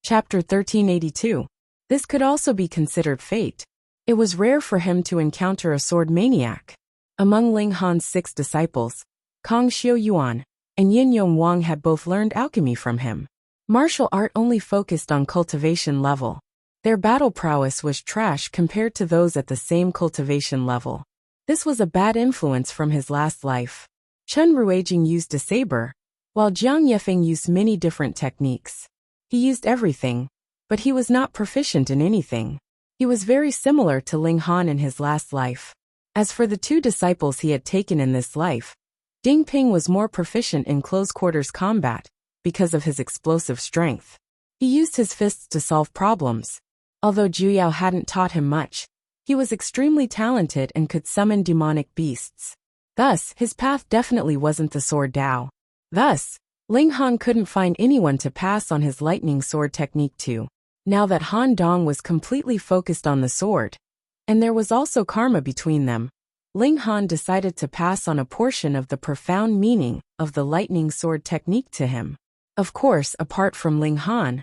Chapter 1382. This could also be considered fate. It was rare for him to encounter a sword maniac. Among Ling Han's 6 disciples, Kang Xiaoyuan and Yin Yong Wang had both learned alchemy from him. Martial art only focused on cultivation level. Their battle prowess was trash compared to those at the same cultivation level. This was a bad influence from his last life. Chen Ruijing used a saber, while Jiang Yefeng used many different techniques. He used everything, but he was not proficient in anything. He was very similar to Ling Han in his last life. As for the 2 disciples he had taken in this life, Ding Ping was more proficient in close-quarters combat because of his explosive strength. He used his fists to solve problems. Although Juyao hadn't taught him much, he was extremely talented and could summon demonic beasts. Thus, his path definitely wasn't the sword Dao. Thus, Ling Han couldn't find anyone to pass on his lightning sword technique to. Now that Han Dong was completely focused on the sword, and there was also karma between them, Ling Han decided to pass on a portion of the profound meaning of the lightning sword technique to him. Of course, apart from Ling Han,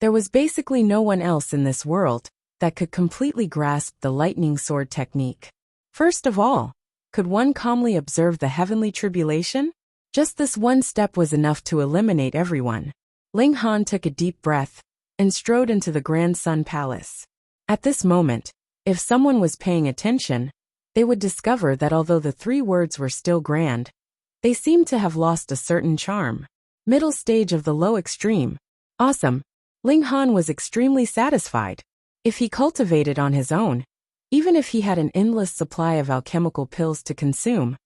there was basically no one else in this world that could completely grasp the lightning sword technique. First of all, could one calmly observe the heavenly tribulation? Just this one step was enough to eliminate everyone. Ling Han took a deep breath and strode into the Grand Sun Palace. At this moment, if someone was paying attention, they would discover that although the 3 words were still grand, they seemed to have lost a certain charm. Middle stage of the low extreme. Awesome. Ling Han was extremely satisfied. If he cultivated on his own, even if he had an endless supply of alchemical pills to consume,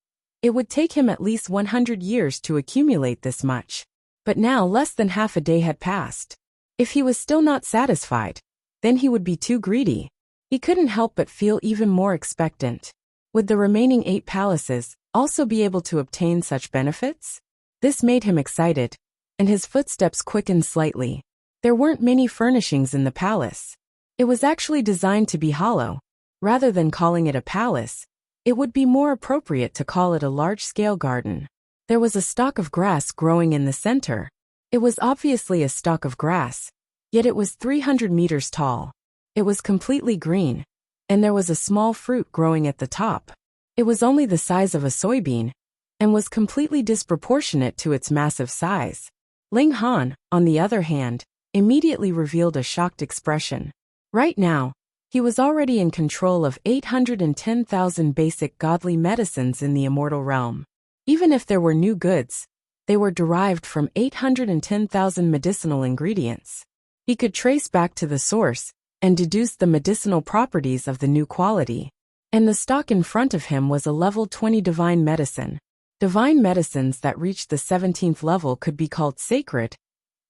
it would take him at least 100 years to accumulate this much. But now less than half a day had passed. If he was still not satisfied, then he would be too greedy. He couldn't help but feel even more expectant. Would the remaining 8 palaces also be able to obtain such benefits? This made him excited, and his footsteps quickened slightly. There weren't many furnishings in the palace. It was actually designed to be hollow. Rather than calling it a palace, it would be more appropriate to call it a large-scale garden. There was a stalk of grass growing in the center. It was obviously a stalk of grass, yet it was 300 meters tall. It was completely green, and there was a small fruit growing at the top. It was only the size of a soybean, and was completely disproportionate to its massive size. Ling Han, on the other hand, immediately revealed a shocked expression. Right now, he was already in control of 810,000 basic godly medicines in the immortal realm. Even if there were new goods, they were derived from 810,000 medicinal ingredients. He could trace back to the source and deduce the medicinal properties of the new quality. And the stock in front of him was a level 20 divine medicine. Divine medicines that reached the 17th level could be called sacred,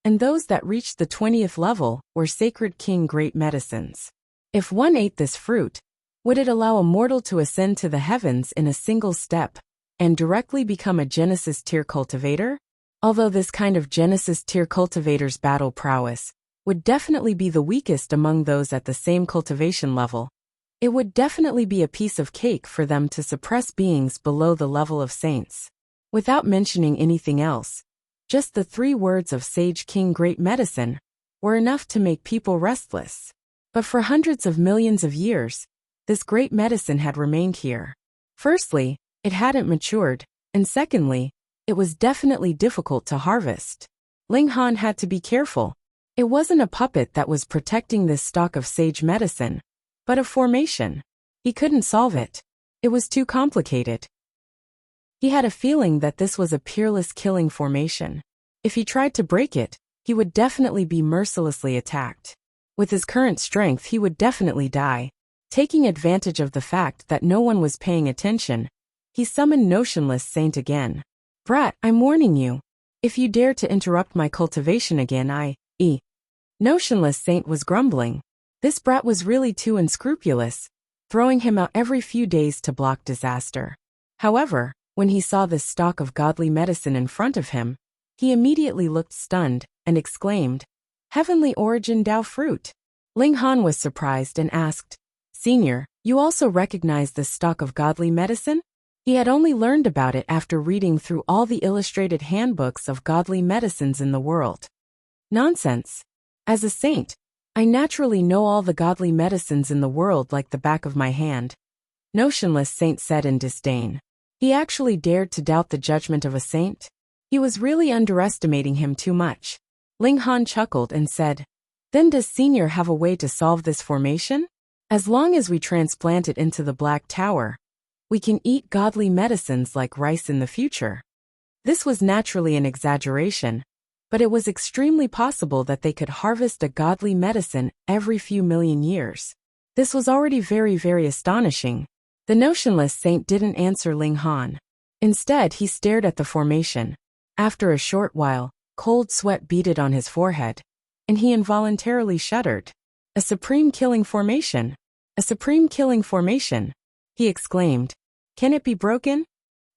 and those that reached the 20th level were sacred king great medicines. If one ate this fruit, would it allow a mortal to ascend to the heavens in a single step and directly become a Genesis tier cultivator? Although this kind of Genesis tier cultivator's battle prowess would definitely be the weakest among those at the same cultivation level, it would definitely be a piece of cake for them to suppress beings below the level of saints. Without mentioning anything else, just the 3 words of Sage King Great Medicine were enough to make people restless. But for hundreds of millions of years, this great medicine had remained here. Firstly, it hadn't matured, and secondly, it was definitely difficult to harvest. Ling Han had to be careful. It wasn't a puppet that was protecting this stock of sage medicine, but a formation. He couldn't solve it. It was too complicated. He had a feeling that this was a peerless killing formation. If he tried to break it, he would definitely be mercilessly attacked. With his current strength, he would definitely die. Taking advantage of the fact that no one was paying attention, he summoned Notionless Saint again. Brat, I'm warning you. If you dare to interrupt my cultivation again, Notionless Saint was grumbling. This brat was really too unscrupulous, throwing him out every few days to block disaster. However, when he saw this stock of godly medicine in front of him, he immediately looked stunned and exclaimed, Heavenly Origin Dao Fruit. Ling Han was surprised and asked, Senior, you also recognize this stock of godly medicine? He had only learned about it after reading through all the illustrated handbooks of godly medicines in the world. Nonsense. As a saint, I naturally know all the godly medicines in the world like the back of my hand. Notionless saint said in disdain. He actually dared to doubt the judgment of a saint? He was really underestimating him too much. Ling Han chuckled and said, "Then does Senior have a way to solve this formation? As long as we transplant it into the Black Tower, we can eat godly medicines like rice in the future." This was naturally an exaggeration, but it was extremely possible that they could harvest a godly medicine every few million years. This was already very, very astonishing. The notionless saint didn't answer Ling Han. Instead, he stared at the formation. After a short while, cold sweat beaded on his forehead, and he involuntarily shuddered. "A supreme killing formation! A supreme killing formation!" he exclaimed. "Can it be broken?"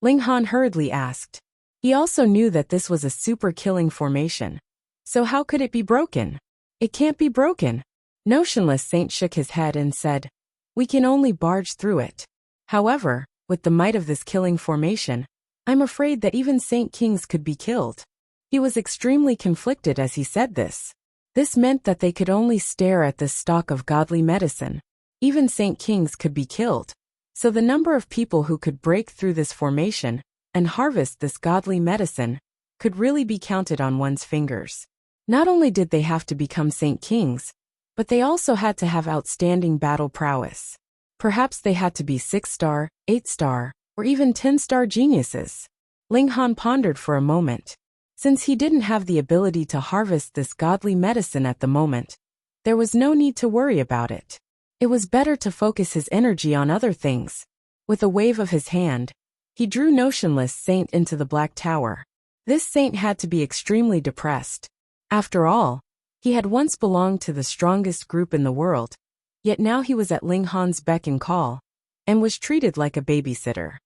Ling Han hurriedly asked. He also knew that this was a super killing formation. So how could it be broken? "It can't be broken." Notionless saint shook his head and said, "We can only barge through it. However, with the might of this killing formation, I'm afraid that even Saint Kings could be killed." He was extremely conflicted as he said this. This meant that they could only stare at this stock of godly medicine. Even Saint Kings could be killed. So the number of people who could break through this formation and harvest this godly medicine could really be counted on one's fingers. Not only did they have to become Saint Kings, but they also had to have outstanding battle prowess. Perhaps they had to be 6-star, 8-star, or even 10-star geniuses. Ling Han pondered for a moment. Since he didn't have the ability to harvest this godly medicine at the moment, there was no need to worry about it. It was better to focus his energy on other things. With a wave of his hand, he drew Notionless Saint into the Black Tower. This saint had to be extremely depressed. After all, he had once belonged to the strongest group in the world, yet now he was at Ling Han's beck and call, and was treated like a babysitter.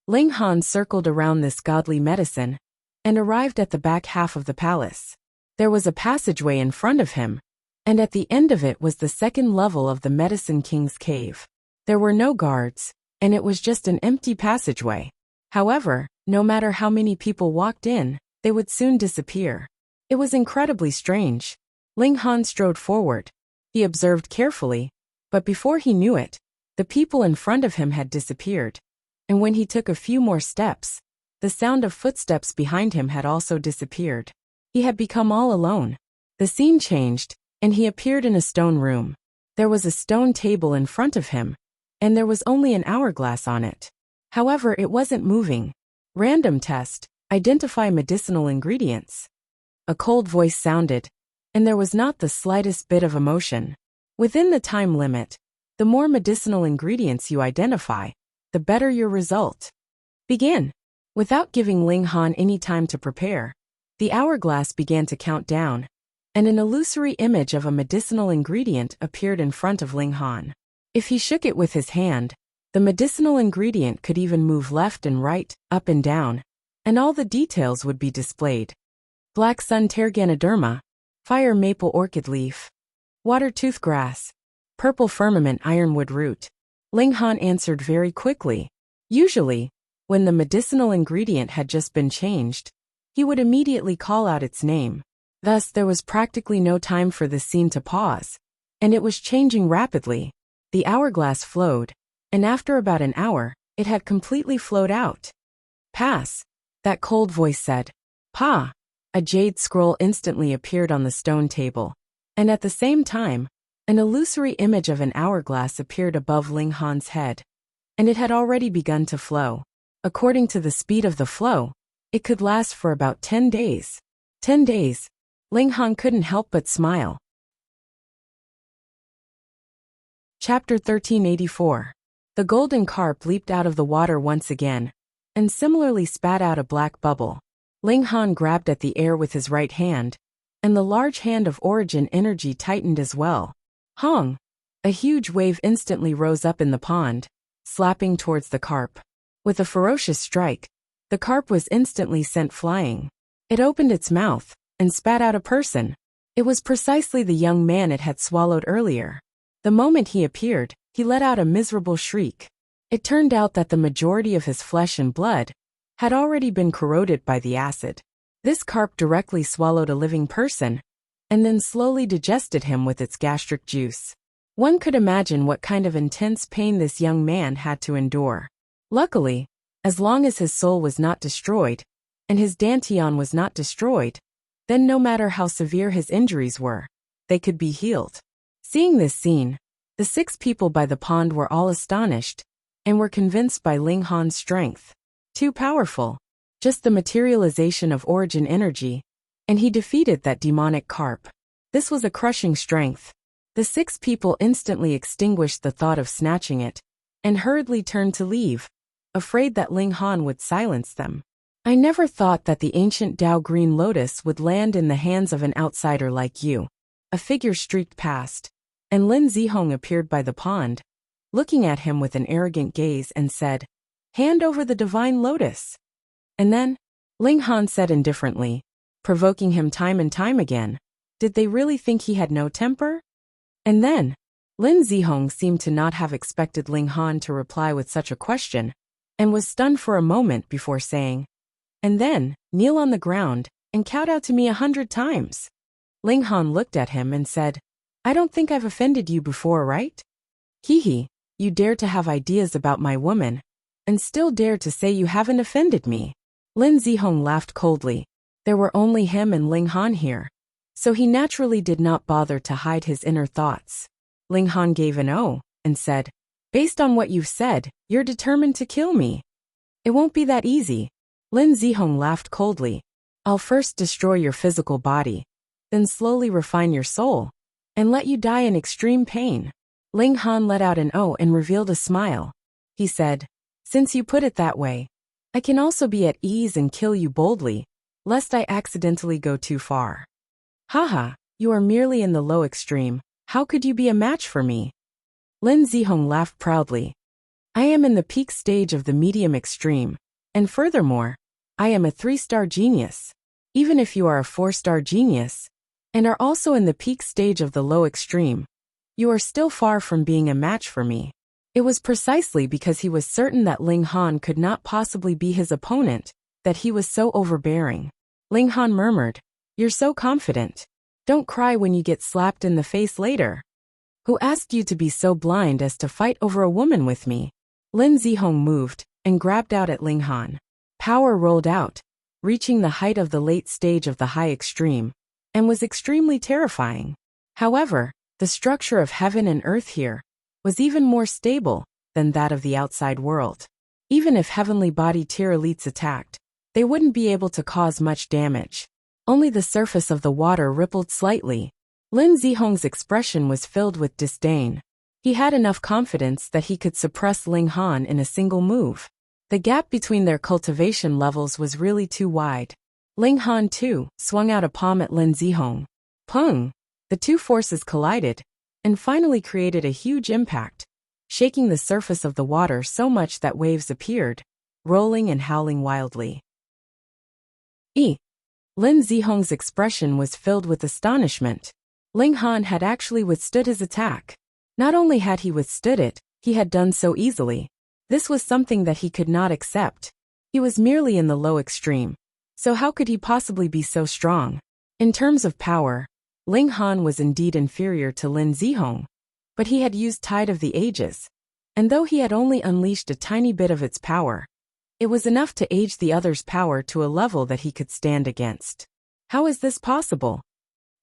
Ling Han circled around this godly medicine, and arrived at the back half of the palace. There was a passageway in front of him, and at the end of it was the second level of the Medicine King's cave. There were no guards, and it was just an empty passageway. However, no matter how many people walked in, they would soon disappear. It was incredibly strange. Ling Han strode forward. He observed carefully, but before he knew it, the people in front of him had disappeared. And when he took a few more steps, the sound of footsteps behind him had also disappeared. He had become all alone. The scene changed, and he appeared in a stone room. There was a stone table in front of him, and there was only an hourglass on it. However, it wasn't moving. Random test, identify medicinal ingredients. A cold voice sounded, and there was not the slightest bit of emotion. Within the time limit, the more medicinal ingredients you identify, the better your result. Begin. Without giving Ling Han any time to prepare, the hourglass began to count down, and an illusory image of a medicinal ingredient appeared in front of Ling Han. If he shook it with his hand, the medicinal ingredient could even move left and right, up and down, and all the details would be displayed. Black sun terganoderma, fire maple orchid leaf, water tooth grass, purple firmament ironwood root. Ling Han answered very quickly. Usually, when the medicinal ingredient had just been changed, he would immediately call out its name. Thus, there was practically no time for the scene to pause, and it was changing rapidly. The hourglass flowed, and after about an hour, it had completely flowed out. "Pass," that cold voice said. "Pa!" A jade scroll instantly appeared on the stone table, and at the same time, an illusory image of an hourglass appeared above Ling Han's head, and it had already begun to flow. According to the speed of the flow, it could last for about 10 days. 10 days. Ling Han couldn't help but smile. Chapter 1384. The golden carp leaped out of the water once again, and similarly spat out a black bubble. Ling Han grabbed at the air with his right hand, and the large hand of origin energy tightened as well. Hong! A huge wave instantly rose up in the pond, slapping towards the carp. With a ferocious strike, the carp was instantly sent flying. It opened its mouth and spat out a person. It was precisely the young man it had swallowed earlier. The moment he appeared, he let out a miserable shriek. It turned out that the majority of his flesh and blood had already been corroded by the acid. This carp directly swallowed a living person, and then slowly digested him with its gastric juice. One could imagine what kind of intense pain this young man had to endure. Luckily, as long as his soul was not destroyed, and his dantian was not destroyed, then no matter how severe his injuries were, they could be healed. Seeing this scene, the 6 people by the pond were all astonished, and were convinced by Ling Han's strength. Too powerful. Just the materialization of origin energy, and he defeated that demonic carp. This was a crushing strength. The 6 people instantly extinguished the thought of snatching it, and hurriedly turned to leave, afraid that Ling Han would silence them. I never thought that the ancient Dao Green Lotus would land in the hands of an outsider like you. A figure streaked past, and Lin Zihong appeared by the pond, looking at him with an arrogant gaze and said, "Hand over the divine lotus." And then, Ling Han said indifferently, provoking him time and time again, did they really think he had no temper? And then, Lin Zihong seemed to not have expected Ling Han to reply with such a question, and was stunned for a moment before saying, "And then, kneel on the ground, and kowtow to me 100 times. Ling Han looked at him and said, "I don't think I've offended you before, right? Hee, you dare to have ideas about my woman, and still dare to say you haven't offended me." Lin Zihong laughed coldly. There were only him and Ling Han here, so he naturally did not bother to hide his inner thoughts. Ling Han gave an "oh," and said, "Based on what you've said, you're determined to kill me. It won't be that easy." Lin Zihong laughed coldly. "I'll first destroy your physical body, then slowly refine your soul, and let you die in extreme pain." Ling Han let out an "oh" and revealed a smile. He said, "Since you put it that way, I can also be at ease and kill you boldly, lest I accidentally go too far." "Haha, you are merely in the low extreme. How could you be a match for me?" Lin Zihong laughed proudly. "I am in the peak stage of the medium extreme, and furthermore, I am a 3-star genius. Even if you are a 4-star genius, and are also in the peak stage of the low extreme, you are still far from being a match for me." It was precisely because he was certain that Ling Han could not possibly be his opponent that he was so overbearing. Ling Han murmured, "You're so confident. Don't cry when you get slapped in the face later. Who asked you to be so blind as to fight over a woman with me?" Lin Zihong moved and grabbed out at Ling Han. Power rolled out, reaching the height of the late stage of the high extreme, and was extremely terrifying. However, the structure of heaven and earth here was even more stable than that of the outside world. Even if heavenly body tier elites attacked, they wouldn't be able to cause much damage. Only the surface of the water rippled slightly. Lin Zihong's expression was filled with disdain. He had enough confidence that he could suppress Ling Han in a single move. The gap between their cultivation levels was really too wide. Ling Han, too, swung out a palm at Lin Zihong. Pung! The two forces collided, and finally created a huge impact, shaking the surface of the water so much that waves appeared, rolling and howling wildly. Lin Zihong's expression was filled with astonishment. Ling Han had actually withstood his attack. Not only had he withstood it, he had done so easily. This was something that he could not accept. He was merely in the low extreme, so how could he possibly be so strong? In terms of power, Ling Han was indeed inferior to Lin Zihong, but he had used Tide of the Ages, and though he had only unleashed a tiny bit of its power, it was enough to age the other's power to a level that he could stand against. How is this possible?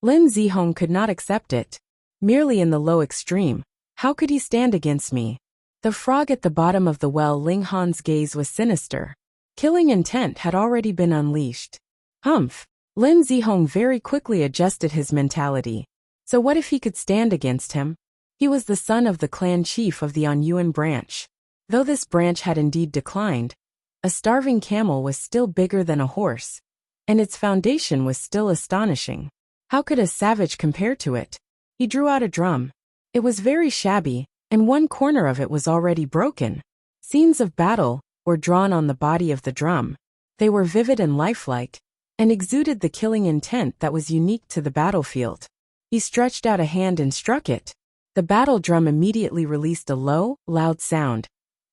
Lin Zihong could not accept it. Merely in the low extreme, how could he stand against me? The frog at the bottom of the well. Ling Han's gaze was sinister. Killing intent had already been unleashed. Humph! Lin Zihong very quickly adjusted his mentality. So what if he could stand against him? He was the son of the clan chief of the Anyuan branch. Though this branch had indeed declined, a starving camel was still bigger than a horse, and its foundation was still astonishing. How could a savage compare to it? He drew out a drum. It was very shabby, and one corner of it was already broken. Scenes of battle were drawn on the body of the drum. They were vivid and lifelike, and exuded the killing intent that was unique to the battlefield. He stretched out a hand and struck it. The battle drum immediately released a low, loud sound,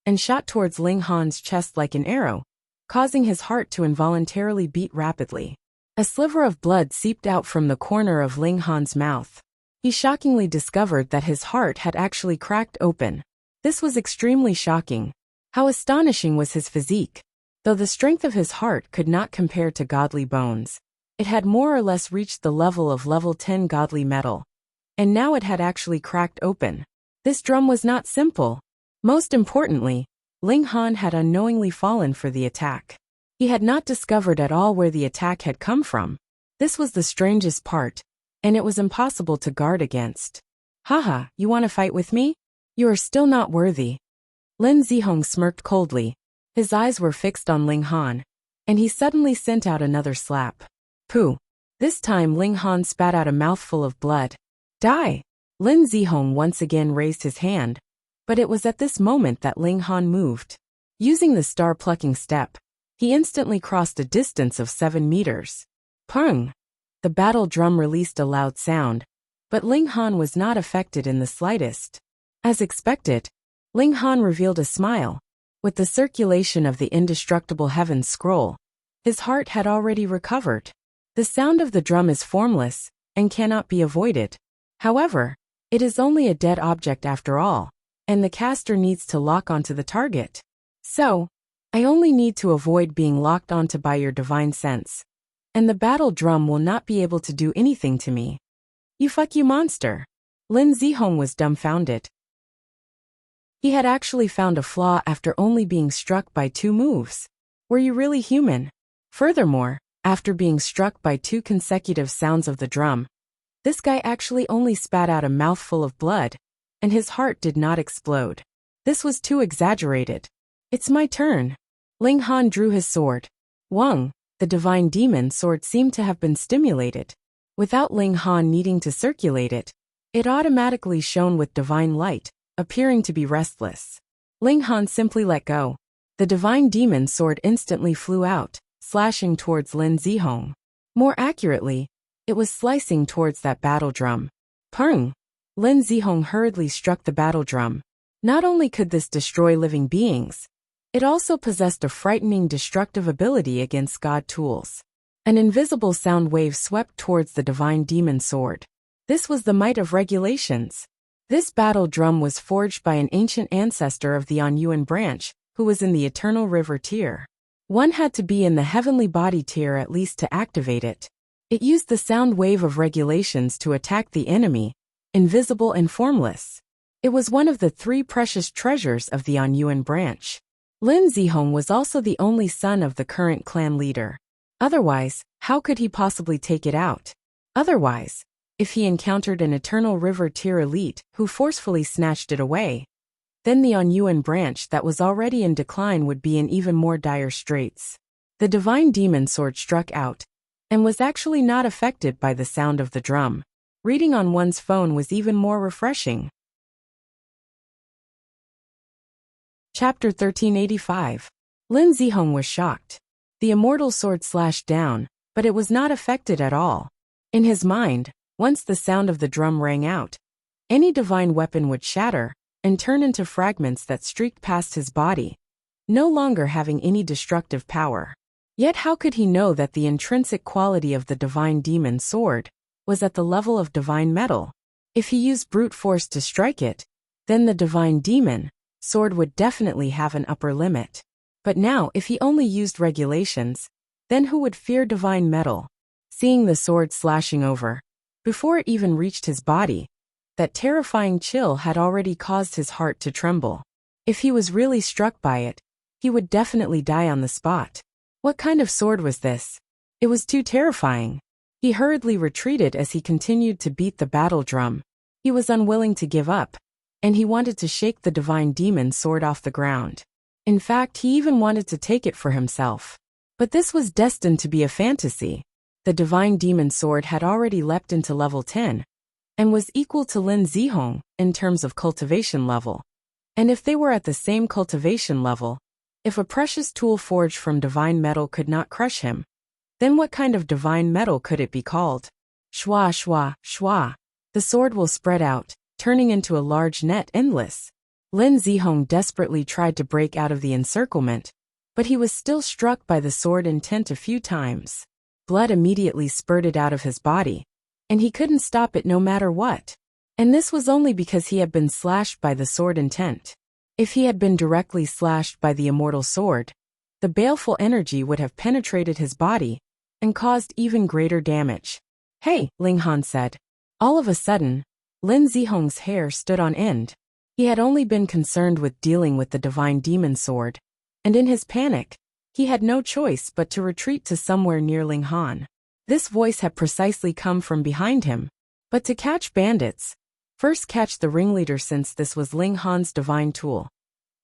and shot towards Ling Han's chest like an arrow, causing his heart to involuntarily beat rapidly. A sliver of blood seeped out from the corner of Ling Han's mouth. He shockingly discovered that his heart had actually cracked open. This was extremely shocking. How astonishing was his physique! Though the strength of his heart could not compare to godly bones, it had more or less reached the level of level 10 godly metal. And now it had actually cracked open. This drum was not simple. Most importantly, Ling Han had unknowingly fallen for the attack. He had not discovered at all where the attack had come from. This was the strangest part, and it was impossible to guard against. Haha, you want to fight with me? You are still not worthy. Lin Zihong smirked coldly. His eyes were fixed on Ling Han, and he suddenly sent out another slap. Pooh. This time Ling Han spat out a mouthful of blood. Die! Lin Zihong once again raised his hand, but it was at this moment that Ling Han moved. Using the star-plucking step, he instantly crossed a distance of 7 meters. Pung! The battle drum released a loud sound, but Ling Han was not affected in the slightest. As expected, Ling Han revealed a smile. With the circulation of the indestructible heavens scroll, his heart had already recovered. The sound of the drum is formless and cannot be avoided. However, it is only a dead object after all, and the caster needs to lock onto the target. So, I only need to avoid being locked onto by your divine sense, and the battle drum will not be able to do anything to me. You monster! Lin Zihong was dumbfounded. He had actually found a flaw after only being struck by 2 moves. Were you really human? Furthermore, after being struck by 2 consecutive sounds of the drum, this guy actually only spat out a mouthful of blood, and his heart did not explode. This was too exaggerated. It's my turn. Ling Han drew his sword. Wang, the divine demon sword seemed to have been stimulated. Without Ling Han needing to circulate it, it automatically shone with divine light, appearing to be restless. Ling Han simply let go. The divine demon sword instantly flew out, slashing towards Lin Zihong. More accurately, it was slicing towards that battle drum. Pung! Lin Zihong hurriedly struck the battle drum. Not only could this destroy living beings, it also possessed a frightening destructive ability against god tools. An invisible sound wave swept towards the divine demon sword. This was the might of regulations. This battle drum was forged by an ancient ancestor of the Anyuan branch, who was in the Eternal River tier. One had to be in the Heavenly Body tier at least to activate it. It used the sound wave of regulations to attack the enemy, invisible and formless. It was one of the 3 precious treasures of the Anyuan branch. Lin Zihong was also the only son of the current clan leader. Otherwise, how could he possibly take it out? Otherwise, if he encountered an Eternal River tier elite who forcefully snatched it away, then the Anyuan branch that was already in decline would be in even more dire straits. The divine demon sword struck out, and was actually not affected by the sound of the drum. Reading on one's phone was even more refreshing. Chapter 1385. Lin Zihong was shocked. The immortal sword slashed down, but it was not affected at all. In his mind, once the sound of the drum rang out, any divine weapon would shatter and turn into fragments that streaked past his body, no longer having any destructive power. Yet how could he know that the intrinsic quality of the divine demon sword was at the level of divine metal? If he used brute force to strike it, then the divine demon sword would definitely have an upper limit. But now if he only used regulations, then who would fear divine metal? Seeing the sword slashing over, before it even reached his body, that terrifying chill had already caused his heart to tremble. If he was really struck by it, he would definitely die on the spot. What kind of sword was this? It was too terrifying. He hurriedly retreated as he continued to beat the battle drum. He was unwilling to give up, and he wanted to shake the divine demon sword off the ground. In fact, he even wanted to take it for himself. But this was destined to be a fantasy. The divine demon sword had already leapt into level 10, and was equal to Lin Zihong in terms of cultivation level. And if they were at the same cultivation level, if a precious tool forged from divine metal could not crush him, then what kind of divine metal could it be called? Shwa shwa shwa. The sword will spread out, turning into a large net endless. Lin Zihong desperately tried to break out of the encirclement, but he was still struck by the sword intent a few times. Blood immediately spurted out of his body, and he couldn't stop it no matter what. And this was only because he had been slashed by the sword intent. If he had been directly slashed by the immortal sword, the baleful energy would have penetrated his body and caused even greater damage. "Hey," Ling Han said. All of a sudden, Lin Zihong's hair stood on end. He had only been concerned with dealing with the divine demon sword, and in his panic, he had no choice but to retreat to somewhere near Ling Han. This voice had precisely come from behind him. But to catch bandits, first catch the ringleader, since this was Ling Han's divine tool.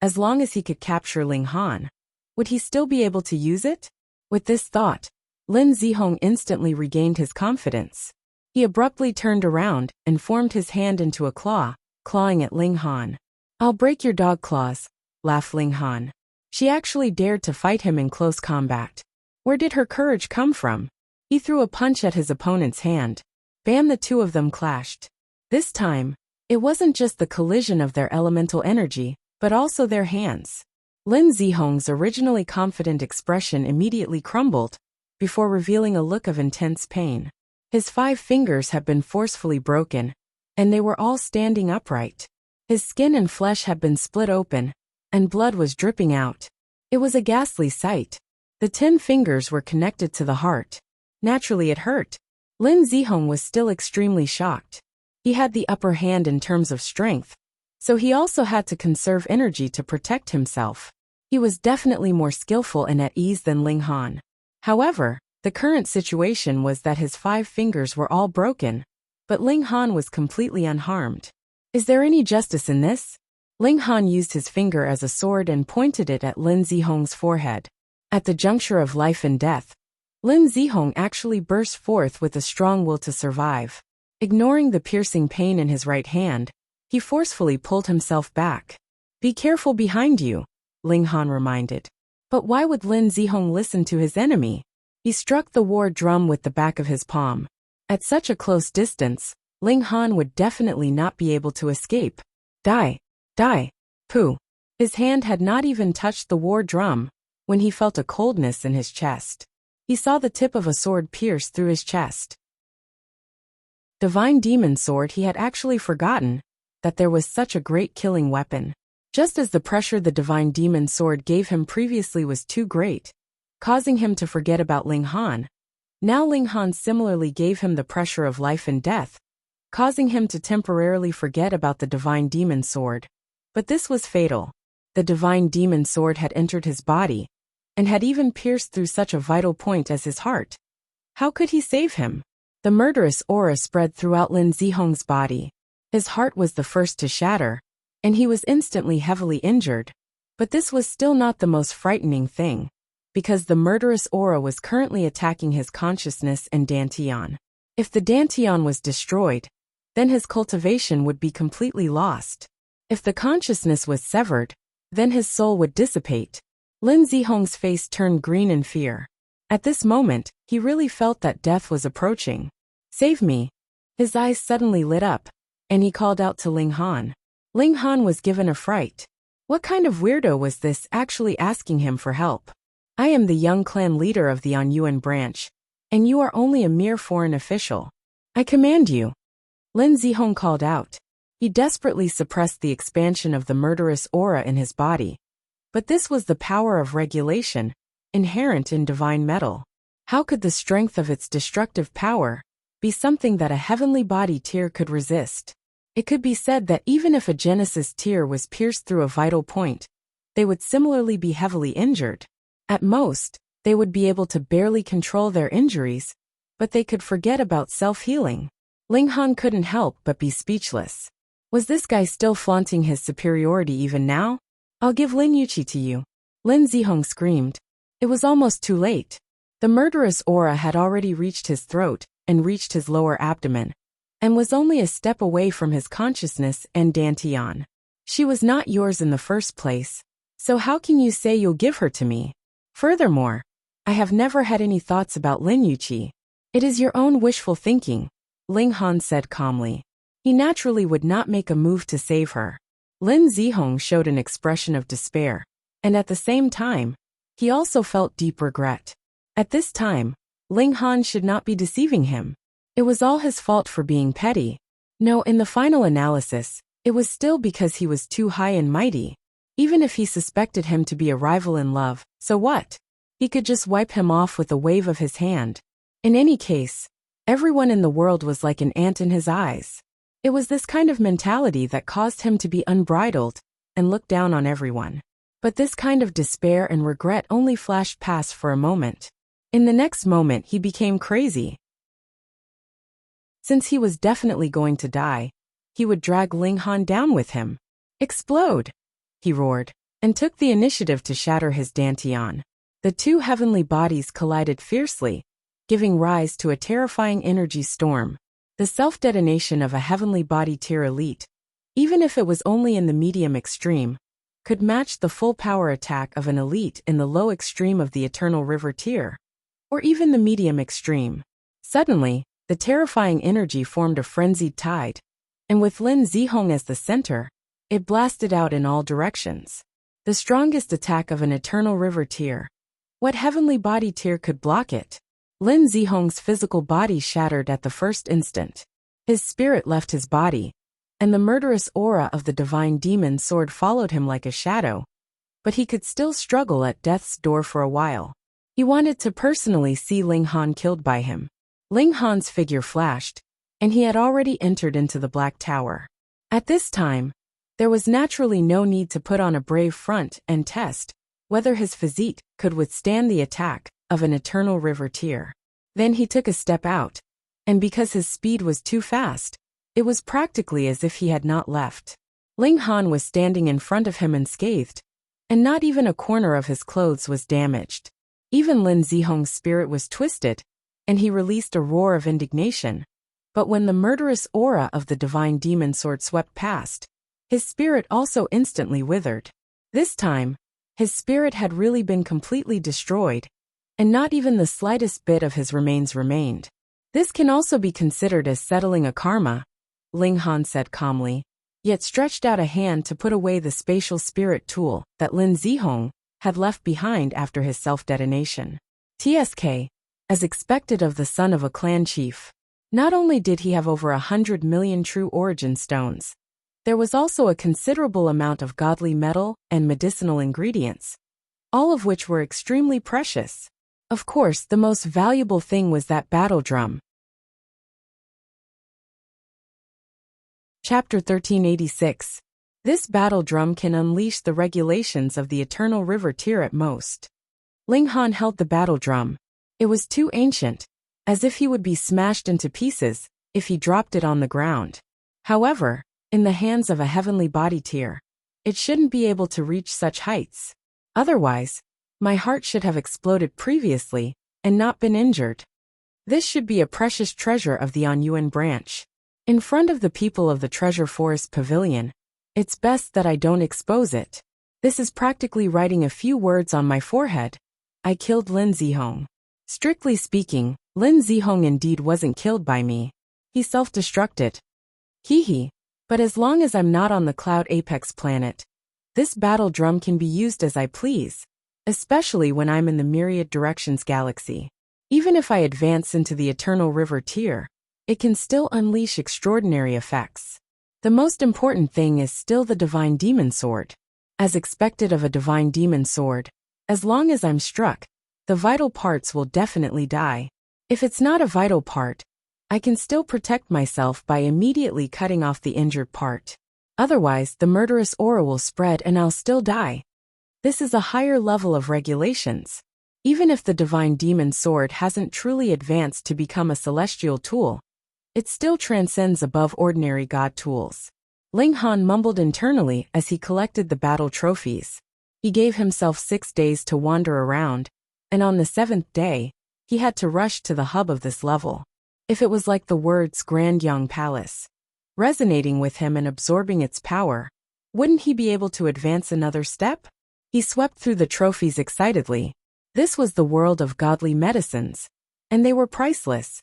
As long as he could capture Ling Han, would he still be able to use it? With this thought, Lin Zihong instantly regained his confidence. He abruptly turned around and formed his hand into a claw, clawing at Ling Han. "I'll break your dog claws," laughed Ling Han. She actually dared to fight him in close combat. Where did her courage come from? He threw a punch at his opponent's hand. Bam! The two of them clashed. This time, it wasn't just the collision of their elemental energy, but also their hands. Lin Zihong's originally confident expression immediately crumbled, before revealing a look of intense pain. His 5 fingers had been forcefully broken, and they were all standing upright. His skin and flesh had been split open, and blood was dripping out. It was a ghastly sight. The 10 fingers were connected to the heart. Naturally it hurt. Lin Zihong was still extremely shocked. He had the upper hand in terms of strength, so he also had to conserve energy to protect himself. He was definitely more skillful and at ease than Ling Han. However, the current situation was that his 5 fingers were all broken, but Ling Han was completely unharmed. Is there any justice in this? Ling Han used his finger as a sword and pointed it at Lin Zihong's forehead. At the juncture of life and death, Lin Zihong actually burst forth with a strong will to survive. Ignoring the piercing pain in his right hand, he forcefully pulled himself back. "Be careful behind you," Ling Han reminded. But why would Lin Zihong listen to his enemy? He struck the war drum with the back of his palm. At such a close distance, Ling Han would definitely not be able to escape. Die! Die! Pooh! His hand had not even touched the war drum when he felt a coldness in his chest. He saw the tip of a sword pierce through his chest. Divine demon sword. He had actually forgotten that there was such a great killing weapon. Just as the pressure the divine demon sword gave him previously was too great, causing him to forget about Ling Han, now Ling Han similarly gave him the pressure of life and death, causing him to temporarily forget about the divine demon sword. But this was fatal. The divine demon sword had entered his body, and had even pierced through such a vital point as his heart. How could he save him? The murderous aura spread throughout Lin Zihong's body. His heart was the first to shatter, and he was instantly heavily injured. But this was still not the most frightening thing, because the murderous aura was currently attacking his consciousness and Dantian. If the Dantian was destroyed, then his cultivation would be completely lost. If the consciousness was severed, then his soul would dissipate. Lin Zihong's face turned green in fear. At this moment, he really felt that death was approaching. "Save me!" His eyes suddenly lit up, and he called out to Ling Han. Ling Han was given a fright. What kind of weirdo was this actually asking him for help? "I am the young clan leader of the Anyuan branch, and you are only a mere foreign official. I command you!" Lin Zihong called out. He desperately suppressed the expansion of the murderous aura in his body. But this was the power of regulation, inherent in divine metal. How could the strength of its destructive power be something that a heavenly body tier could resist? It could be said that even if a Genesis tier was pierced through a vital point, they would similarly be heavily injured. At most, they would be able to barely control their injuries, but they could forget about self-healing. Ling Han couldn't help but be speechless. Was this guy still flaunting his superiority even now? "I'll give Lin Yuqi to you," Lin Zihong screamed. It was almost too late. The murderous aura had already reached his throat and reached his lower abdomen, and was only a step away from his consciousness and Dantian. "She was not yours in the first place, so how can you say you'll give her to me? Furthermore, I have never had any thoughts about Lin Yuqi. It is your own wishful thinking," Ling Han said calmly. He naturally would not make a move to save her. Lin Zihong showed an expression of despair, and at the same time, he also felt deep regret. At this time, Ling Han should not be deceiving him. It was all his fault for being petty. No, in the final analysis, it was still because he was too high and mighty. Even if he suspected him to be a rival in love, so what? He could just wipe him off with a wave of his hand. In any case, everyone in the world was like an ant in his eyes. It was this kind of mentality that caused him to be unbridled and look down on everyone. But this kind of despair and regret only flashed past for a moment. In the next moment he became crazy. Since he was definitely going to die, he would drag Ling Han down with him. Explode! He roared, and took the initiative to shatter his dantian. The two heavenly bodies collided fiercely, giving rise to a terrifying energy storm. The self-detonation of a heavenly body tier elite, even if it was only in the medium extreme, could match the full power attack of an elite in the low extreme of the Eternal River tier, or even the medium extreme. Suddenly, the terrifying energy formed a frenzied tide, and with Lin Zihong as the center, it blasted out in all directions. The strongest attack of an Eternal River tier. What heavenly body tier could block it? Lin Zihong's physical body shattered at the first instant. His spirit left his body, and the murderous aura of the divine demon sword followed him like a shadow. But he could still struggle at death's door for a while. He wanted to personally see Ling Han killed by him. Ling Han's figure flashed, and he had already entered into the Black Tower. At this time, there was naturally no need to put on a brave front and test whether his physique could withstand the attack of an Eternal River tier. Then he took a step out, and because his speed was too fast, it was practically as if he had not left. Ling Han was standing in front of him unscathed, and not even a corner of his clothes was damaged. Even Lin Zihong's spirit was twisted, and he released a roar of indignation. But when the murderous aura of the divine demon sword swept past, his spirit also instantly withered. This time, his spirit had really been completely destroyed, and not even the slightest bit of his remains remained. This can also be considered as settling a karma, Ling Han said calmly, yet stretched out a hand to put away the spatial spirit tool that Lin Zihong had left behind after his self-detonation. TSK, as expected of the son of a clan chief, not only did he have over 100 million true origin stones, there was also a considerable amount of godly metal and medicinal ingredients, all of which were extremely precious. Of course, the most valuable thing was that battle drum. Chapter 1386. This battle drum can unleash the regulations of the Eternal River tier at most. Ling Han held the battle drum. It was too ancient, as if he would be smashed into pieces if he dropped it on the ground. However, in the hands of a heavenly body tier, it shouldn't be able to reach such heights. Otherwise, my heart should have exploded previously and not been injured. This should be a precious treasure of the Anyuan branch. In front of the people of the Treasure Forest Pavilion, it's best that I don't expose it. This is practically writing a few words on my forehead. I killed Lin Zihong. Strictly speaking, Lin Zihong indeed wasn't killed by me. He self-destructed. Hee. But as long as I'm not on the Cloud Apex planet, this battle drum can be used as I please, especially when I'm in the Myriad Directions galaxy. Even if I advance into the Eternal River tier, it can still unleash extraordinary effects. The most important thing is still the Divine Demon Sword. As expected of a Divine Demon Sword, as long as I'm struck, the vital parts will definitely die. If it's not a vital part, I can still protect myself by immediately cutting off the injured part. Otherwise, the murderous aura will spread and I'll still die. This is a higher level of regulations. Even if the Divine Demon Sword hasn't truly advanced to become a celestial tool, it still transcends above ordinary god tools. Ling Han mumbled internally as he collected the battle trophies. He gave himself 6 days to wander around, and on the 7th day, he had to rush to the hub of this level. If it was like the words Grand Yang Palace, resonating with him and absorbing its power, wouldn't he be able to advance another step? He swept through the trophies excitedly. This was the world of godly medicines, and they were priceless,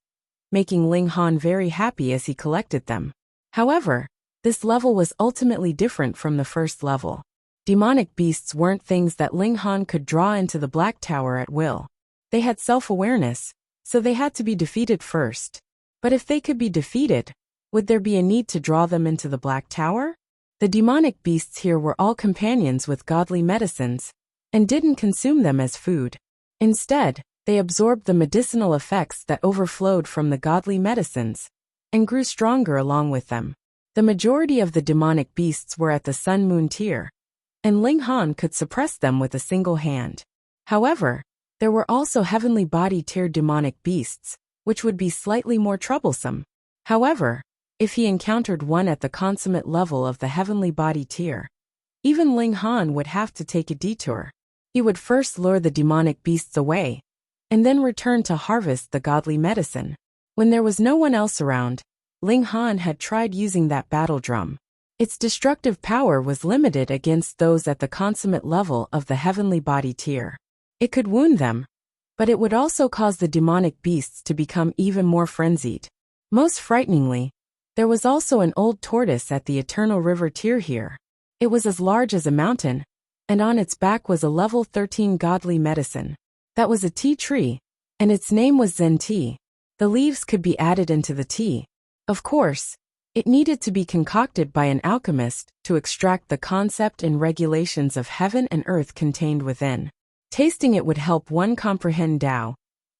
making Ling Han very happy as he collected them. However, this level was ultimately different from the first level. Demonic beasts weren't things that Ling Han could draw into the Black Tower at will. They had self-awareness, so they had to be defeated first. But if they could be defeated, would there be a need to draw them into the Black Tower? The demonic beasts here were all companions with godly medicines, and didn't consume them as food. Instead, they absorbed the medicinal effects that overflowed from the godly medicines, and grew stronger along with them. The majority of the demonic beasts were at the Sun-Moon tier, and Ling Han could suppress them with a single hand. However, there were also heavenly body tier demonic beasts, which would be slightly more troublesome. However, if he encountered one at the consummate level of the heavenly body tier, even Ling Han would have to take a detour. He would first lure the demonic beasts away, and then return to harvest the godly medicine. When there was no one else around, Ling Han had tried using that battle drum. Its destructive power was limited against those at the consummate level of the heavenly body tier. It could wound them, but it would also cause the demonic beasts to become even more frenzied. Most frighteningly, there was also an old tortoise at the Eternal River tier here. It was as large as a mountain, and on its back was a level 13 godly medicine. That was a tea tree, and its name was Zen tea. The leaves could be added into the tea. Of course, it needed to be concocted by an alchemist to extract the concept and regulations of heaven and earth contained within. Tasting it would help one comprehend Tao,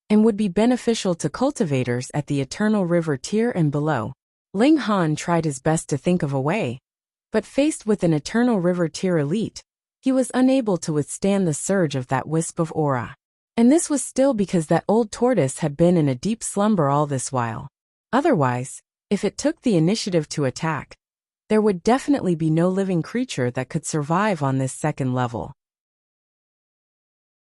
and would be beneficial to cultivators at the Eternal River tier and below. Ling Han tried his best to think of a way, but faced with an Eternal River tier elite, he was unable to withstand the surge of that wisp of aura. And this was still because that old tortoise had been in a deep slumber all this while. Otherwise, if it took the initiative to attack, there would definitely be no living creature that could survive on this second level.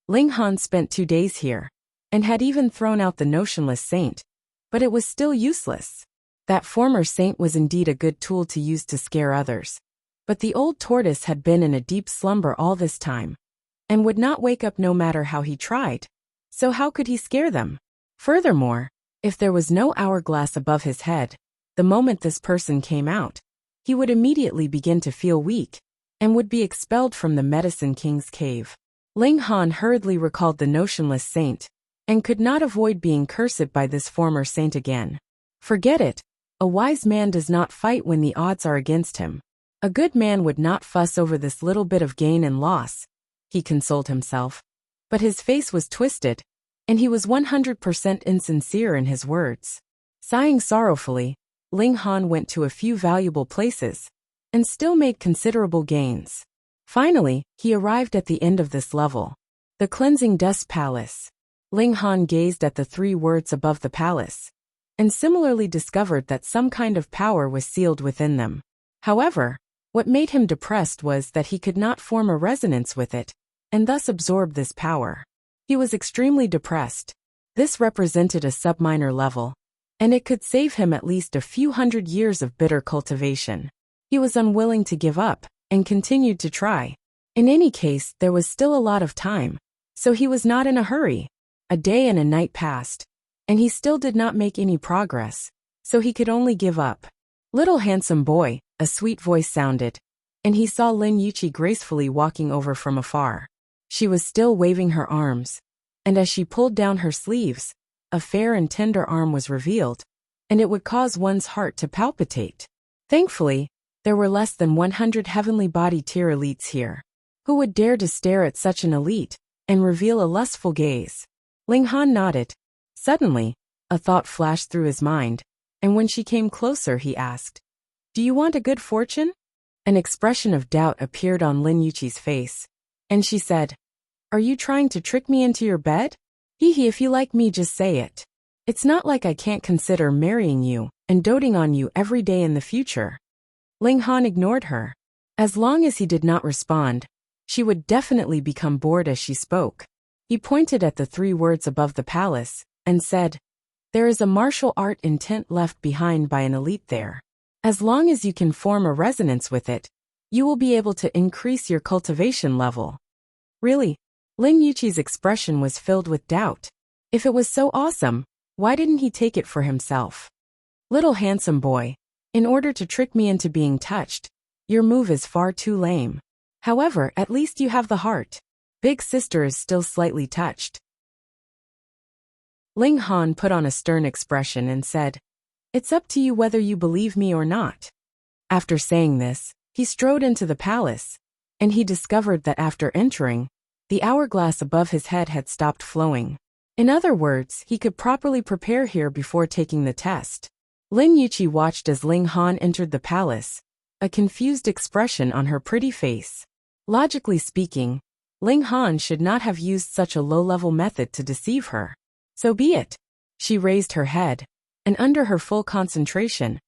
Ling Han spent 2 days here, and had even thrown out the notionless saint, but it was still useless. That former saint was indeed a good tool to use to scare others, but the old tortoise had been in a deep slumber all this time, and would not wake up no matter how he tried. So how could he scare them? Furthermore, if there was no hourglass above his head, the moment this person came out, he would immediately begin to feel weak, and would be expelled from the Medicine King's cave. Ling Han hurriedly recalled the notionless saint, and could not avoid being cursed by this former saint again. Forget it. A wise man does not fight when the odds are against him. A good man would not fuss over this little bit of gain and loss, he consoled himself. But his face was twisted, and he was 100% insincere in his words. Sighing sorrowfully, Ling Han went to a few valuable places, and still made considerable gains. Finally, he arrived at the end of this level. The Cleansing Dust Palace. Ling Han gazed at the 3 words above the palace, and similarly discovered that some kind of power was sealed within them. However, what made him depressed was that he could not form a resonance with it, and thus absorb this power. He was extremely depressed. This represented a subminor level, and it could save him at least a few hundred years of bitter cultivation. He was unwilling to give up, and continued to try. In any case, there was still a lot of time, so he was not in a hurry. A day and a night passed, and he still did not make any progress, so he could only give up. Little handsome boy, a sweet voice sounded, and he saw Lin Yuqi gracefully walking over from afar. She was still waving her arms, and as she pulled down her sleeves, a fair and tender arm was revealed, and it would cause one's heart to palpitate. Thankfully, there were less than 100 heavenly body tier elites here. Who would dare to stare at such an elite, and reveal a lustful gaze? Ling Han nodded. Suddenly, a thought flashed through his mind, and when she came closer he asked, "Do you want a good fortune?" An expression of doubt appeared on Lin Yuqi's face, and she said, "Are you trying to trick me into your bed? Hee, if you like me, just say it. It's not like I can't consider marrying you and doting on you every day in the future." Ling Han ignored her. As long as he did not respond, she would definitely become bored as she spoke. He pointed at the 3 words above the palace, and said, "There is a martial art intent left behind by an elite there. As long as you can form a resonance with it, you will be able to increase your cultivation level." Really? Lin Yuqi's expression was filled with doubt. If it was so awesome, why didn't he take it for himself? "Little handsome boy, in order to trick me into being touched, your move is far too lame. However, at least you have the heart. Big sister is still slightly touched." Ling Han put on a stern expression and said, "It's up to you whether you believe me or not." After saying this, he strode into the palace, and he discovered that after entering, the hourglass above his head had stopped flowing. In other words, he could properly prepare here before taking the test. Lin Yuqi watched as Ling Han entered the palace, a confused expression on her pretty face. Logically speaking, Ling Han should not have used such a low-level method to deceive her. So be it. She raised her head, and under her full concentration,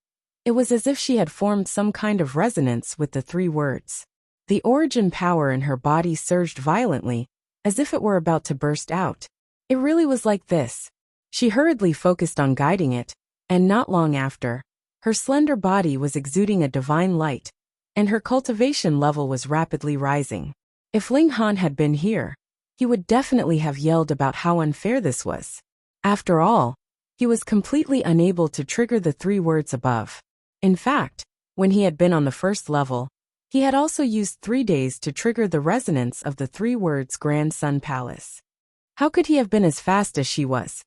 it was as if she had formed some kind of resonance with the three words. The origin power in her body surged violently, as if it were about to burst out. It really was like this. She hurriedly focused on guiding it, and not long after, her slender body was exuding a divine light, and her cultivation level was rapidly rising. If Ling Han had been here, he would definitely have yelled about how unfair this was. After all, he was completely unable to trigger the three words above. In fact, when he had been on the first level, he had also used 3 days to trigger the resonance of the three words Grand Sun Palace. How could he have been as fast as she was?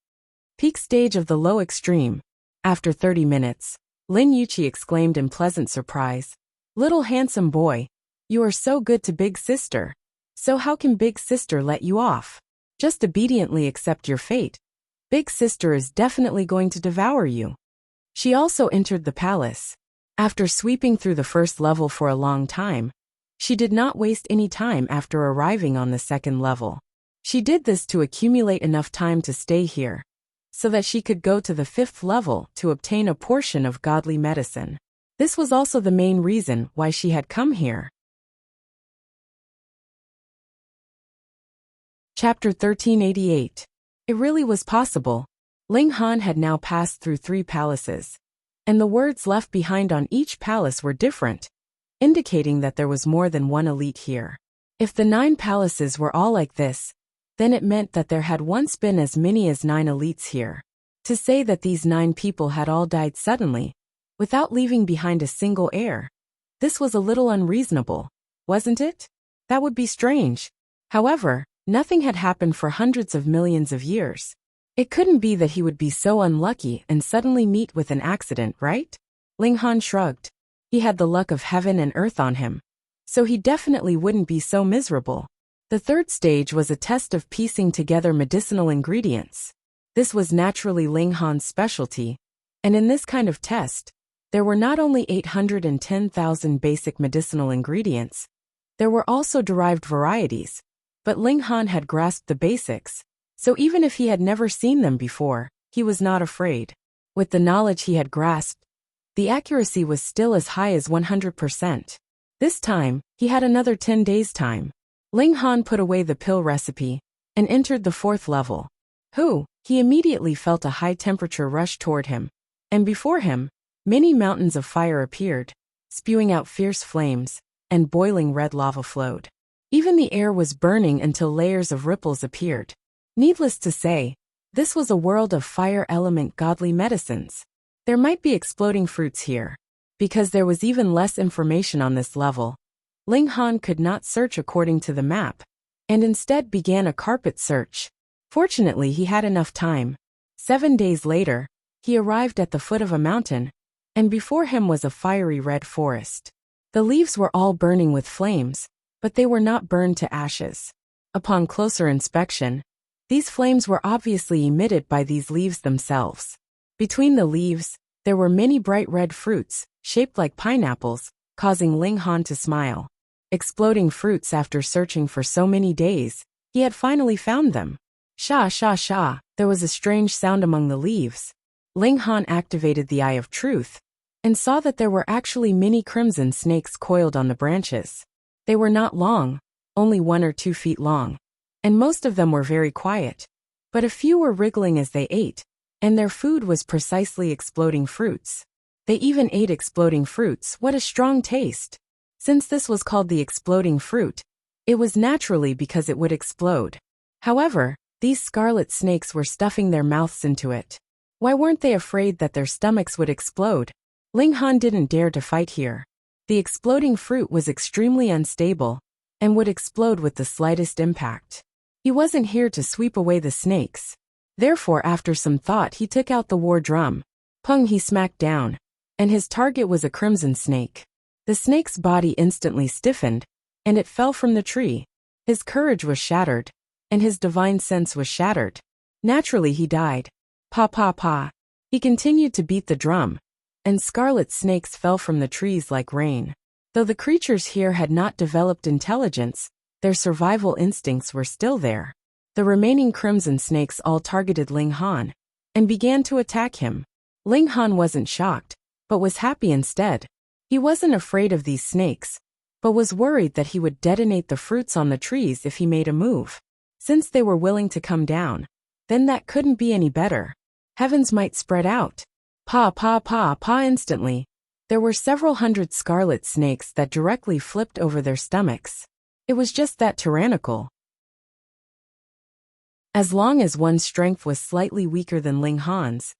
Peak stage of the low extreme. After 30 minutes, Lin Yuqi exclaimed in pleasant surprise, "Little handsome boy, you are so good to Big Sister. So how can Big Sister let you off? Just obediently accept your fate. Big Sister is definitely going to devour you." She also entered the palace. After sweeping through the first level for a long time, she did not waste any time after arriving on the second level. She did this to accumulate enough time to stay here, so that she could go to the 5th level to obtain a portion of godly medicine. This was also the main reason why she had come here. Chapter 1388. It really was possible. Ling Han had now passed through 3 palaces, and the words left behind on each palace were different, indicating that there was more than one elite here. If the 9 palaces were all like this, then it meant that there had once been as many as 9 elites here. To say that these 9 people had all died suddenly, without leaving behind a single heir, this was a little unreasonable, wasn't it? That would be strange. However, nothing had happened for hundreds of millions of years. It couldn't be that he would be so unlucky and suddenly meet with an accident, right? Ling Han shrugged. He had the luck of heaven and earth on him, so he definitely wouldn't be so miserable. The 3rd stage was a test of piecing together medicinal ingredients. This was naturally Ling Han's specialty, and in this kind of test, there were not only 810,000 basic medicinal ingredients, there were also derived varieties, but Ling Han had grasped the basics, so even if he had never seen them before, he was not afraid. With the knowledge he had grasped, the accuracy was still as high as 100%. This time, he had another 10 days' time. Ling Han put away the pill recipe and entered the 4th level. He immediately felt a high temperature rush toward him, and before him, many mountains of fire appeared, spewing out fierce flames, and boiling red lava flowed. Even the air was burning until layers of ripples appeared. Needless to say, this was a world of fire element godly medicines. There might be exploding fruits here. Because there was even less information on this level, Ling Han could not search according to the map, and instead began a carpet search. Fortunately, he had enough time. 7 days later, he arrived at the foot of a mountain, and before him was a fiery red forest. The leaves were all burning with flames, but they were not burned to ashes. Upon closer inspection, these flames were obviously emitted by these leaves themselves. Between the leaves, there were many bright red fruits, shaped like pineapples, causing Ling Han to smile. Exploding fruits. After searching for so many days, he had finally found them. Sha sha sha, there was a strange sound among the leaves. Ling Han activated the Eye of Truth, and saw that there were actually many crimson snakes coiled on the branches. They were not long, only 1 or 2 feet long, and most of them were very quiet. But a few were wriggling as they ate, and their food was precisely exploding fruits. They even ate exploding fruits. What a strong taste! Since this was called the exploding fruit, it was naturally because it would explode. However, these scarlet snakes were stuffing their mouths into it. Why weren't they afraid that their stomachs would explode? Ling Han didn't dare to fight here. The exploding fruit was extremely unstable, and would explode with the slightest impact. He wasn't here to sweep away the snakes. Therefore, after some thought, he took out the war drum. Pung, he smacked down. And his target was a crimson snake. The snake's body instantly stiffened, and it fell from the tree. His courage was shattered, and his divine sense was shattered. Naturally, he died. Pa pa pa. He continued to beat the drum, and scarlet snakes fell from the trees like rain. Though the creatures here had not developed intelligence, their survival instincts were still there. The remaining crimson snakes all targeted Ling Han and began to attack him. Ling Han wasn't shocked, but was happy instead. He wasn't afraid of these snakes, but was worried that he would detonate the fruits on the trees if he made a move. Since they were willing to come down, then that couldn't be any better. Heavens might spread out. Pa pa pa pa. Instantly, there were several hundred scarlet snakes that directly flipped over their stomachs. It was just that tyrannical. As long as one's strength was slightly weaker than Ling Han's,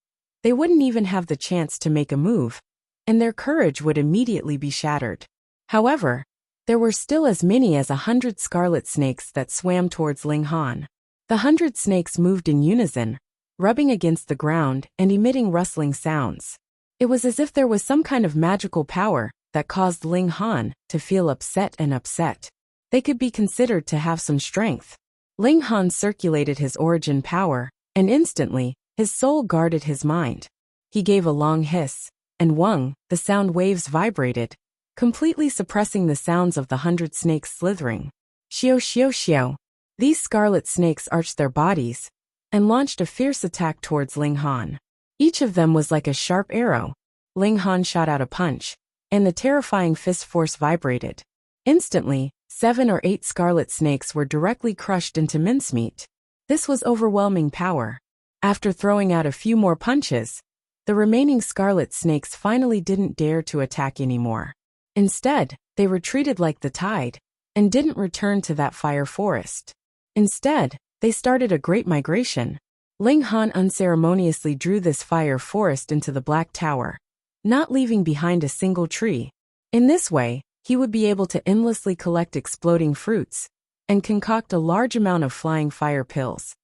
they wouldn't even have the chance to make a move, and their courage would immediately be shattered. However, there were still as many as 100 scarlet snakes that swam towards Ling Han. The 100 snakes moved in unison, rubbing against the ground and emitting rustling sounds. It was as if there was some kind of magical power that caused Ling Han to feel upset and upset. They could be considered to have some strength. Ling Han circulated his origin power, and instantly, his soul guarded his mind. He gave a long hiss, and whung, the sound waves vibrated, completely suppressing the sounds of the 100 snakes slithering. Xiao xiao xiao. These scarlet snakes arched their bodies and launched a fierce attack towards Ling Han. Each of them was like a sharp arrow. Ling Han shot out a punch, and the terrifying fist force vibrated. Instantly, 7 or 8 scarlet snakes were directly crushed into mincemeat. This was overwhelming power. After throwing out a few more punches, the remaining scarlet snakes finally didn't dare to attack anymore. Instead, they retreated like the tide, and didn't return to that fire forest. Instead, they started a great migration. Ling Han unceremoniously drew this fire forest into the Black Tower, not leaving behind a single tree. In this way, he would be able to endlessly collect exploding fruits and concoct a large amount of flying fire pills,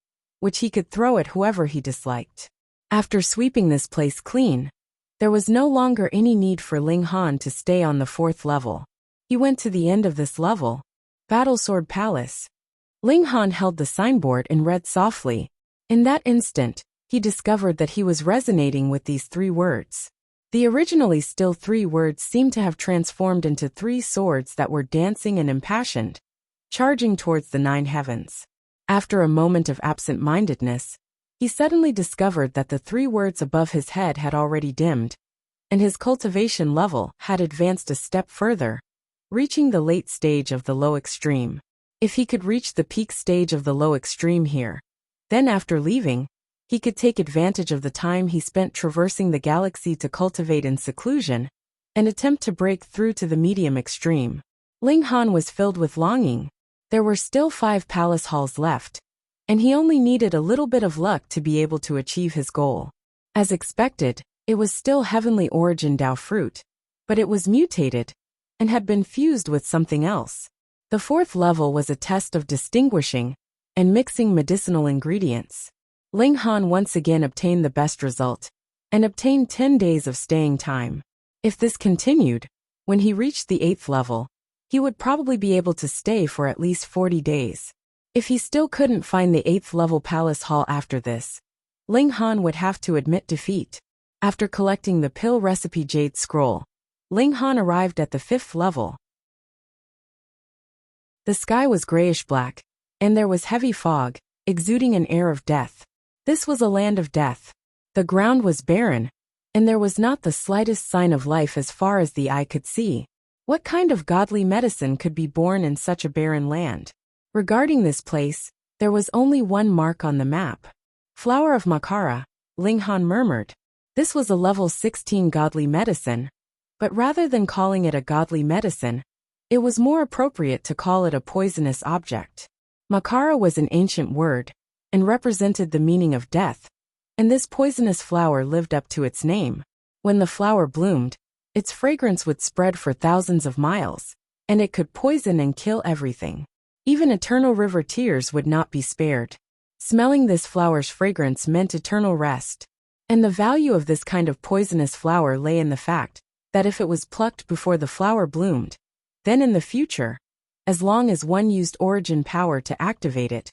which he could throw at whoever he disliked. After sweeping this place clean, there was no longer any need for Ling Han to stay on the 4th level. He went to the end of this level, Battle Sword Palace. Ling Han held the signboard and read softly. In that instant, he discovered that he was resonating with these 3 words. The originally still 3 words seemed to have transformed into 3 swords that were dancing and impassioned, charging towards the 9 heavens. After a moment of absent-mindedness, he suddenly discovered that the 3 words above his head had already dimmed, and his cultivation level had advanced a step further, reaching the late stage of the low extreme. If he could reach the peak stage of the low extreme here, then after leaving, he could take advantage of the time he spent traversing the galaxy to cultivate in seclusion and attempt to break through to the medium extreme. Ling Han was filled with longing. There were still 5 palace halls left, and he only needed a little bit of luck to be able to achieve his goal. As expected, it was still Heavenly Origin Dao fruit, but it was mutated and had been fused with something else. The 4th level was a test of distinguishing and mixing medicinal ingredients. Ling Han once again obtained the best result, and obtained 10 days of staying time. If this continued, when he reached the 8th level, he would probably be able to stay for at least 40 days. If he still couldn't find the 8th level palace hall after this, Ling Han would have to admit defeat. After collecting the pill recipe Jade Scroll, Ling Han arrived at the 5th level. The sky was grayish-black, and there was heavy fog, exuding an air of death. This was a land of death. The ground was barren, and there was not the slightest sign of life as far as the eye could see. What kind of godly medicine could be born in such a barren land? Regarding this place, there was only one mark on the map. Flower of Makara, Ling Han murmured. This was a level 16 godly medicine, but rather than calling it a godly medicine, it was more appropriate to call it a poisonous object. Makara was an ancient word, and represented the meaning of death, and this poisonous flower lived up to its name. When the flower bloomed, its fragrance would spread for thousands of miles, and it could poison and kill everything. Even eternal river tears would not be spared. Smelling this flower's fragrance meant eternal rest. And the value of this kind of poisonous flower lay in the fact that if it was plucked before the flower bloomed, then in the future, as long as one used origin power to activate it,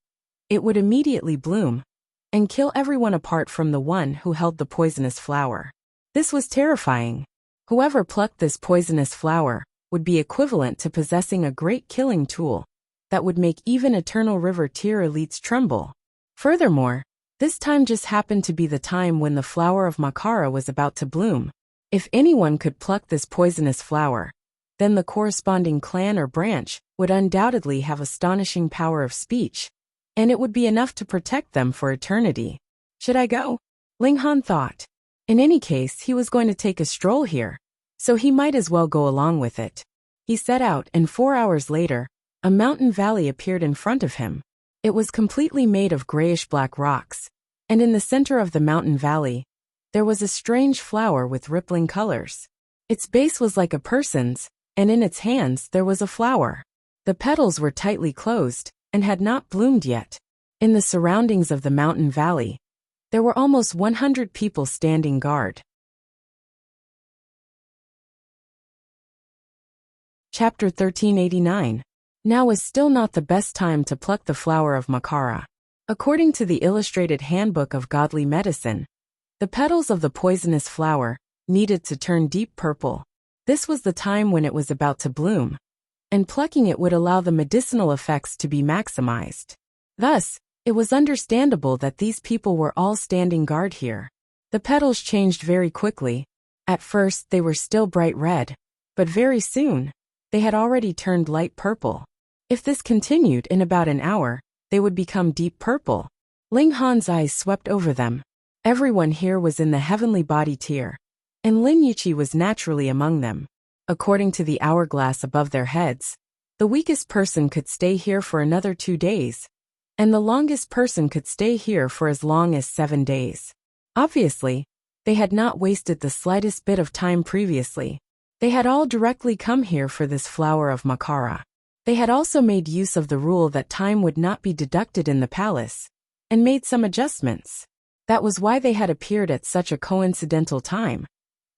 it would immediately bloom and kill everyone apart from the one who held the poisonous flower. This was terrifying. Whoever plucked this poisonous flower would be equivalent to possessing a great killing tool that would make even Eternal River tier elites tremble. Furthermore, this time just happened to be the time when the flower of Makara was about to bloom. If anyone could pluck this poisonous flower, then the corresponding clan or branch would undoubtedly have astonishing power of speech, and it would be enough to protect them for eternity. Should I go? Ling Han thought. In any case, he was going to take a stroll here, so he might as well go along with it. He set out, and 4 hours later, a mountain valley appeared in front of him. It was completely made of grayish-black rocks, and in the center of the mountain valley, there was a strange flower with rippling colors. Its base was like a person's, and in its hands there was a flower. The petals were tightly closed and had not bloomed yet. In the surroundings of the mountain valley, there were almost 100 people standing guard. Chapter 1389. Now is still not the best time to pluck the flower of Makara. According to the Illustrated Handbook of Godly Medicine, the petals of the poisonous flower needed to turn deep purple. This was the time when it was about to bloom, and plucking it would allow the medicinal effects to be maximized. Thus, it was understandable that these people were all standing guard here. The petals changed very quickly. At first they were still bright red, but very soon, they had already turned light purple. If this continued in about an hour, they would become deep purple. Ling Han's eyes swept over them. Everyone here was in the heavenly body tier, and Lin Yuqi was naturally among them. According to the hourglass above their heads, the weakest person could stay here for another 2 days, and the longest person could stay here for as long as 7 days. Obviously, they had not wasted the slightest bit of time previously. They had all directly come here for this flower of Makara. They had also made use of the rule that time would not be deducted in the palace, and made some adjustments. That was why they had appeared at such a coincidental time,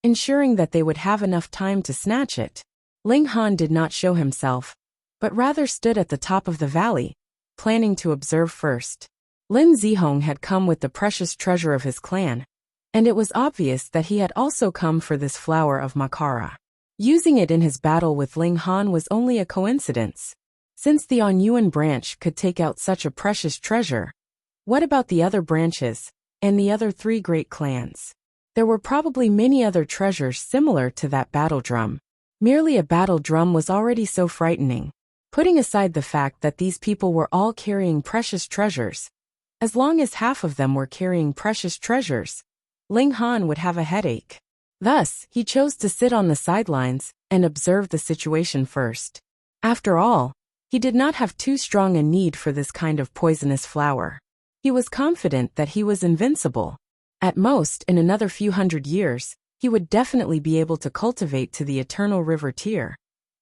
ensuring that they would have enough time to snatch it. Ling Han did not show himself, but rather stood at the top of the valley, planning to observe first. Lin Zihong had come with the precious treasure of his clan, and it was obvious that he had also come for this flower of Makara. Using it in his battle with Ling Han was only a coincidence. Since the Anyuan branch could take out such a precious treasure, what about the other branches, and the other 3 great clans? There were probably many other treasures similar to that battle drum. Merely a battle drum was already so frightening. Putting aside the fact that these people were all carrying precious treasures, as long as half of them were carrying precious treasures, Ling Han would have a headache. Thus, he chose to sit on the sidelines and observe the situation first. After all, he did not have too strong a need for this kind of poisonous flower. He was confident that he was invincible. At most, in another few hundred years, he would definitely be able to cultivate to the Eternal River tier,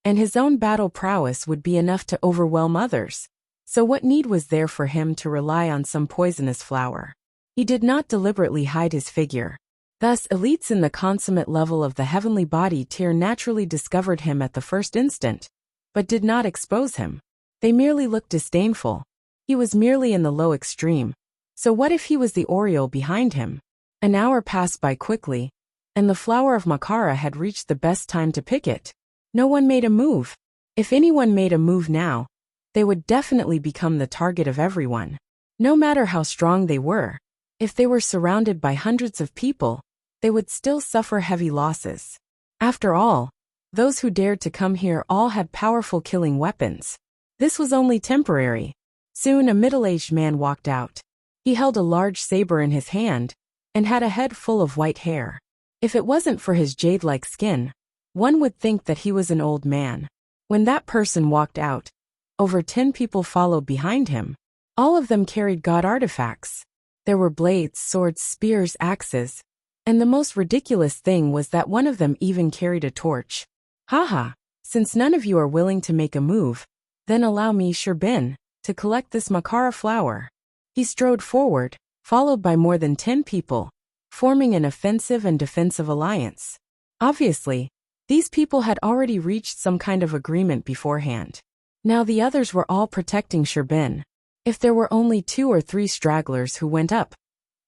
and his own battle prowess would be enough to overwhelm others. So what need was there for him to rely on some poisonous flower? He did not deliberately hide his figure. Thus, elites in the consummate level of the heavenly body tier naturally discovered him at the first instant, but did not expose him. They merely looked disdainful. He was merely in the low extreme. So what if he was the Oriole behind him? An hour passed by quickly, and the flower of Makara had reached the best time to pick it. No one made a move. If anyone made a move now, they would definitely become the target of everyone. No matter how strong they were, if they were surrounded by hundreds of people, they would still suffer heavy losses. After all, those who dared to come here all had powerful killing weapons. This was only temporary. Soon a middle-aged man walked out. He held a large saber in his hand, and had a head full of white hair. If it wasn't for his jade-like skin, one would think that he was an old man. When that person walked out, over 10 people followed behind him. All of them carried god artifacts. There were blades, swords, spears, axes, and the most ridiculous thing was that one of them even carried a torch. Haha, since none of you are willing to make a move, then allow me, Sherbin, to collect this Makara flower. He strode forward, followed by more than 10 people, forming an offensive and defensive alliance. Obviously, these people had already reached some kind of agreement beforehand. Now the others were all protecting Sherbin. If there were only 2 or 3 stragglers who went up,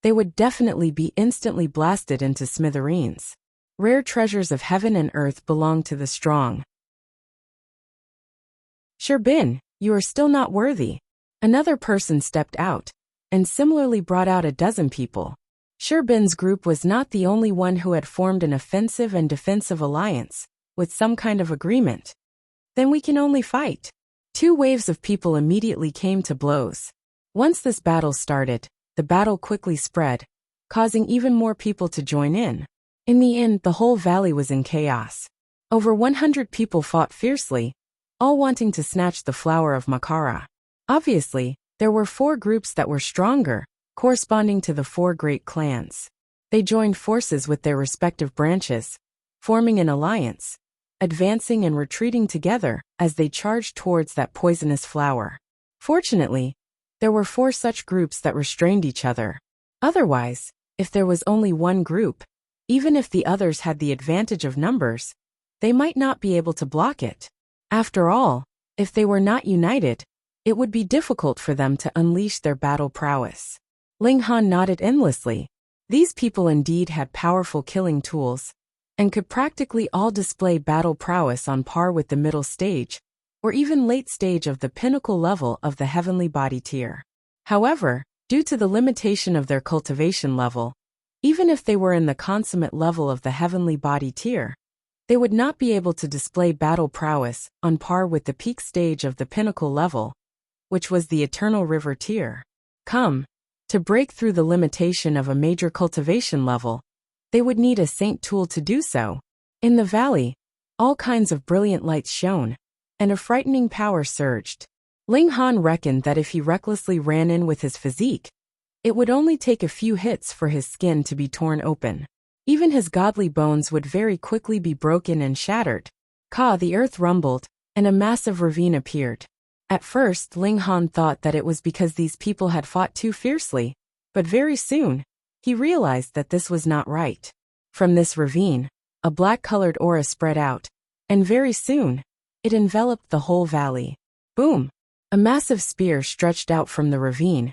they would definitely be instantly blasted into smithereens. Rare treasures of heaven and earth belong to the strong. Sherbin, you are still not worthy. Another person stepped out, and similarly brought out a dozen people. Sherbin's group was not the only one who had formed an offensive and defensive alliance, with some kind of agreement. Then we can only fight. 2 waves of people immediately came to blows. Once this battle started, the battle quickly spread, causing even more people to join in. In the end, the whole valley was in chaos. Over 100 people fought fiercely, all wanting to snatch the flower of Makara. Obviously, there were 4 groups that were stronger, corresponding to the 4 great clans. They joined forces with their respective branches, forming an alliance, advancing and retreating together as they charged towards that poisonous flower. Fortunately, there were 4 such groups that restrained each other. Otherwise, if there was only one group, even if the others had the advantage of numbers, they might not be able to block it. After all, if they were not united, it would be difficult for them to unleash their battle prowess. Ling Han nodded endlessly. These people indeed had powerful killing tools, and could practically all display battle prowess on par with the middle stage, or even late stage of the pinnacle level of the heavenly body tier. However, due to the limitation of their cultivation level, even if they were in the consummate level of the heavenly body tier, they would not be able to display battle prowess on par with the peak stage of the pinnacle level, which was the eternal river tier. To break through the limitation of a major cultivation level, they would need a saint tool to do so. In the valley, all kinds of brilliant lights shone, and a frightening power surged. Ling Han reckoned that if he recklessly ran in with his physique, it would only take a few hits for his skin to be torn open. Even his godly bones would very quickly be broken and shattered. The earth rumbled, and a massive ravine appeared. At first, Ling Han thought that it was because these people had fought too fiercely, but very soon, he realized that this was not right. From this ravine, a black-colored aura spread out, and very soon, it enveloped the whole valley. Boom! A massive spear stretched out from the ravine,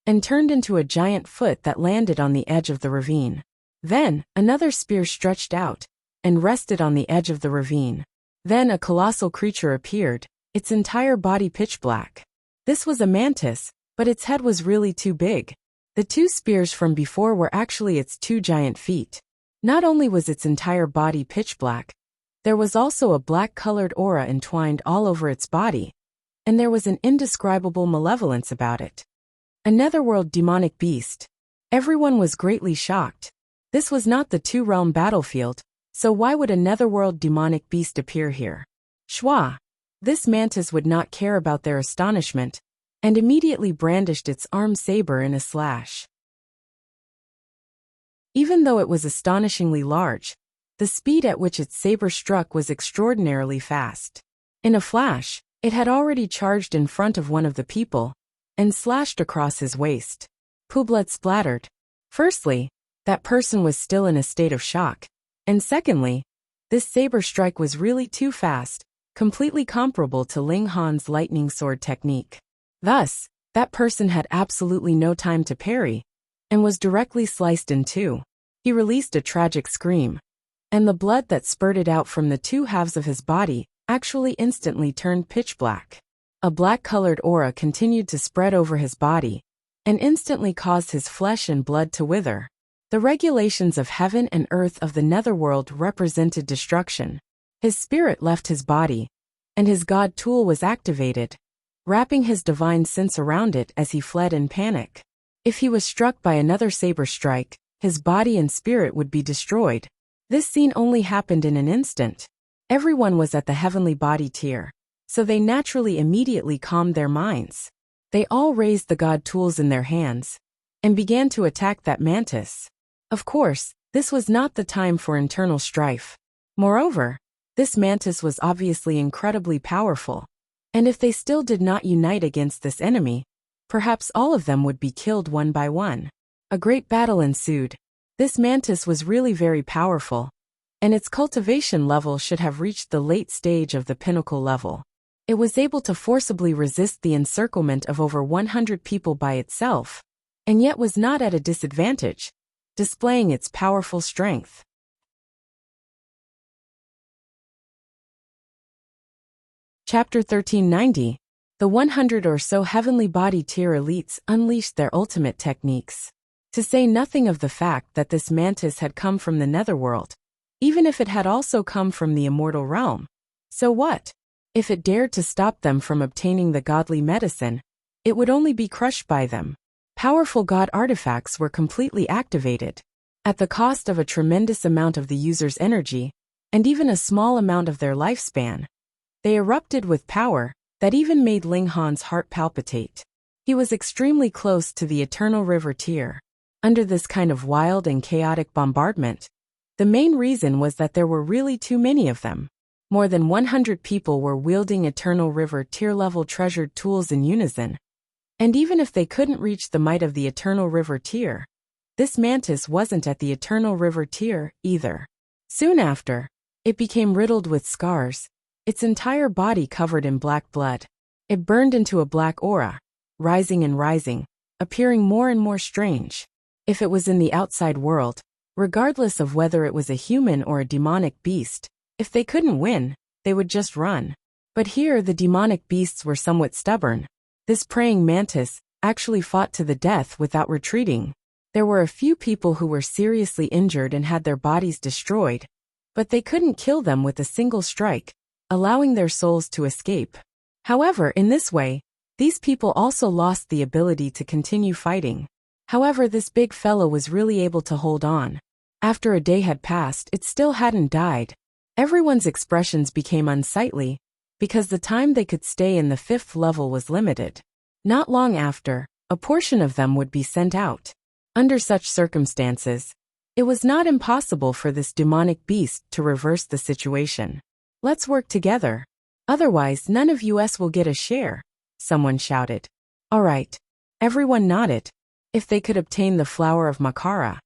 and turned into a giant foot that landed on the edge of the ravine. Then, another spear stretched out, and rested on the edge of the ravine. Then a colossal creature appeared, its entire body pitch black. This was a mantis, but its head was really too big. The 2 spears from before were actually its 2 giant feet. Not only was its entire body pitch black, there was also a black-colored aura entwined all over its body, and there was an indescribable malevolence about it. A netherworld demonic beast. Everyone was greatly shocked. This was not the 2-realm battlefield, so why would a netherworld demonic beast appear here? Shwa! This mantis would not care about their astonishment, and immediately brandished its armed saber in a slash. Even though it was astonishingly large, the speed at which its saber struck was extraordinarily fast. In a flash, it had already charged in front of one of the people, and slashed across his waist. Blood splattered. Firstly, that person was still in a state of shock, and secondly, this saber strike was really too fast, completely comparable to Ling Han's lightning sword technique. Thus, that person had absolutely no time to parry, and was directly sliced in 2. He released a tragic scream, and the blood that spurted out from the 2 halves of his body actually instantly turned pitch black. A black-colored aura continued to spread over his body, and instantly caused his flesh and blood to wither. The regulations of heaven and earth of the netherworld represented destruction. His spirit left his body, and his god tool was activated, wrapping his divine sense around it as he fled in panic. If he was struck by another saber strike, his body and spirit would be destroyed. This scene only happened in an instant. Everyone was at the heavenly body tier, so they naturally immediately calmed their minds. They all raised the god tools in their hands, and began to attack that mantis. Of course, this was not the time for internal strife. Moreover, this mantis was obviously incredibly powerful, and if they still did not unite against this enemy, Perhaps all of them would be killed one by one. A great battle ensued. This mantis was really very powerful, and its cultivation level should have reached the late stage of the pinnacle level. It was able to forcibly resist the encirclement of over 100 people by itself, and yet was not at a disadvantage, displaying its powerful strength. Chapter 1390. The 100 or so heavenly body tier elites unleashed their ultimate techniques. To say nothing of the fact that this mantis had come from the netherworld, even if it had also come from the immortal realm. So what? If it dared to stop them from obtaining the godly medicine, it would only be crushed by them. Powerful god artifacts were completely activated, at the cost of a tremendous amount of the user's energy, and even a small amount of their lifespan. They erupted with power that even made Ling Han's heart palpitate. He was extremely close to the Eternal River tier. Under this kind of wild and chaotic bombardment, the main reason was that there were really too many of them. More than 100 people were wielding Eternal River tier-level treasured tools in unison. And even if they couldn't reach the might of the Eternal River tier, this mantis wasn't at the Eternal River tier either. Soon after, it became riddled with scars, its entire body covered in black blood. It burned into a black aura, rising and rising, appearing more and more strange. If it was in the outside world, regardless of whether it was a human or a demonic beast, if they couldn't win, they would just run. But here the demonic beasts were somewhat stubborn. This praying mantis actually fought to the death without retreating. There were a few people who were seriously injured and had their bodies destroyed, but they couldn't kill them with a single strike, allowing their souls to escape. However, in this way, these people also lost the ability to continue fighting. However, this big fellow was really able to hold on. After a day had passed, it still hadn't died. Everyone's expressions became unsightly, because the time they could stay in the 5th level was limited. Not long after, a portion of them would be sent out. Under such circumstances, it was not impossible for this demonic beast to reverse the situation. Let's work together. Otherwise, none of us will get a share, someone shouted. All right. Everyone nodded. If they could obtain the flower of Makara,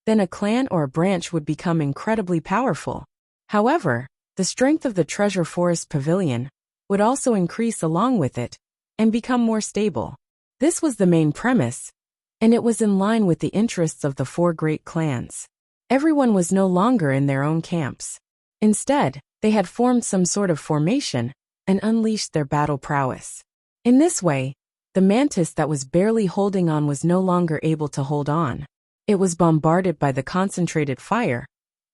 then a clan or a branch would become incredibly powerful. However, the strength of the Treasure Forest Pavilion would also increase along with it and become more stable. This was the main premise, and it was in line with the interests of the 4 great clans. Everyone was no longer in their own camps. Instead, they had formed some sort of formation and unleashed their battle prowess. In this way, the mantis that was barely holding on was no longer able to hold on. It was bombarded by the concentrated fire,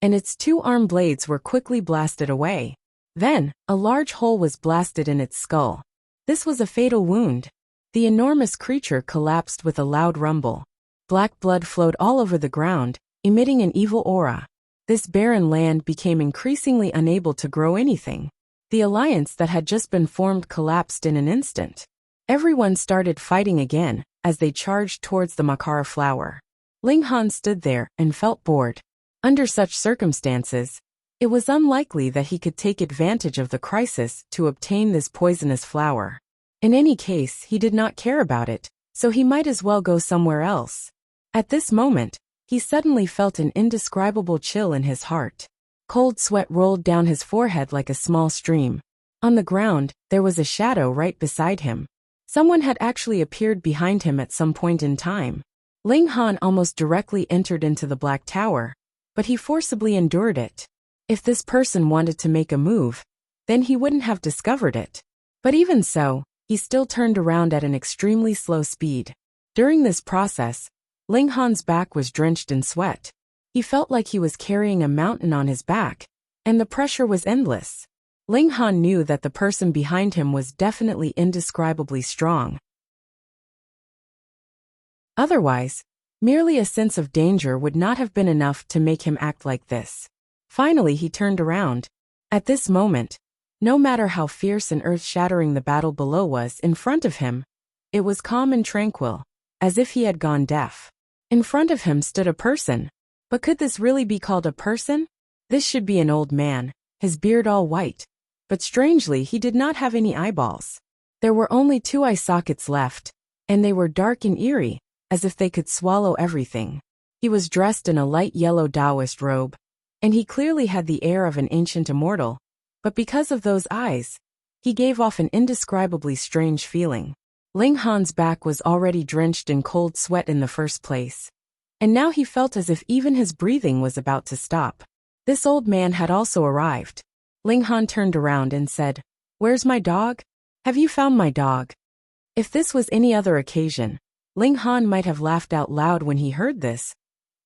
and its 2 arm blades were quickly blasted away. Then, a large hole was blasted in its skull. This was a fatal wound. The enormous creature collapsed with a loud rumble. Black blood flowed all over the ground, emitting an evil aura. This barren land became increasingly unable to grow anything. The alliance that had just been formed collapsed in an instant. Everyone started fighting again as they charged towards the Makara flower. Ling Han stood there and felt bored. Under such circumstances, it was unlikely that he could take advantage of the crisis to obtain this poisonous flower. In any case, he did not care about it, so he might as well go somewhere else. At this moment, he suddenly felt an indescribable chill in his heart. Cold sweat rolled down his forehead like a small stream. On the ground, there was a shadow right beside him. Someone had actually appeared behind him at some point in time. Ling Han almost directly entered into the Black Tower, but he forcibly endured it. If this person wanted to make a move, then he wouldn't have discovered it. But even so, he still turned around at an extremely slow speed. During this process, Ling Han's back was drenched in sweat. He felt like he was carrying a mountain on his back, and the pressure was endless. Ling Han knew that the person behind him was definitely indescribably strong. Otherwise, merely a sense of danger would not have been enough to make him act like this. Finally, he turned around. At this moment, no matter how fierce and earth-shattering the battle below was in front of him, it was calm and tranquil, as if he had gone deaf. In front of him stood a person. But could this really be called a person? This should be an old man, his beard all white. But strangely, he did not have any eyeballs. There were only 2 eye sockets left, and they were dark and eerie, as if they could swallow everything. He was dressed in a light yellow Taoist robe, and he clearly had the air of an ancient immortal, but because of those eyes, he gave off an indescribably strange feeling. Ling Han's back was already drenched in cold sweat in the first place, and now he felt as if even his breathing was about to stop. This old man had also arrived. Ling Han turned around and said, "Where's my dog? Have you found my dog?" If this was any other occasion, Ling Han might have laughed out loud when he heard this,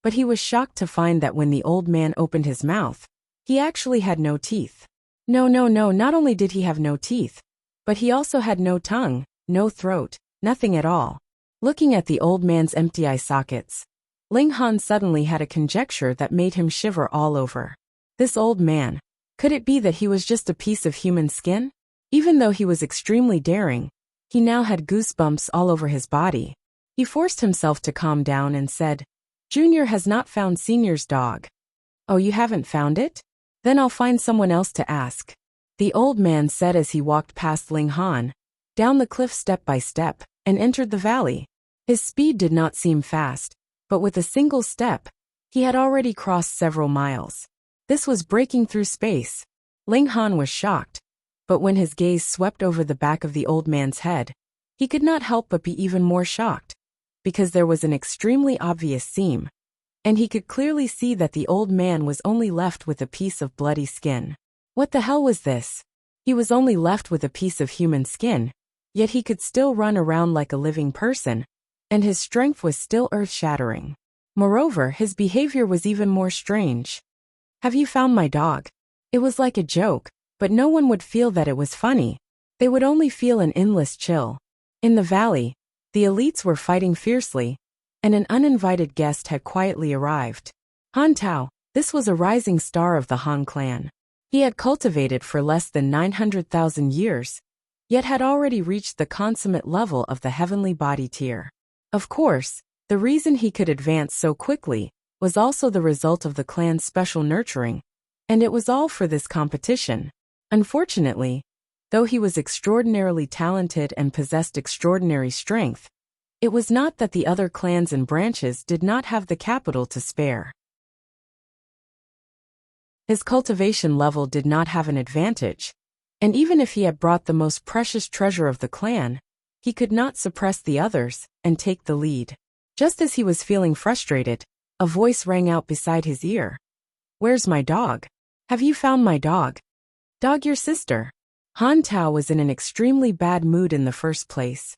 but he was shocked to find that when the old man opened his mouth, he actually had no teeth. No, not only did he have no teeth, but he also had no tongue, no throat, nothing at all. Looking at the old man's empty eye sockets, Ling Han suddenly had a conjecture that made him shiver all over. This old man, could it be that he was just a piece of human skin? Even though he was extremely daring, he now had goosebumps all over his body. He forced himself to calm down and said, "Junior has not found Senior's dog." "Oh, you haven't found it? Then I'll find someone else to ask," the old man said as he walked past Ling Han, down the cliff step by step, and entered the valley. His speed did not seem fast, but with a single step, he had already crossed several miles. This was breaking through space. Ling Han was shocked, but when his gaze swept over the back of the old man's head, he could not help but be even more shocked, because there was an extremely obvious seam, and he could clearly see that the old man was only left with a piece of bloody skin. What the hell was this? He was only left with a piece of human skin, yet he could still run around like a living person, and his strength was still earth-shattering. Moreover, his behavior was even more strange. "Have you found my dog?" It was like a joke, but no one would feel that it was funny. They would only feel an endless chill. In the valley, the elites were fighting fiercely, and an uninvited guest had quietly arrived. Han Tao, this was a rising star of the Han clan. He had cultivated for less than 900,000 years, yet had already reached the consummate level of the heavenly body tier. Of course, the reason he could advance so quickly was also the result of the clan's special nurturing, and it was all for this competition. Unfortunately, though he was extraordinarily talented and possessed extraordinary strength, it was not that the other clans and branches did not have the capital to spare. His cultivation level did not have an advantage, and even if he had brought the most precious treasure of the clan, he could not suppress the others and take the lead. Just as he was feeling frustrated, a voice rang out beside his ear. "Where's my dog? Have you found my dog?" "Dog your sister." Han Tao was in an extremely bad mood in the first place,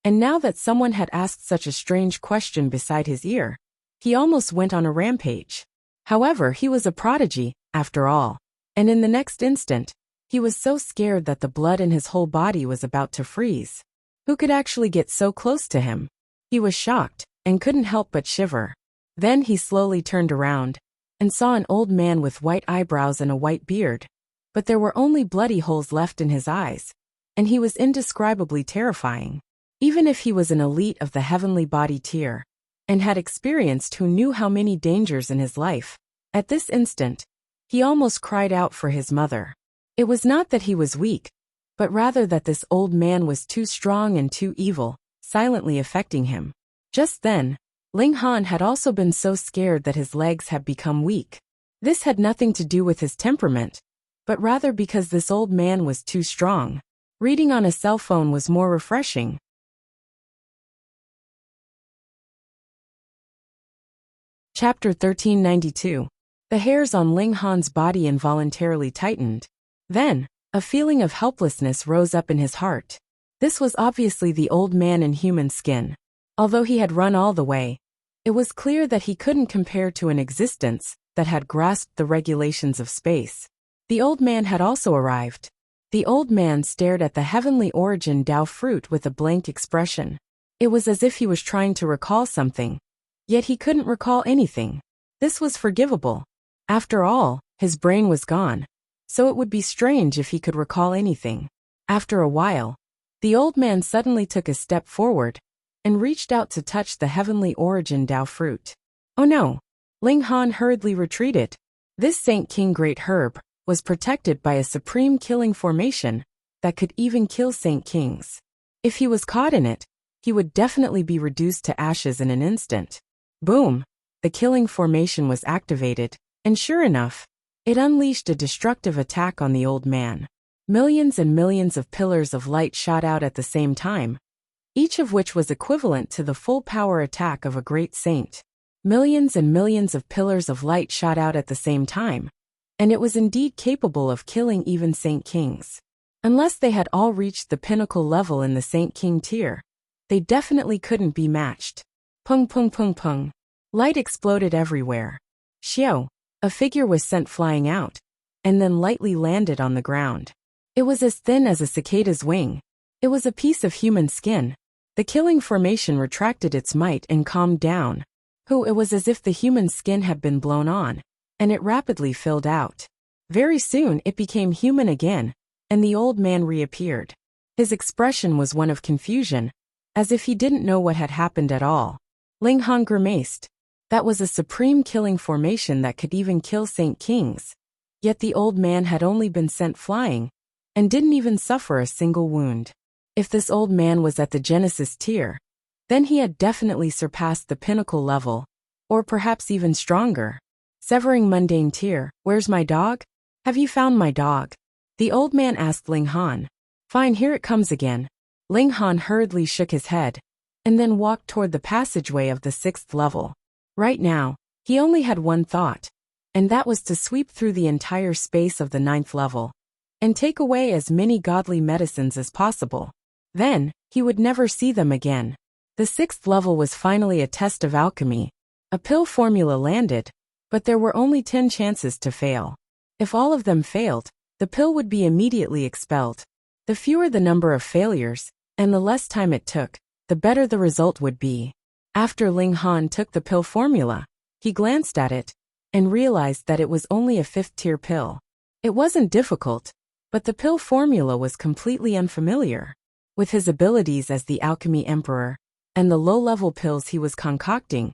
and now that someone had asked such a strange question beside his ear, he almost went on a rampage. However, he was a prodigy, after all, and in the next instant, he was so scared that the blood in his whole body was about to freeze. Who could actually get so close to him? He was shocked, and couldn't help but shiver. Then he slowly turned around, and saw an old man with white eyebrows and a white beard, but there were only bloody holes left in his eyes, and he was indescribably terrifying. Even if he was an elite of the heavenly body tier, and had experienced who knew how many dangers in his life, at this instant, he almost cried out for his mother. It was not that he was weak, but rather that this old man was too strong and too evil, silently affecting him. Just then, Ling Han had also been so scared that his legs had become weak. This had nothing to do with his temperament, but rather because this old man was too strong. Reading on a cell phone was more refreshing. Chapter 1392. The hairs on Ling Han's body involuntarily tightened. Then, a feeling of helplessness rose up in his heart. This was obviously the old man in human skin. Although he had run all the way, it was clear that he couldn't compare to an existence that had grasped the regulations of space. The old man had also arrived. The old man stared at the heavenly origin Tao fruit with a blank expression. It was as if he was trying to recall something, yet he couldn't recall anything. This was forgivable. After all, his brain was gone, so it would be strange if he could recall anything. After a while, the old man suddenly took a step forward and reached out to touch the heavenly origin Tao fruit. Oh no! Ling Han hurriedly retreated. This Saint King Great Herb was protected by a supreme killing formation that could even kill Saint Kings. If he was caught in it, he would definitely be reduced to ashes in an instant. Boom! The killing formation was activated, and sure enough, it unleashed a destructive attack on the old man. Millions and millions of pillars of light shot out at the same time, each of which was equivalent to the full power attack of a great saint. Millions and millions of pillars of light shot out at the same time, and it was indeed capable of killing even Saint Kings. Unless they had all reached the pinnacle level in the Saint King tier, they definitely couldn't be matched. Pung pung pung pung. Light exploded everywhere. Xiao, a figure was sent flying out, and then lightly landed on the ground. It was as thin as a cicada's wing. It was a piece of human skin. The killing formation retracted its might and calmed down. It was as if the human skin had been blown on, and it rapidly filled out. Very soon it became human again, and the old man reappeared. His expression was one of confusion, as if he didn't know what had happened at all. Ling Han grimaced. That was a supreme killing formation that could even kill Saint Kings. Yet the old man had only been sent flying, and didn't even suffer a single wound. If this old man was at the Genesis tier, then he had definitely surpassed the pinnacle level, or perhaps even stronger. Severing mundane tier, where's my dog? Have you found my dog? The old man asked Ling Han. Fine, here it comes again. Ling Han hurriedly shook his head, and then walked toward the passageway of the 6th level. Right now, he only had one thought, and that was to sweep through the entire space of the 9th level, and take away as many godly medicines as possible. Then, he would never see them again. The 6th level was finally a test of alchemy. A pill formula landed, but there were only 10 chances to fail. If all of them failed, the pill would be immediately expelled. The fewer the number of failures, and the less time it took, the better the result would be. After Ling Han took the pill formula, he glanced at it, and realized that it was only a 5th-tier pill. It wasn't difficult, but the pill formula was completely unfamiliar. With his abilities as the Alchemy Emperor, and the low-level pills he was concocting,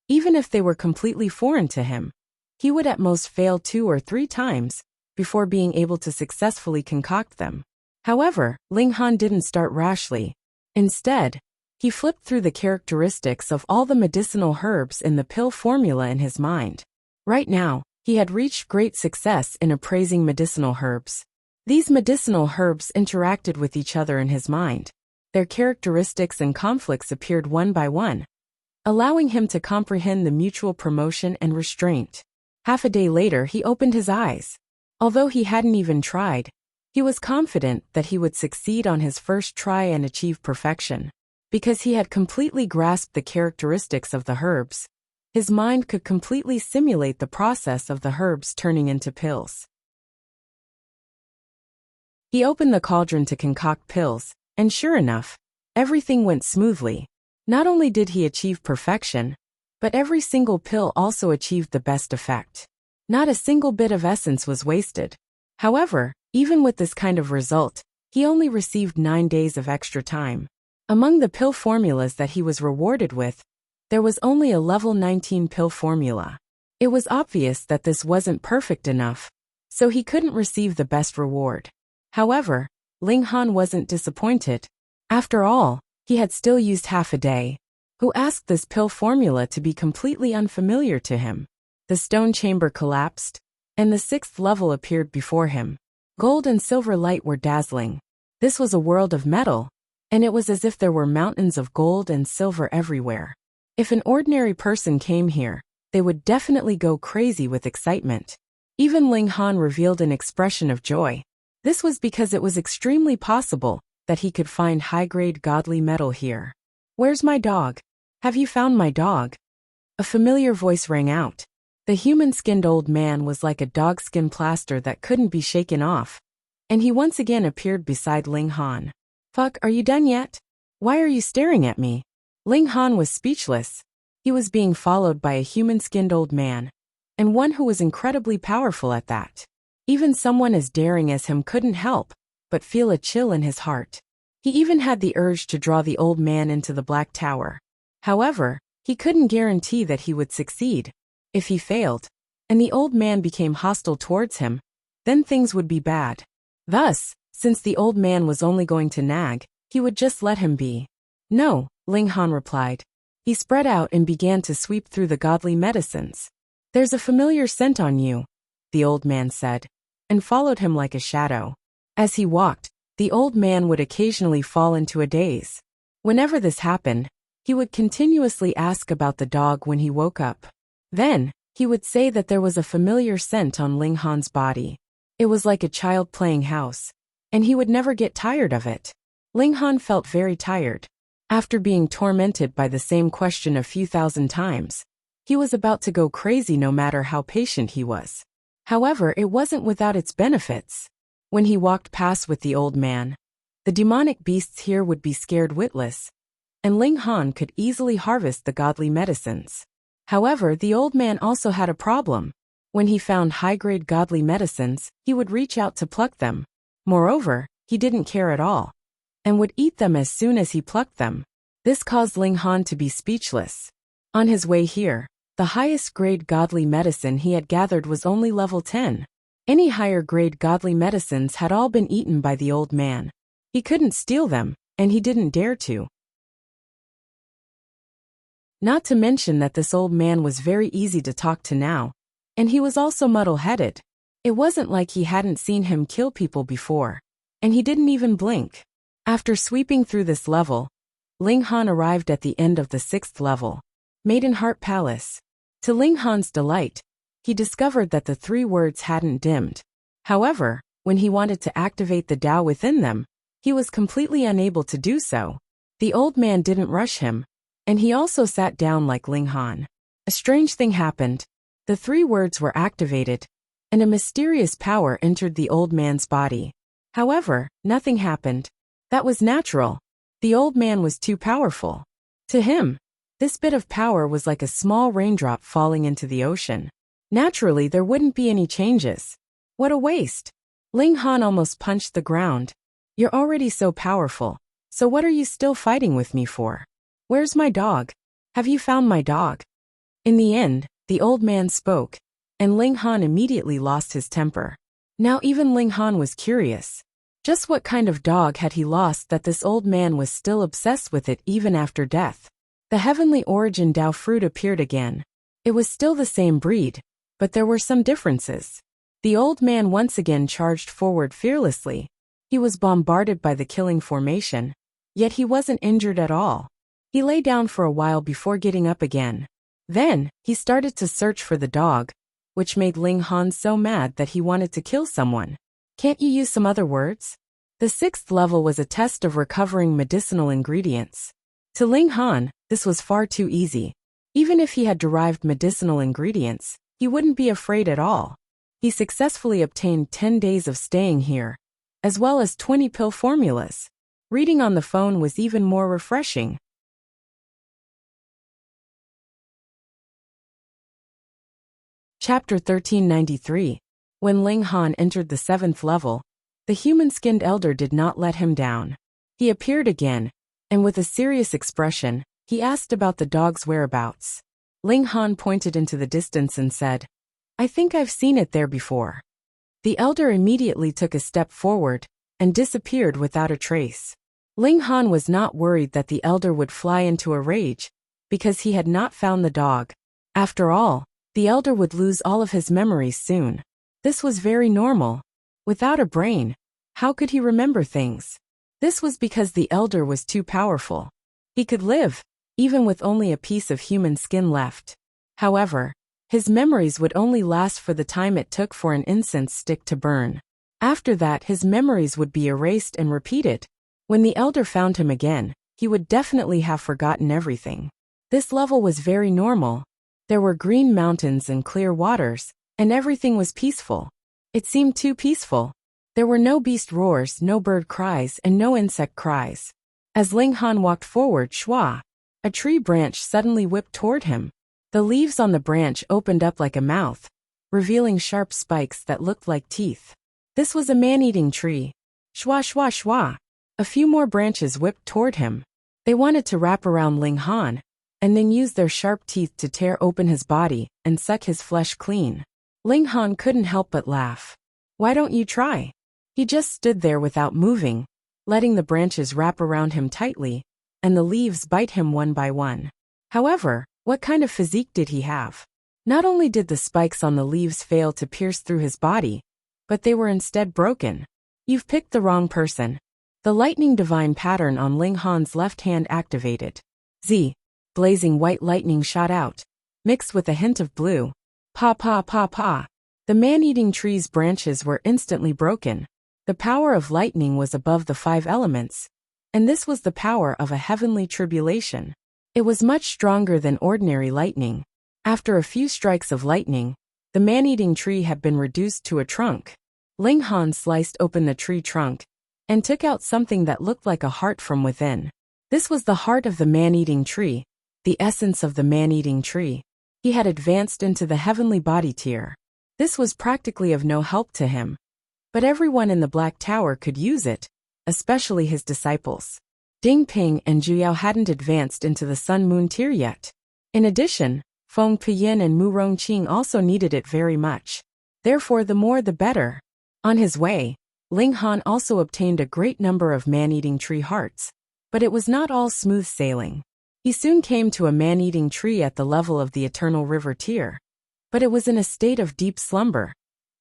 even if they were completely foreign to him, he would at most fail 2 or 3 times before being able to successfully concoct them. However, Ling Han didn't start rashly. Instead, he flipped through the characteristics of all the medicinal herbs in the pill formula in his mind. Right now, he had reached great success in appraising medicinal herbs. These medicinal herbs interacted with each other in his mind. Their characteristics and conflicts appeared one by one, allowing him to comprehend the mutual promotion and restraint. Half a day later he opened his eyes. Although he hadn't even tried, he was confident that he would succeed on his first try and achieve perfection. Because he had completely grasped the characteristics of the herbs, his mind could completely simulate the process of the herbs turning into pills. He opened the cauldron to concoct pills, and sure enough, everything went smoothly. Not only did he achieve perfection, but every single pill also achieved the best effect. Not a single bit of essence was wasted. However, even with this kind of result, he only received 9 days of extra time. Among the pill formulas that he was rewarded with, there was only a level 19 pill formula. It was obvious that this wasn't perfect enough, so he couldn't receive the best reward. However, Ling Han wasn't disappointed. After all, he had still used half a day. Who asked this pill formula to be completely unfamiliar to him? The stone chamber collapsed, and the 6th level appeared before him. Gold and silver light were dazzling. This was a world of metal, and it was as if there were mountains of gold and silver everywhere. If an ordinary person came here, they would definitely go crazy with excitement. Even Ling Han revealed an expression of joy. This was because it was extremely possible that he could find high-grade godly metal here. Where's my dog? Have you found my dog? A familiar voice rang out. The human-skinned old man was like a dog-skin plaster that couldn't be shaken off, and he once again appeared beside Ling Han. Fuck, are you done yet? Why are you staring at me? Ling Han was speechless. He was being followed by a human-skinned old man, and one who was incredibly powerful at that. Even someone as daring as him couldn't help but feel a chill in his heart. He even had the urge to draw the old man into the Black Tower. However, he couldn't guarantee that he would succeed. If he failed, and the old man became hostile towards him, then things would be bad. Thus, since the old man was only going to nag, he would just let him be. No, Ling Han replied. He spread out and began to sweep through the godly medicines. There's a familiar scent on you, the old man said, and followed him like a shadow. As he walked, the old man would occasionally fall into a daze. Whenever this happened, he would continuously ask about the dog when he woke up. Then, he would say that there was a familiar scent on Ling Han's body. It was like a child playing house, and he would never get tired of it. Ling Han felt very tired. After being tormented by the same question a few thousand times, he was about to go crazy no matter how patient he was. However, it wasn't without its benefits. When he walked past with the old man, the demonic beasts here would be scared witless, and Ling Han could easily harvest the godly medicines. However, the old man also had a problem. When he found high-grade godly medicines, he would reach out to pluck them. Moreover, he didn't care at all, and would eat them as soon as he plucked them. This caused Ling Han to be speechless. On his way here, the highest grade godly medicine he had gathered was only level 10. Any higher grade godly medicines had all been eaten by the old man. He couldn't steal them, and he didn't dare to. Not to mention that this old man was very easy to talk to now, and he was also muddle-headed. It wasn't like he hadn't seen him kill people before, and he didn't even blink. After sweeping through this level, Ling Han arrived at the end of the 6th level, Maidenheart Palace. To Ling Han's delight, he discovered that the 3 words hadn't dimmed. However, when he wanted to activate the Tao within them, he was completely unable to do so. The old man didn't rush him, and he also sat down like Ling Han. A strange thing happened. The 3 words were activated, and a mysterious power entered the old man's body. However, nothing happened. That was natural. The old man was too powerful. To him, this bit of power was like a small raindrop falling into the ocean. Naturally, there wouldn't be any changes. What a waste. Ling Han almost punched the ground. You're already so powerful, so what are you still fighting with me for? Where's my dog? Have you found my dog? In the end, the old man spoke, and Ling Han immediately lost his temper. Now even Ling Han was curious. Just what kind of dog had he lost that this old man was still obsessed with it even after death? The heavenly origin Tao fruit appeared again. It was still the same breed, but there were some differences. The old man once again charged forward fearlessly. He was bombarded by the killing formation, yet he wasn't injured at all. He lay down for a while before getting up again. Then, he started to search for the dog, which made Ling Han so mad that he wanted to kill someone. Can't you use some other words? The 6th level was a test of recovering medicinal ingredients. To Ling Han, this was far too easy. Even if he had derived medicinal ingredients, he wouldn't be afraid at all. He successfully obtained 10 days of staying here, as well as 20 pill formulas. Reading on the phone was even more refreshing. Chapter 1393. When Ling Han entered the 7th level, the human-skinned elder did not let him down. He appeared again, and with a serious expression, he asked about the dog's whereabouts. Ling Han pointed into the distance and said, I think I've seen it there before. The elder immediately took a step forward and disappeared without a trace. Ling Han was not worried that the elder would fly into a rage, because he had not found the dog. After all, the elder would lose all of his memories soon. This was very normal. Without a brain, how could he remember things? This was because the elder was too powerful. He could live, even with only a piece of human skin left. However, his memories would only last for the time it took for an incense stick to burn. After that, his memories would be erased and repeated. When the elder found him again, he would definitely have forgotten everything. This level was very normal. There were green mountains and clear waters, and everything was peaceful. It seemed too peaceful. There were no beast roars, no bird cries, and no insect cries. As Ling Han walked forward, shwa, a tree branch suddenly whipped toward him. The leaves on the branch opened up like a mouth, revealing sharp spikes that looked like teeth. This was a man-eating tree. Shwa shwa shwa. A few more branches whipped toward him. They wanted to wrap around Ling Han, and then use their sharp teeth to tear open his body and suck his flesh clean. Ling Han couldn't help but laugh. Why don't you try? He just stood there without moving, letting the branches wrap around him tightly, and the leaves bite him one by one. However, what kind of physique did he have? Not only did the spikes on the leaves fail to pierce through his body, but they were instead broken. You've picked the wrong person. The lightning divine pattern on Ling Han's left hand activated. Z. Blazing white lightning shot out, mixed with a hint of blue. Pa pa pa pa. The man-eating tree's branches were instantly broken. The power of lightning was above the 5 elements, and this was the power of a heavenly tribulation. It was much stronger than ordinary lightning. After a few strikes of lightning, the man-eating tree had been reduced to a trunk. Ling Han sliced open the tree trunk and took out something that looked like a heart from within. This was the heart of the man-eating tree, the essence of the man-eating tree. He had advanced into the heavenly body tier. This was practically of no help to him, but everyone in the Black Tower could use it, especially his disciples. Ding Ping and Zhu hadn't advanced into the Sun Moon tier yet. In addition, Feng Piyin and Mu Rongqing also needed it very much. Therefore, the more the better. On his way, Ling Han also obtained a great number of man-eating tree hearts, but it was not all smooth sailing. He soon came to a man-eating tree at the level of the Eternal River tier, but it was in a state of deep slumber,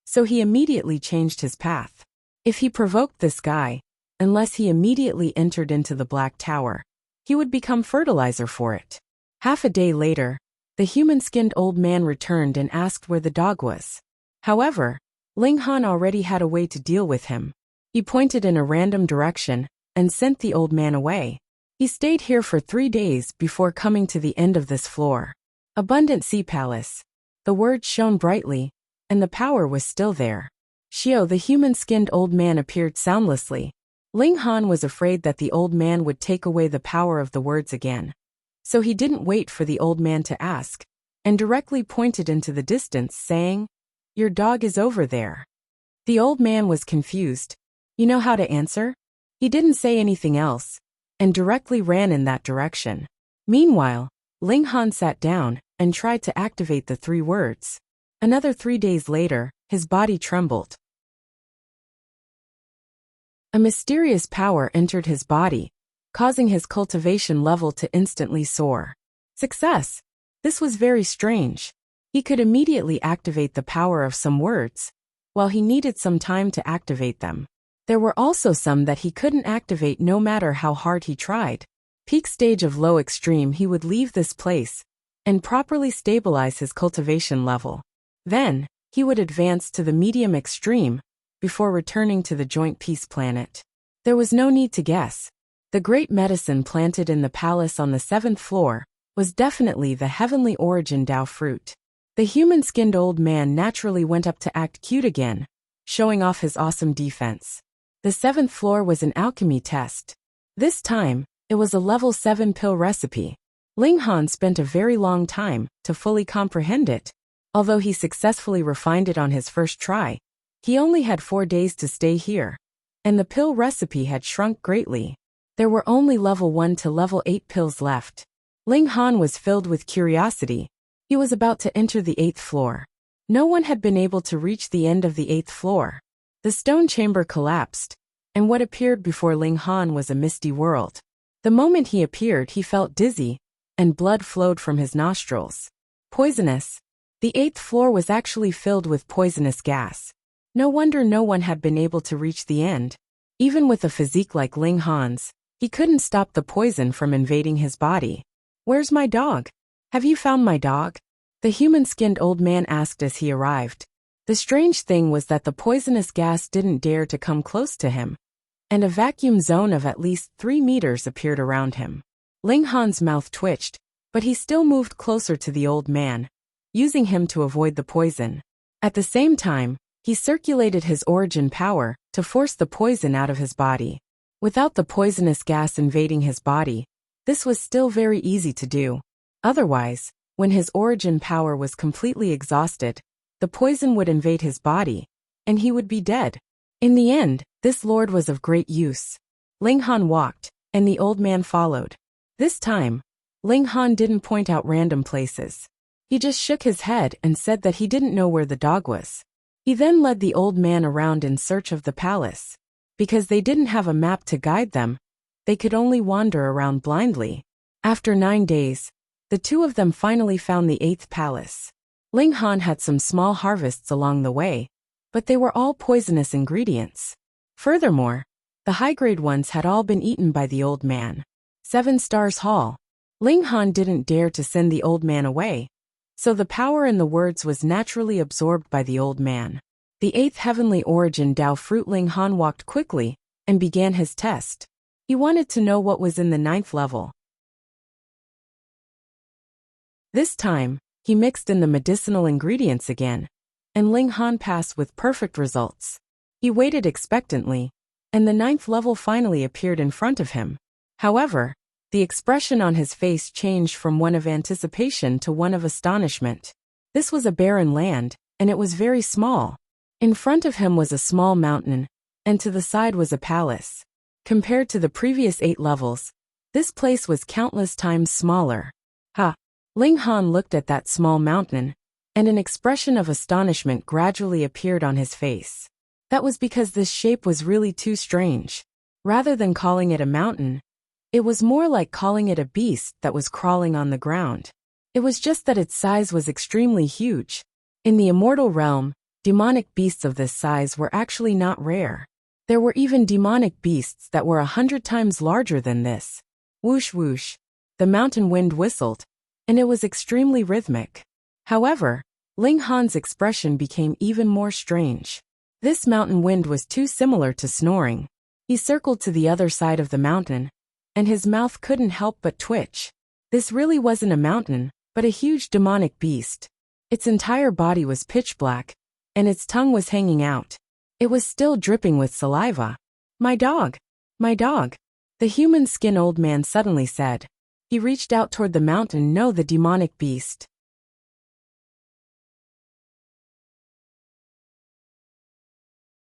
so he immediately changed his path. If he provoked this guy, unless he immediately entered into the Black Tower, he would become fertilizer for it. Half a day later, the human-skinned old man returned and asked where the dog was. However, Ling Han already had a way to deal with him. He pointed in a random direction and sent the old man away. He stayed here for 3 days before coming to the end of this floor. Abundant Sea Palace. The words shone brightly, and the power was still there. Xiao, the human-skinned old man, appeared soundlessly. Ling Han was afraid that the old man would take away the power of the words again. So he didn't wait for the old man to ask, and directly pointed into the distance, saying, "Your dog is over there." The old man was confused. You know how to answer? He didn't say anything else, and directly ran in that direction. Meanwhile, Ling Han sat down and tried to activate the 3 words. Another 3 days later, his body trembled. A mysterious power entered his body, causing his cultivation level to instantly soar. Success! This was very strange. He could immediately activate the power of some words, while he needed some time to activate them. There were also some that he couldn't activate no matter how hard he tried. Peak stage of low extreme, he would leave this place and properly stabilize his cultivation level. Then, he would advance to the medium extreme before returning to the joint peace planet. There was no need to guess. The great medicine planted in the palace on the 7th floor was definitely the heavenly origin Dao fruit. The human-skinned old man naturally went up to act cute again, showing off his awesome defense. The 7th floor was an alchemy test. This time, it was a level 7 pill recipe. Ling Han spent a very long time to fully comprehend it. Although he successfully refined it on his first try, he only had 4 days to stay here, and the pill recipe had shrunk greatly. There were only level 1 to level 8 pills left. Ling Han was filled with curiosity. He was about to enter the 8th floor. No one had been able to reach the end of the 8th floor. The stone chamber collapsed, and what appeared before Ling Han was a misty world. The moment he appeared, he felt dizzy, and blood flowed from his nostrils. Poisonous. The 8th floor was actually filled with poisonous gas. No wonder no one had been able to reach the end. Even with a physique like Ling Han's, he couldn't stop the poison from invading his body. "Where's my dog? Have you found my dog?" the human-skinned old man asked as he arrived. The strange thing was that the poisonous gas didn't dare to come close to him, and a vacuum zone of at least 3 meters appeared around him. Ling Han's mouth twitched, but he still moved closer to the old man, using him to avoid the poison. At the same time, he circulated his origin power to force the poison out of his body. Without the poisonous gas invading his body, this was still very easy to do. Otherwise, when his origin power was completely exhausted, the poison would invade his body, and he would be dead. In the end, this lord was of great use. Ling Han walked, and the old man followed. This time, Ling Han didn't point out random places. He just shook his head and said that he didn't know where the dog was. He then led the old man around in search of the palace. Because they didn't have a map to guide them, They could only wander around blindly. After 9 days, the two of them finally found the 8th palace. Ling Han had some small harvests along the way, but they were all poisonous ingredients. Furthermore, the high-grade ones had all been eaten by the old man. 7 Stars Hall. Ling Han didn't dare to send the old man away, so the power in the words was naturally absorbed by the old man. The 8th heavenly origin Dao fruit. Ling Han walked quickly and began his test. He wanted to know what was in the 9th level. This time, he mixed in the medicinal ingredients again, and Ling Han passed with perfect results. He waited expectantly, and the 9th level finally appeared in front of him. However, the expression on his face changed from one of anticipation to one of astonishment. This was a barren land, and it was very small. In front of him was a small mountain, and to the side was a palace. Compared to the previous 8 levels, this place was countless times smaller. Ha! Ling Han looked at that small mountain, and an expression of astonishment gradually appeared on his face. That was because this shape was really too strange. Rather than calling it a mountain, it was more like calling it a beast that was crawling on the ground. It was just that its size was extremely huge. In the immortal realm, demonic beasts of this size were actually not rare. There were even demonic beasts that were 100 times larger than this. Whoosh whoosh, the mountain wind whistled, and it was extremely rhythmic. However, Ling Han's expression became even more strange. This mountain wind was too similar to snoring. He circled to the other side of the mountain, and his mouth couldn't help but twitch. This really wasn't a mountain, but a huge demonic beast. Its entire body was pitch black, and its tongue was hanging out. It was still dripping with saliva. My dog! My dog! The human skin old man suddenly said. He reached out toward the mountain. No, the demonic beast.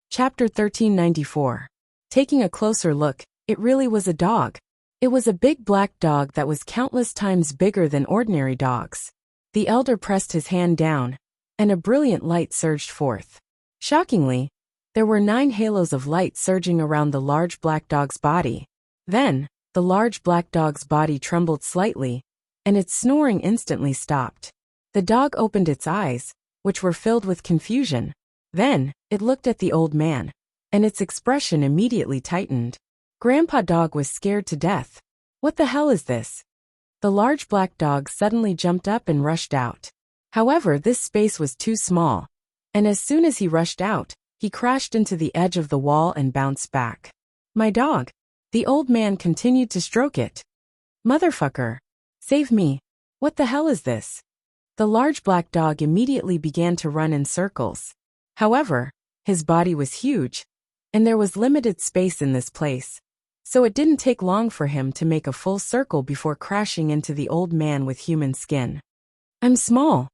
Chapter 1394. Taking a closer look, it really was a dog. It was a big black dog that was countless times bigger than ordinary dogs. The elder pressed his hand down, and a brilliant light surged forth. Shockingly, there were 9 halos of light surging around the large black dog's body. Then, the large black dog's body trembled slightly, and its snoring instantly stopped. The dog opened its eyes, which were filled with confusion. Then, it looked at the old man, and its expression immediately tightened. Grandpa Dog was scared to death. What the hell is this? The large black dog suddenly jumped up and rushed out. However, this space was too small, and as soon as he rushed out, he crashed into the edge of the wall and bounced back. My dog! The old man continued to stroke it. Motherfucker! Save me! What the hell is this? The large black dog immediately began to run in circles. However, his body was huge, and there was limited space in this place, so it didn't take long for him to make a full circle before crashing into the old man with human skin. I'm small.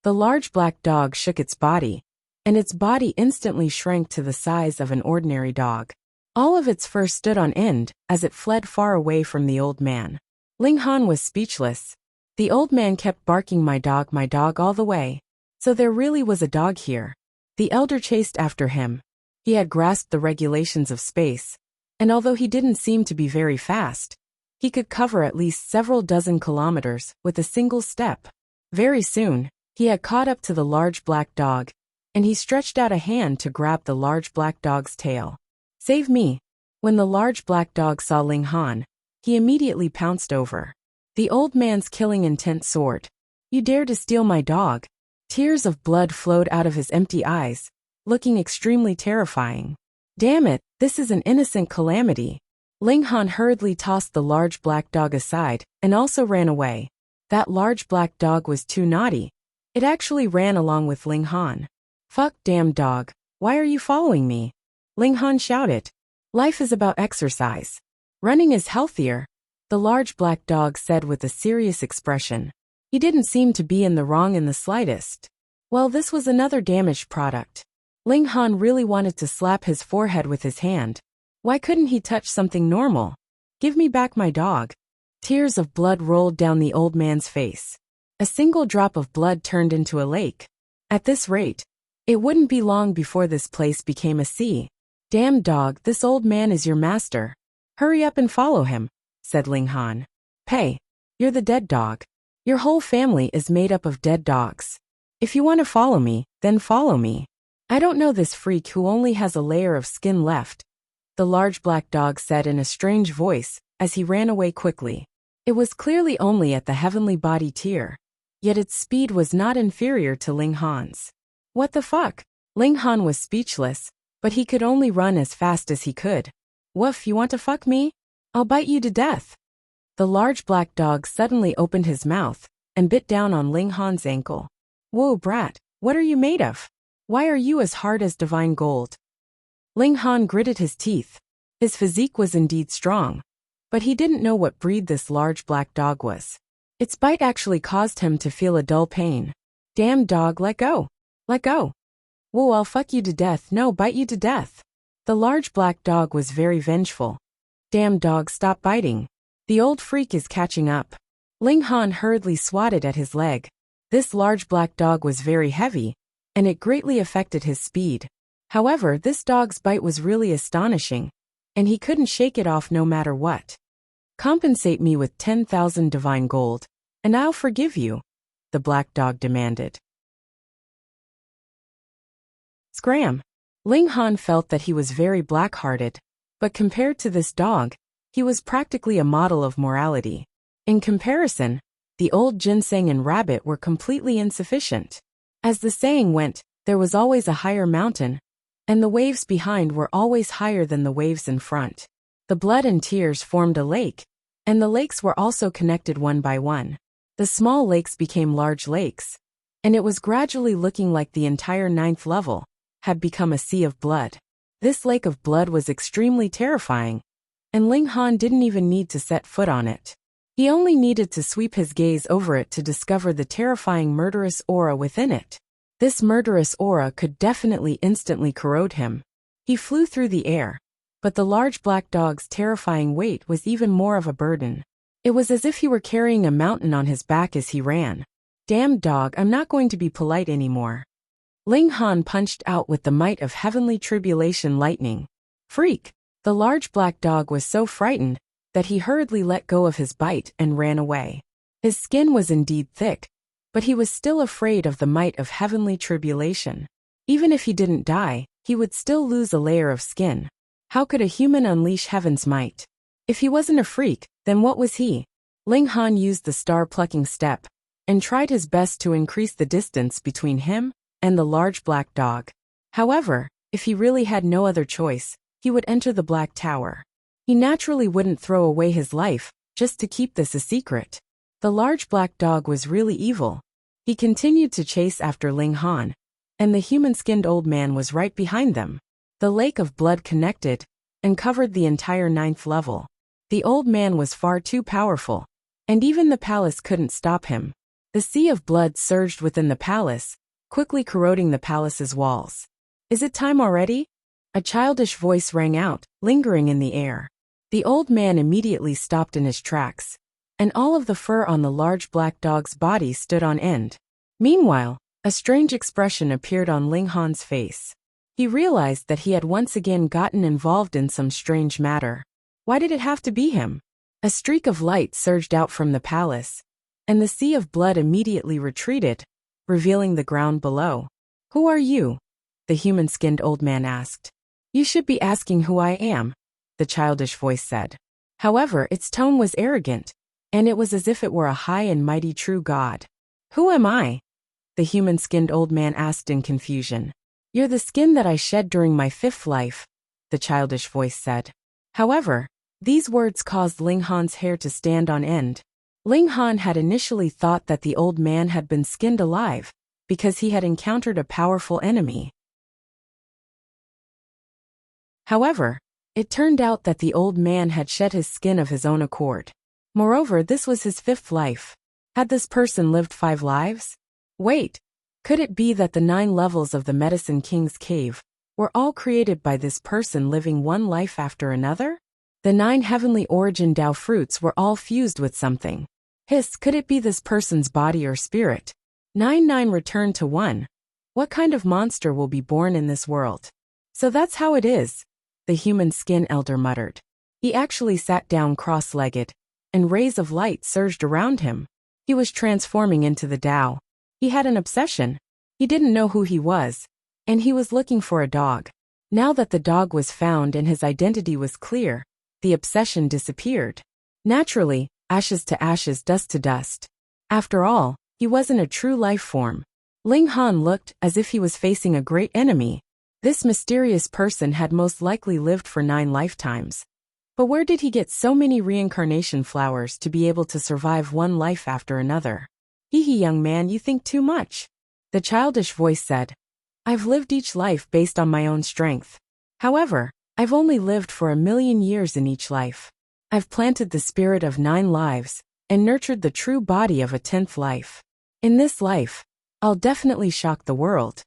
The large black dog shook its body, and its body instantly shrank to the size of an ordinary dog. All of its fur stood on end as it fled far away from the old man. Ling Han was speechless. The old man kept barking my dog all the way. So there really was a dog here. The elder chased after him. He had grasped the regulations of space, and although he didn't seem to be very fast, he could cover at least several dozen kilometers with a single step. Very soon, he had caught up to the large black dog, and he stretched out a hand to grab the large black dog's tail. Save me! When the large black dog saw Ling Han, he immediately pounced over. The old man's killing intent soared. You dare to steal my dog? Tears of blood flowed out of his empty eyes, looking extremely terrifying. Damn it, this is an innocent calamity. Ling Han hurriedly tossed the large black dog aside and also ran away. That large black dog was too naughty. It actually ran along with Ling Han. Fuck damn dog, why are you following me? Ling Han shouted. Life is about exercise. Running is healthier, the large black dog said with a serious expression. He didn't seem to be in the wrong in the slightest. Well, this was another damaged product. Ling Han really wanted to slap his forehead with his hand. Why couldn't he touch something normal? Give me back my dog. Tears of blood rolled down the old man's face. A single drop of blood turned into a lake. At this rate, it wouldn't be long before this place became a sea. Damn dog, this old man is your master. Hurry up and follow him, said Ling Han. Pei, you're the dead dog. Your whole family is made up of dead dogs. If you want to follow me, then follow me. I don't know this freak who only has a layer of skin left, the large black dog said in a strange voice as he ran away quickly. It was clearly only at the heavenly body tier, yet its speed was not inferior to Ling Han's. What the fuck? Ling Han was speechless, but he could only run as fast as he could. Woof, you want to fuck me? I'll bite you to death. The large black dog suddenly opened his mouth and bit down on Ling Han's ankle. Whoa, brat, what are you made of? Why are you as hard as divine gold? Ling Han gritted his teeth. His physique was indeed strong, but he didn't know what breed this large black dog was. Its bite actually caused him to feel a dull pain. Damn dog, let go. Let go. Whoa, I'll fuck you to death. No, bite you to death. The large black dog was very vengeful. Damn dog, stop biting. The old freak is catching up. Ling Han hurriedly swatted at his leg. This large black dog was very heavy, and it greatly affected his speed. However, this dog's bite was really astonishing, and he couldn't shake it off no matter what. Compensate me with 10,000 divine gold, and I'll forgive you, the black dog demanded. Scram! Ling Han felt that he was very black-hearted, but compared to this dog, he was practically a model of morality. In comparison, the old ginseng and rabbit were completely insufficient. As the saying went, there was always a higher mountain, and the waves behind were always higher than the waves in front. The blood and tears formed a lake, and the lakes were also connected one by one. The small lakes became large lakes, and it was gradually looking like the entire 9th level had become a sea of blood. This lake of blood was extremely terrifying, and Ling Han didn't even need to set foot on it. He only needed to sweep his gaze over it to discover the terrifying murderous aura within it. This murderous aura could definitely instantly corrode him. He flew through the air, but the large black dog's terrifying weight was even more of a burden. It was as if he were carrying a mountain on his back as he ran. Damn dog, I'm not going to be polite anymore. Ling Han punched out with the might of heavenly tribulation lightning. Freak! The large black dog was so frightened that he hurriedly let go of his bite and ran away. His skin was indeed thick, but he was still afraid of the might of heavenly tribulation. Even if he didn't die, he would still lose a layer of skin. How could a human unleash heaven's might? If he wasn't a freak, then what was he? Ling Han used the star-plucking step and tried his best to increase the distance between him and the large black dog. However, if he really had no other choice, he would enter the Black Tower. He naturally wouldn't throw away his life just to keep this a secret. The large black dog was really evil. He continued to chase after Ling Han, and the human-skinned old man was right behind them. The lake of blood connected and covered the entire 9th level. The old man was far too powerful, and even the palace couldn't stop him. The sea of blood surged within the palace, quickly corroding the palace's walls. Is it time already? A childish voice rang out, lingering in the air. The old man immediately stopped in his tracks, and all of the fur on the large black dog's body stood on end. Meanwhile, a strange expression appeared on Ling Han's face. He realized that he had once again gotten involved in some strange matter. Why did it have to be him? A streak of light surged out from the palace, and the sea of blood immediately retreated, revealing the ground below. Who are you? The human-skinned old man asked. You should be asking who I am, the childish voice said. However, its tone was arrogant, and it was as if it were a high and mighty true god. Who am I? The human-skinned old man asked in confusion. You're the skin that I shed during my 5th life, the childish voice said. However, these words caused Ling Han's hair to stand on end. Ling Han had initially thought that the old man had been skinned alive, because he had encountered a powerful enemy. However, it turned out that the old man had shed his skin of his own accord. Moreover, this was his 5th life. Had this person lived 5 lives? Wait, could it be that the 9 levels of the Medicine King's cave were all created by this person living one life after another? The 9 heavenly origin Tao fruits were all fused with something. Hiss, could it be this person's body or spirit? 9 returned to 1. What kind of monster will be born in this world? So that's how it is, the human skin elder muttered. He actually sat down cross-legged, and rays of light surged around him. He was transforming into the Tao. He had an obsession. He didn't know who he was, and he was looking for a dog. Now that the dog was found and his identity was clear, the obsession disappeared. Naturally, ashes to ashes, dust to dust. After all, he wasn't a true life form. Ling Han looked as if he was facing a great enemy. This mysterious person had most likely lived for 9 lifetimes. But where did he get so many reincarnation flowers to be able to survive one life after another? Hee hee, young man, you think too much. The childish voice said. I've lived each life based on my own strength. However, I've only lived for 1,000,000 years in each life. I've planted the spirit of 9 lives, and nurtured the true body of a 10th life. In this life, I'll definitely shock the world.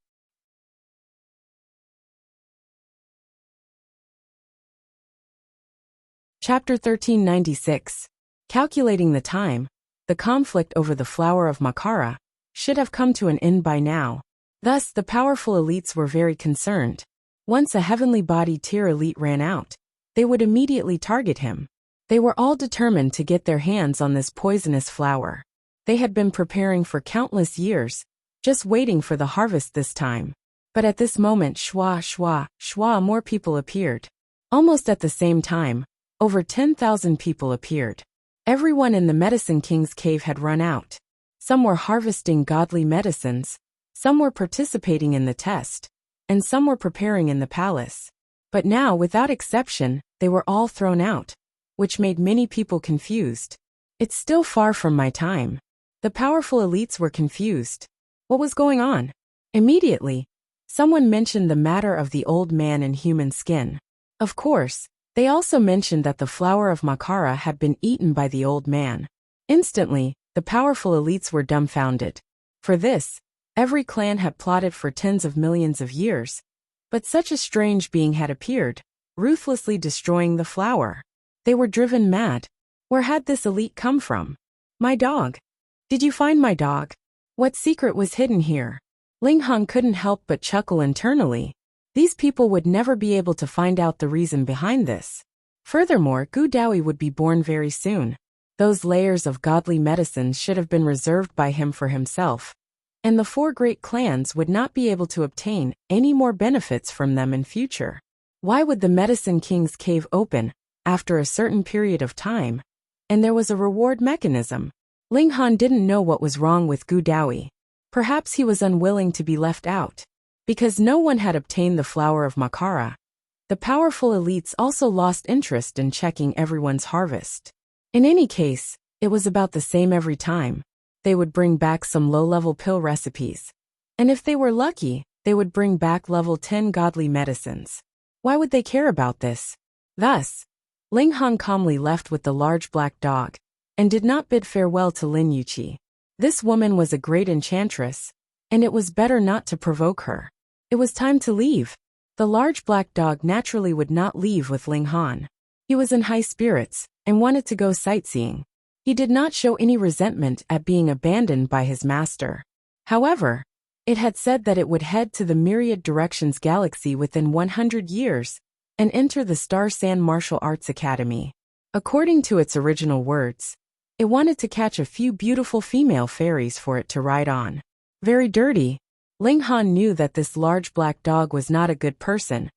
Chapter 1396. Calculating the time, the conflict over the flower of Makara should have come to an end by now. Thus, the powerful elites were very concerned. Once a heavenly body tier elite ran out, they would immediately target him. They were all determined to get their hands on this poisonous flower. They had been preparing for countless years, just waiting for the harvest this time. But at this moment, shwa, more people appeared. Almost at the same time, over 10,000 people appeared. Everyone in the Medicine King's cave had run out. Some were harvesting godly medicines, some were participating in the test, and some were preparing in the palace. But now, without exception, they were all thrown out, which made many people confused. It's still far from my time. The powerful elites were confused. What was going on? Immediately, someone mentioned the matter of the old man in human skin. Of course, they also mentioned that the flower of Makara had been eaten by the old man. Instantly, the powerful elites were dumbfounded. For this, every clan had plotted for tens of millions of years, but such a strange being had appeared, ruthlessly destroying the flower. They were driven mad. Where had this elite come from? My dog. Did you find my dog? What secret was hidden here? Ling Han couldn't help but chuckle internally. These people would never be able to find out the reason behind this. Furthermore, Gu Dawi would be born very soon. Those layers of godly medicines should have been reserved by him for himself, and the 4 great clans would not be able to obtain any more benefits from them in future. Why would the Medicine King's cave open after a certain period of time, and there was a reward mechanism? Ling Han didn't know what was wrong with Gu Dawi. Perhaps he was unwilling to be left out. Because no one had obtained the flower of Makara, the powerful elites also lost interest in checking everyone's harvest. In any case, it was about the same every time. They would bring back some low-level pill recipes. And if they were lucky, they would bring back level 10 godly medicines. Why would they care about this? Thus, Ling Han calmly left with the large black dog, and did not bid farewell to Lin Yuqi. This woman was a great enchantress, and it was better not to provoke her. It was time to leave. The large black dog naturally would not leave with Ling Han. He was in high spirits, and wanted to go sightseeing. He did not show any resentment at being abandoned by his master. However, it had said that it would head to the Myriad Directions Galaxy within 100 years, and enter the Star Sand Martial Arts Academy. According to its original words, it wanted to catch a few beautiful female fairies for it to ride on. Very dirty. Ling Han knew that this large black dog was not a good person,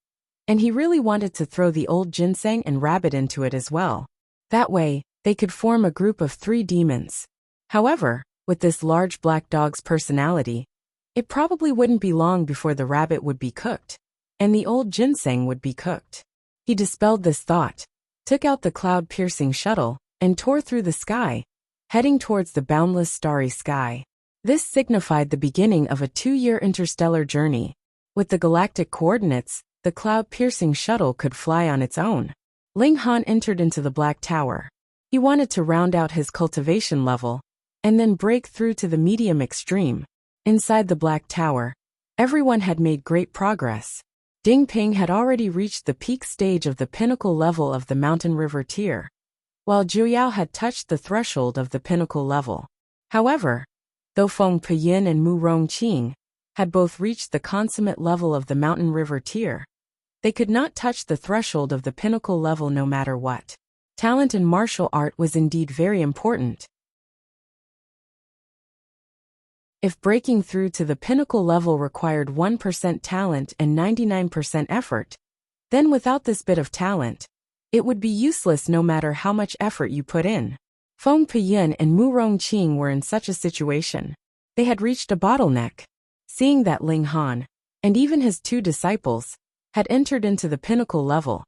and he really wanted to throw the old ginseng and rabbit into it as well. That way, they could form a group of 3 demons. However, with this large black dog's personality, it probably wouldn't be long before the rabbit would be cooked, and the old ginseng would be cooked. He dispelled this thought, took out the cloud-piercing shuttle, and tore through the sky, heading towards the boundless starry sky. This signified the beginning of a 2-year interstellar journey. With the galactic coordinates, the cloud-piercing shuttle could fly on its own. Ling Han entered into the Black Tower. He wanted to round out his cultivation level, and then break through to the medium extreme. Inside the Black Tower, everyone had made great progress. Ding Ping had already reached the peak stage of the pinnacle level of the Mountain River tier, while Zhuyao had touched the threshold of the pinnacle level. However, though Feng Peyin and Mu Rongqing had both reached the consummate level of the Mountain River tier, They could not touch the threshold of the pinnacle level no matter what. Talent in martial art was indeed very important. If breaking through to the pinnacle level required 1% talent and 99% effort, then without this bit of talent, it would be useless no matter how much effort you put in. Feng Peyun and Mu Rongqing were in such a situation. They had reached a bottleneck. Seeing that Ling Han, and even his 2 disciples, had entered into the pinnacle level,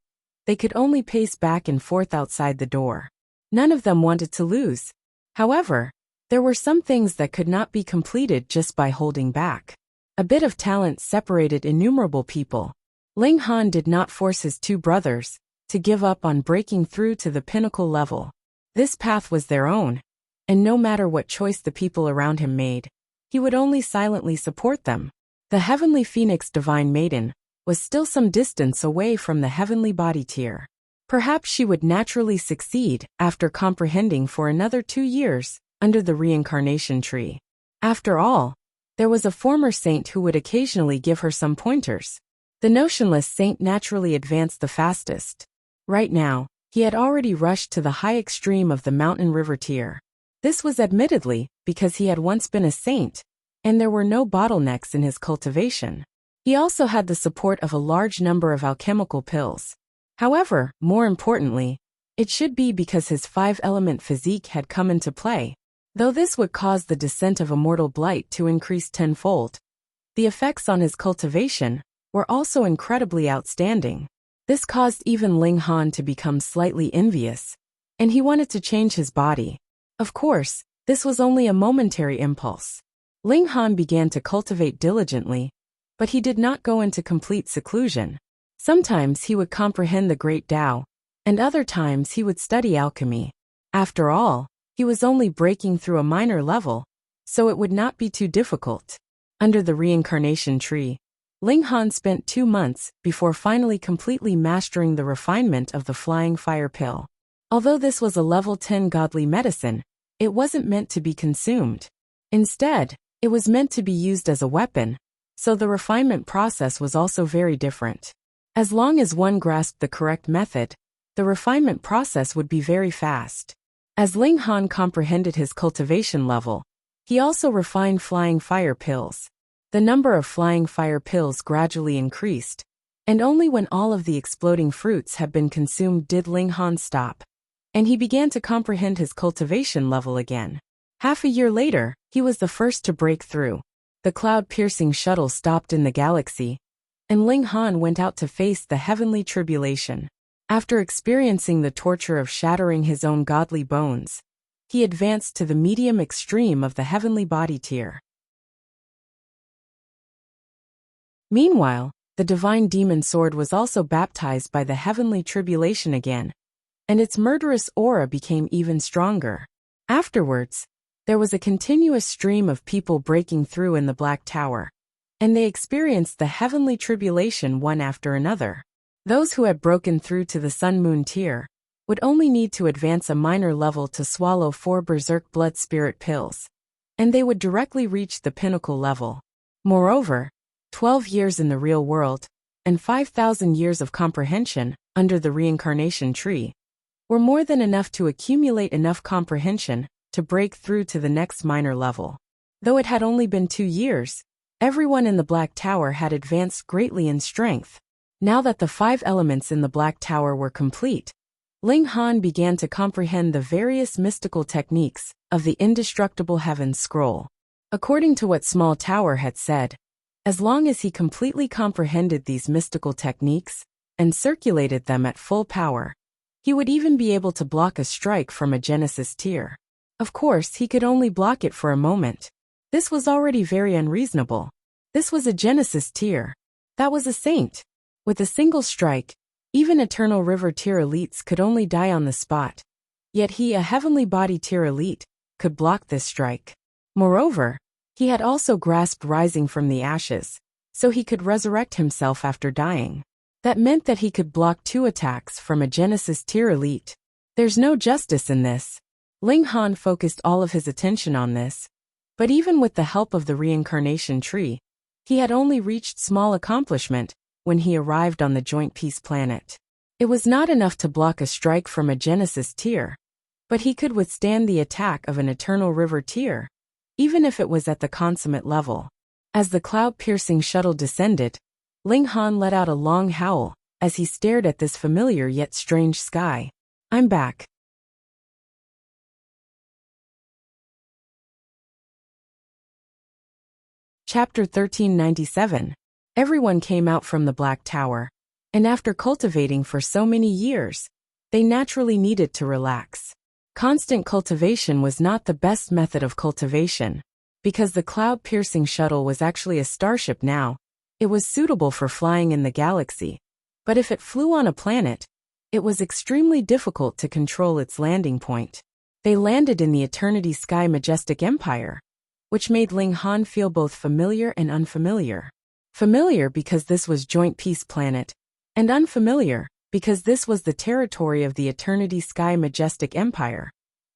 they could only pace back and forth outside the door. None of them wanted to lose. However, there were some things that could not be completed just by holding back. A bit of talent separated innumerable people. Ling Han did not force his 2 brothers to give up on breaking through to the pinnacle level. This path was their own, and no matter what choice the people around him made, he would only silently support them. The Heavenly Phoenix Divine Maiden was still some distance away from the heavenly body tier. Perhaps she would naturally succeed after comprehending for another 2 years under the reincarnation tree. After all, there was a former saint who would occasionally give her some pointers. The notionless saint naturally advanced the fastest. Right now, he had already rushed to the high extreme of the mountain river tier. This was admittedly because he had once been a saint, and there were no bottlenecks in his cultivation. He also had the support of a large number of alchemical pills. However, more importantly, it should be because his 5-element physique had come into play. Though this would cause the descent of immortal blight to increase tenfold, the effects on his cultivation were also incredibly outstanding. This caused even Ling Han to become slightly envious, and he wanted to change his body. Of course, this was only a momentary impulse. Ling Han began to cultivate diligently, but he did not go into complete seclusion. Sometimes he would comprehend the great Tao, and other times he would study alchemy. After all, he was only breaking through a minor level, so it would not be too difficult. Under the reincarnation tree, Ling Han spent 2 months before finally completely mastering the refinement of the flying fire pill. Although this was a level 10 godly medicine, it wasn't meant to be consumed. Instead, it was meant to be used as a weapon, so the refinement process was also very different. As long as one grasped the correct method, the refinement process would be very fast. As Ling Han comprehended his cultivation level, he also refined flying fire pills. The number of flying fire pills gradually increased, and only when all of the exploding fruits had been consumed did Ling Han stop, and he began to comprehend his cultivation level again. Half a year later, he was the first to break through. The cloud-piercing shuttle stopped in the galaxy, and Ling Han went out to face the heavenly tribulation. After experiencing the torture of shattering his own godly bones, he advanced to the medium extreme of the heavenly body tier. Meanwhile, the divine demon sword was also baptized by the heavenly tribulation again, and its murderous aura became even stronger. Afterwards, there was a continuous stream of people breaking through in the Black Tower, and they experienced the heavenly tribulation one after another. Those who had broken through to the Sun-Moon tier would only need to advance a minor level to swallow 4 berserk blood spirit pills, and they would directly reach the pinnacle level. Moreover, 12 years in the real world, and 5,000 years of comprehension under the reincarnation tree, were more than enough to accumulate enough comprehension to break through to the next minor level. Though it had only been 2 years, everyone in the Black Tower had advanced greatly in strength. Now that the 5 elements in the Black Tower were complete, Ling Han began to comprehend the various mystical techniques of the indestructible Heaven's Scroll. According to what Small Tower had said, as long as he completely comprehended these mystical techniques and circulated them at full power, he would even be able to block a strike from a Genesis tier. Of course, he could only block it for a moment. This was already very unreasonable. This was a Genesis tier. That was a saint. With a single strike, even Eternal River tier elites could only die on the spot. Yet he, a Heavenly Body tier elite, could block this strike. Moreover, he had also grasped rising from the ashes, so he could resurrect himself after dying. That meant that he could block 2 attacks from a Genesis tier elite. There's no justice in this. Ling Han focused all of his attention on this, but even with the help of the reincarnation tree, he had only reached small accomplishment when he arrived on the Joint Peace Planet. It was not enough to block a strike from a Genesis tier, but he could withstand the attack of an Eternal River tier, even if it was at the consummate level. As the cloud-piercing shuttle descended, Ling Han let out a long howl as he stared at this familiar yet strange sky. I'm back. Chapter 1397. Everyone came out from the Black Tower, and after cultivating for so many years, they naturally needed to relax. Constant cultivation was not the best method of cultivation, because the cloud-piercing shuttle was actually a starship now. It was suitable for flying in the galaxy, but if it flew on a planet, it was extremely difficult to control its landing point. They landed in the Eternity Sky Majestic Empire, which made Ling Han feel both familiar and unfamiliar. Familiar because this was Joint Peace Planet, and unfamiliar because this was the territory of the Eternity Sky Majestic Empire,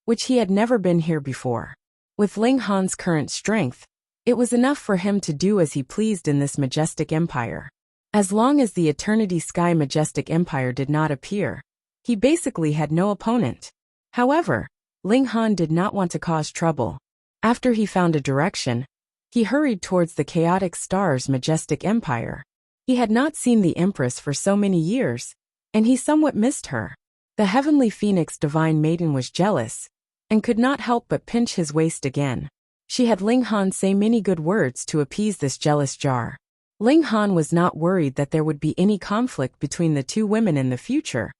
which he had never been here before. With Ling Han's current strength, it was enough for him to do as he pleased in this majestic empire. As long as the Eternity Sky Majestic Empire did not appear, he basically had no opponent. However, Ling Han did not want to cause trouble. After he found a direction, he hurried towards the Chaotic Star's Majestic Empire. He had not seen the Empress for so many years, and he somewhat missed her. The Heavenly Phoenix Divine Maiden was jealous, and could not help but pinch his waist again. She had Ling Han say many good words to appease this jealous jar. Ling Han was not worried that there would be any conflict between the two women in the future,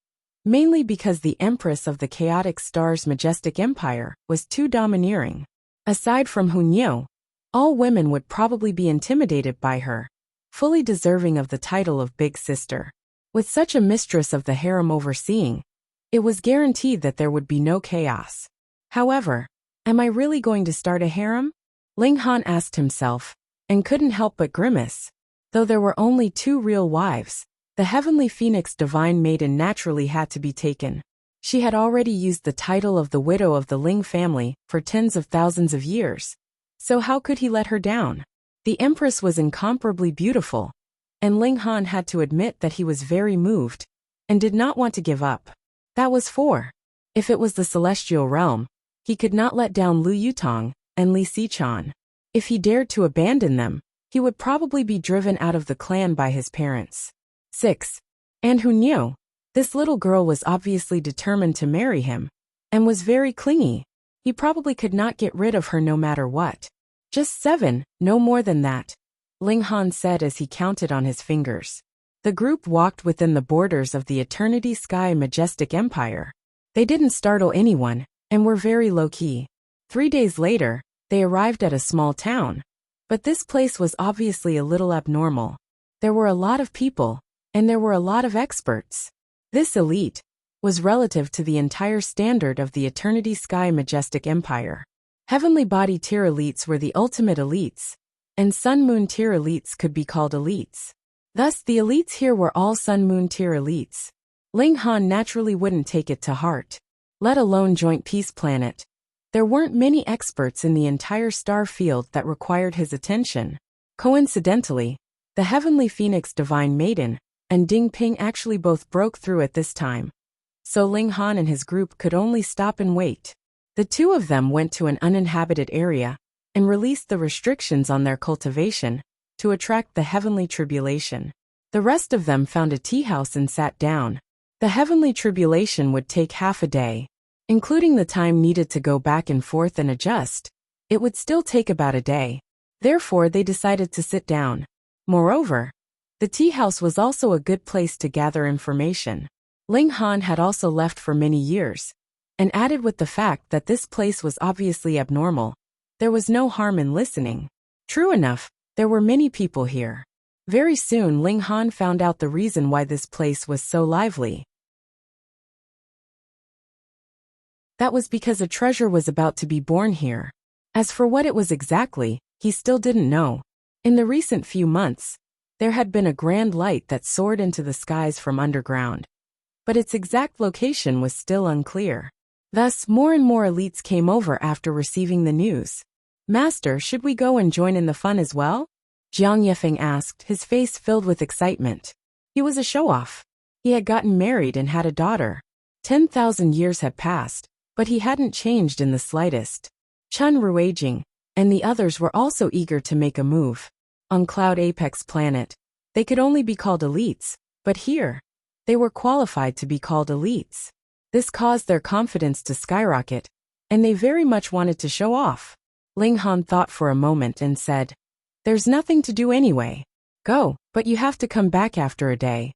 mainly because the Empress of the Chaotic Star's Majestic Empire was too domineering. Aside from Hunyeo, all women would probably be intimidated by her, fully deserving of the title of Big Sister. With such a mistress of the harem overseeing, it was guaranteed that there would be no chaos. However, am I really going to start a harem? Ling Han asked himself, and couldn't help but grimace. Though there were only 2 real wives, the Heavenly Phoenix Divine Maiden naturally had to be taken. She had already used the title of the widow of the Ling family for tens of thousands of years, so how could he let her down? The Empress was incomparably beautiful, and Ling Han had to admit that he was very moved, and did not want to give up. That was 4. If it was the Celestial Realm, he could not let down Lu Yutong and Li Xichan. If he dared to abandon them, he would probably be driven out of the clan by his parents. 6. And Hunyeo. This little girl was obviously determined to marry him, and was very clingy. He probably could not get rid of her no matter what. Just 7, no more than that, Ling Han said as he counted on his fingers. The group walked within the borders of the Eternity Sky Majestic Empire. They didn't startle anyone, and were very low-key. 3 days later, they arrived at a small town. But this place was obviously a little abnormal. There were a lot of people, and there were a lot of experts. This elite was relative to the entire standard of the Eternity Sky Majestic Empire. Heavenly Body tier elites were the ultimate elites, and Sun Moon tier elites could be called elites. Thus, the elites here were all Sun Moon tier elites. Ling Han naturally wouldn't take it to heart, let alone Joint Peace Planet. There weren't many experts in the entire star field that required his attention. Coincidentally, the Heavenly Phoenix Divine Maiden and Ding Ping actually both broke through at this time. So Ling Han and his group could only stop and wait. The 2 of them went to an uninhabited area and released the restrictions on their cultivation to attract the heavenly tribulation. The rest of them found a tea house and sat down. The heavenly tribulation would take half a day, including the time needed to go back and forth and adjust. It would still take about a day. Therefore, they decided to sit down. Moreover, the tea house was also a good place to gather information. Ling Han had also left for many years, and added with the fact that this place was obviously abnormal. There was no harm in listening. True enough, there were many people here. Very soon Ling Han found out the reason why this place was so lively. That was because a treasure was about to be born here. As for what it was exactly, he still didn't know. In the recent few months, there had been a grand light that soared into the skies from underground, but its exact location was still unclear. Thus, more and more elites came over after receiving the news. Master, should we go and join in the fun as well? Jiang Yefeng asked, his face filled with excitement. He was a show-off. He had gotten married and had a daughter. 10,000 years had passed, but he hadn't changed in the slightest. Chun Ruijing and the others were also eager to make a move. On Cloud Apex Planet, they could only be called elites, but here, they were qualified to be called elites. This caused their confidence to skyrocket, and they very much wanted to show off. Ling Han thought for a moment and said, "There's nothing to do anyway. Go, but you have to come back after a day."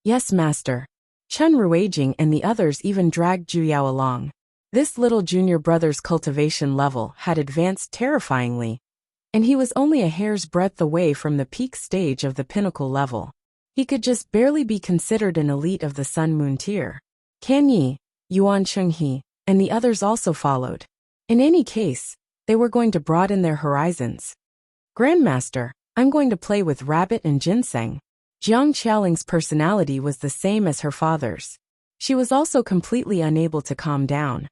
"Yes, master." Chun Ruijing and the others even dragged Zhu Yao along. This little junior brother's cultivation level had advanced terrifyingly, and he was only a hair's breadth away from the peak stage of the pinnacle level. He could just barely be considered an elite of the Sun Moon tier. Can Yi, Yuan Chenghe, and the others also followed. In any case, they were going to broaden their horizons. "Grandmaster, I'm going to play with Rabbit and Ginseng." Jiang Qiaoling's personality was the same as her father's. She was also completely unable to calm down.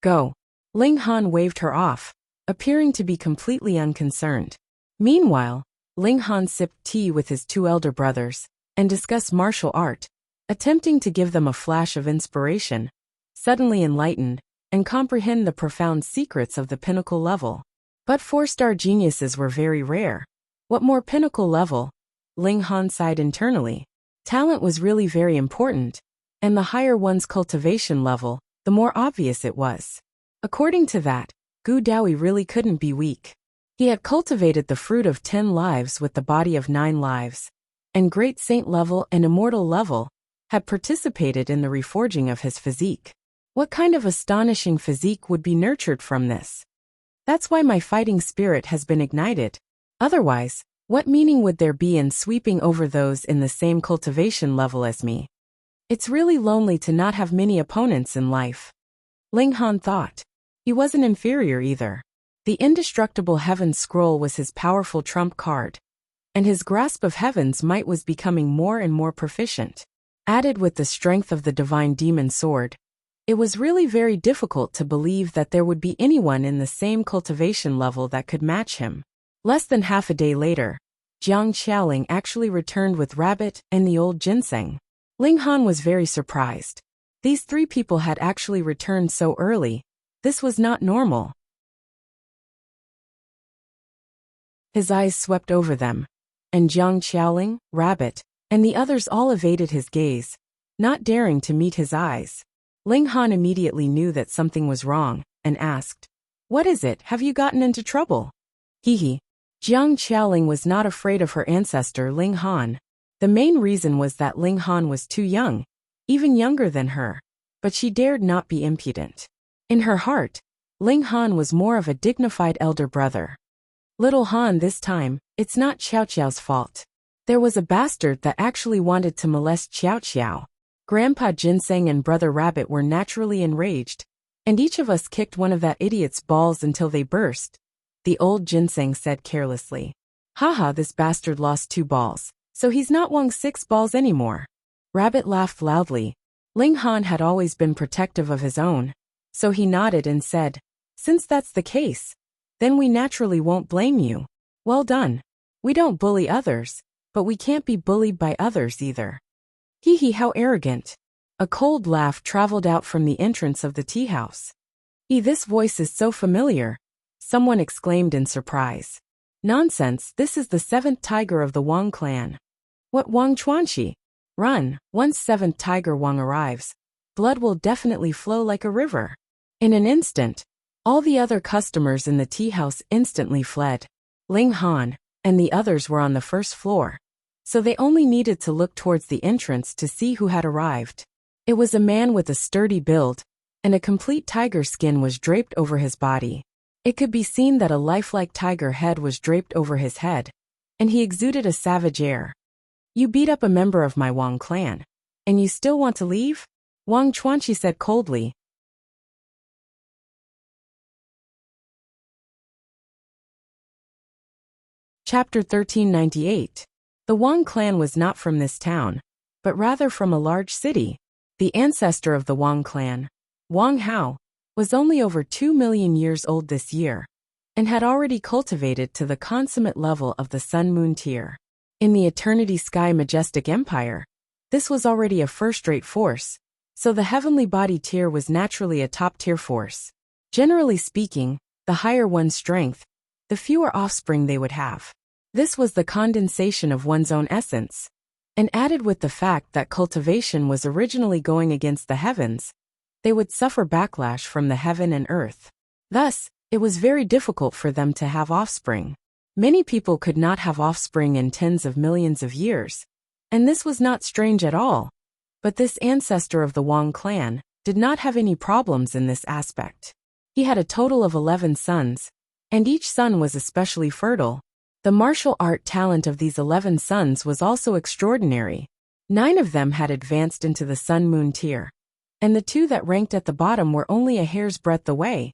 "Go." Ling Han waved her off, appearing to be completely unconcerned. Meanwhile, Ling Han sipped tea with his two elder brothers and discussed martial art, attempting to give them a flash of inspiration, suddenly enlightened, and comprehend the profound secrets of the pinnacle level. But 4-star geniuses were very rare. What more pinnacle level? Ling Han sighed internally. Talent was really very important, and the higher one's cultivation level, the more obvious it was. According to that, Gu Daoui really couldn't be weak. He had cultivated the fruit of 10 lives with the body of 9 lives, and Great Saint level and Immortal level had participated in the reforging of his physique. What kind of astonishing physique would be nurtured from this? That's why my fighting spirit has been ignited. Otherwise, what meaning would there be in sweeping over those in the same cultivation level as me? It's really lonely to not have many opponents in life. Ling Han thought. He wasn't inferior either. The indestructible Heaven Scroll was his powerful trump card, and his grasp of Heaven's might was becoming more and more proficient. Added with the strength of the Divine Demon Sword, it was really very difficult to believe that there would be anyone in the same cultivation level that could match him. Less than half a day later, Jiang Qiaoling actually returned with Rabbit and the old Ginseng. Ling Han was very surprised. These 3 people had actually returned so early. This was not normal. His eyes swept over them, and Jiang Qiaoling, Rabbit, and the others all evaded his gaze, not daring to meet his eyes. Ling Han immediately knew that something was wrong, and asked, "What is it? Have you gotten into trouble?" Hee. Jiang Qiaoling was not afraid of her ancestor Ling Han. The main reason was that Ling Han was too young, even younger than her, but she dared not be impudent. In her heart, Ling Han was more of a dignified elder brother. "Little Han, this time, it's not Xiao Xiao's fault. There was a bastard that actually wanted to molest Xiao Xiao." Grandpa Ginseng and Brother Rabbit were naturally enraged, and each of us kicked one of that idiot's balls until they burst. The old Ginseng said carelessly. "Haha, this bastard lost 2 balls, so he's not won 6 balls anymore." Rabbit laughed loudly. Ling Han had always been protective of his own, so he nodded and said, "Since that's the case, then we naturally won't blame you. Well done. We don't bully others, but we can't be bullied by others either." Hee, how arrogant. A cold laugh traveled out from the entrance of the tea house. This voice is so familiar," someone exclaimed in surprise. "Nonsense, this is the 7th tiger of the Wang clan." "What, Wang Chuanxi? Run, once 7th tiger Wang arrives, blood will definitely flow like a river." In an instant, all the other customers in the tea house instantly fled. Ling Han and the others were on the 1st floor, so they only needed to look towards the entrance to see who had arrived. It was a man with a sturdy build, and a complete tiger skin was draped over his body. It could be seen that a lifelike tiger head was draped over his head, and he exuded a savage air. "You beat up a member of my Wang clan, and you still want to leave?" Wang Chuanxi said coldly. Chapter 1398. The Wang clan was not from this town, but rather from a large city. The ancestor of the Wang clan, Wang Hao, was only over 2 million years old this year, and had already cultivated to the consummate level of the Sun Moon tier. In the Eternity Sky Majestic Empire, This was already a first-rate force, so the heavenly body tier was naturally a top-tier force. Generally speaking, the higher one's strength, the fewer offspring they would have. This was the condensation of one's own essence. And added with the fact that cultivation was originally going against the heavens, they would suffer backlash from the heaven and earth. Thus, it was very difficult for them to have offspring. Many people could not have offspring in tens of millions of years, and this was not strange at all. But this ancestor of the Wang clan did not have any problems in this aspect. He had a total of 11 sons, and each son was especially fertile. The martial art talent of these 11 sons was also extraordinary. 9 of them had advanced into the Sun-Moon tier, and the 2 that ranked at the bottom were only a hair's breadth away,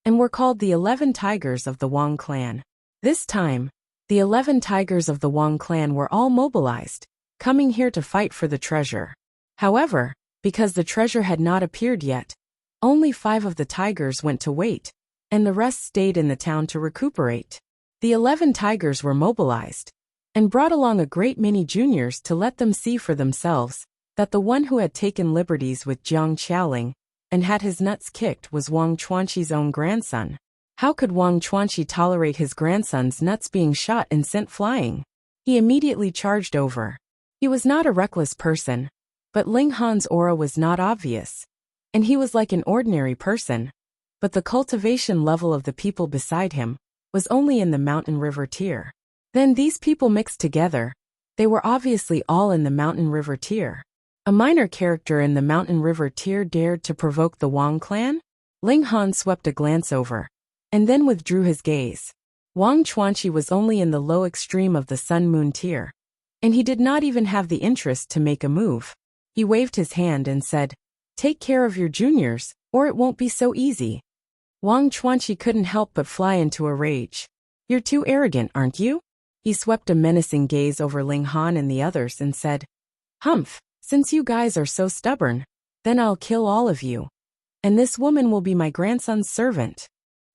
and were called the 11 Tigers of the Wang clan. This time, the 11 Tigers of the Wang clan were all mobilized, coming here to fight for the treasure. However, because the treasure had not appeared yet, only 5 of the Tigers went to wait, and the rest stayed in the town to recuperate. The 11 Tigers were mobilized, and brought along a great many juniors to let them see for themselves that the one who had taken liberties with Jiang Qiaoling and had his nuts kicked was Wang Chuanqi's own grandson. How could Wang Chuanqi tolerate his grandson's nuts being shot and sent flying? He immediately charged over. He was not a reckless person, but Ling Han's aura was not obvious, and he was like an ordinary person, but the cultivation level of the people beside him was only in the mountain river tier. Then these people mixed together. They were obviously all in the mountain river tier. A minor character in the mountain river tier dared to provoke the Wang clan? Ling Han swept a glance over, and then withdrew his gaze. Wang Chuanqi was only in the low extreme of the Sun-Moon tier, and he did not even have the interest to make a move. He waved his hand and said, "Take care of your juniors, or it won't be so easy." Wang Chuanqi couldn't help but fly into a rage. "You're too arrogant, aren't you?" He swept a menacing gaze over Ling Han and the others and said, "Humph, since you guys are so stubborn, then I'll kill all of you. And this woman will be my grandson's servant."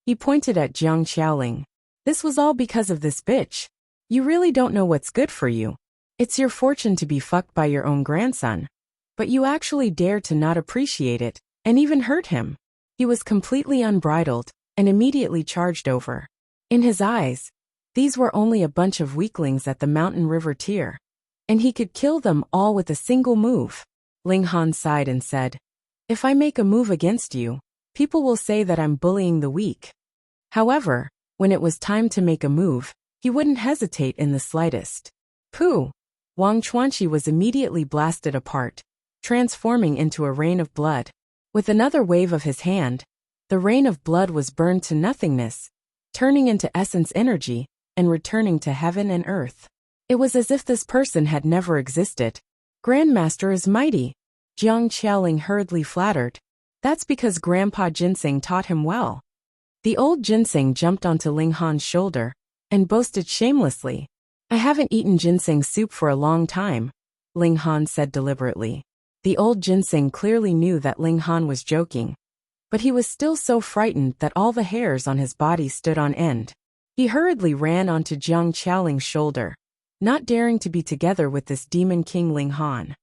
He pointed at Jiang Qiaoling. "This was all because of this bitch. You really don't know what's good for you. It's your fortune to be fucked by your own grandson. But you actually dare to not appreciate it, and even hurt him." He was completely unbridled, and immediately charged over. In his eyes, these were only a bunch of weaklings at the mountain river tier, and he could kill them all with a single move. Ling Han sighed and said, "If I make a move against you, people will say that I'm bullying the weak." However, when it was time to make a move, he wouldn't hesitate in the slightest. Pooh! Wang Chuanqi was immediately blasted apart, transforming into a rain of blood. With another wave of his hand, the rain of blood was burned to nothingness, turning into essence energy and returning to heaven and earth. It was as if this person had never existed. "Grandmaster is mighty," Jiang Qiaoling hurriedly flattered. "That's because Grandpa Ginseng taught him well." The old ginseng jumped onto Ling Han's shoulder and boasted shamelessly. "I haven't eaten ginseng soup for a long time," Ling Han said deliberately. The old ginseng clearly knew that Ling Han was joking, but he was still so frightened that all the hairs on his body stood on end. He hurriedly ran onto Jiang Qiaoling's shoulder, not daring to be together with this demon king Ling Han.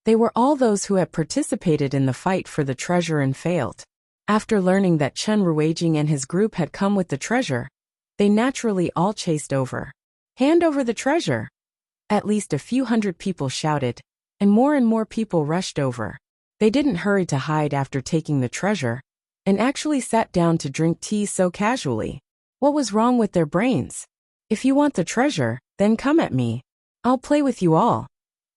They were all those who had participated in the fight for the treasure and failed. After learning that Chen Ruijing and his group had come with the treasure, they naturally all chased over. "Hand over the treasure!" At least a few hundred people shouted, and more people rushed over. They didn't hurry to hide after taking the treasure, and actually sat down to drink tea so casually. What was wrong with their brains? "If you want the treasure, then come at me. I'll play with you all,"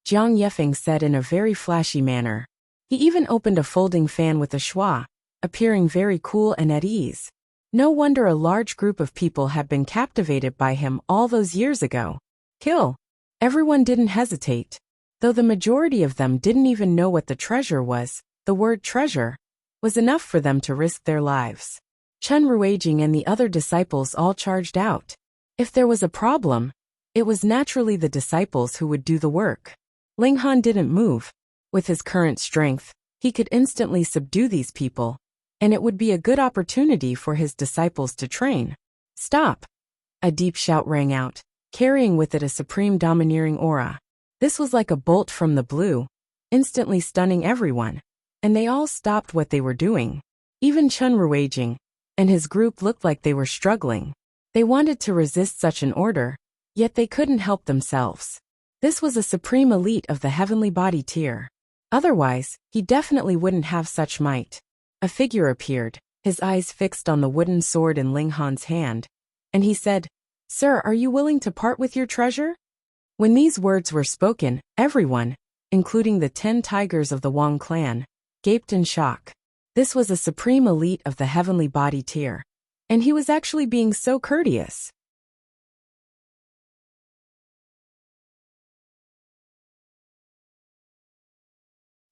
Jiang Yefeng said in a very flashy manner. He even opened a folding fan with a schwa, appearing very cool and at ease. No wonder a large group of people had been captivated by him all those years ago. Kill! Everyone didn't hesitate. Though the majority of them didn't even know what the treasure was, the word treasure was enough for them to risk their lives. Chen Ruijing and the other disciples all charged out. If there was a problem, it was naturally the disciples who would do the work. Ling Han didn't move. With his current strength, he could instantly subdue these people, and it would be a good opportunity for his disciples to train. "Stop!" A deep shout rang out, carrying with it a supreme domineering aura. This was like a bolt from the blue, instantly stunning everyone, and they all stopped what they were doing. Even Chun Ruijing and his group looked like they were struggling. They wanted to resist such an order, yet they couldn't help themselves. This was a supreme elite of the heavenly body tier. Otherwise, he definitely wouldn't have such might. A figure appeared, his eyes fixed on the wooden sword in Ling Han's hand, and he said, "Sir, are you willing to part with your treasure?" When these words were spoken, everyone, including the 10 tigers of the Wang clan, gaped in shock. This was a supreme elite of the heavenly body tier, and he was actually being so courteous.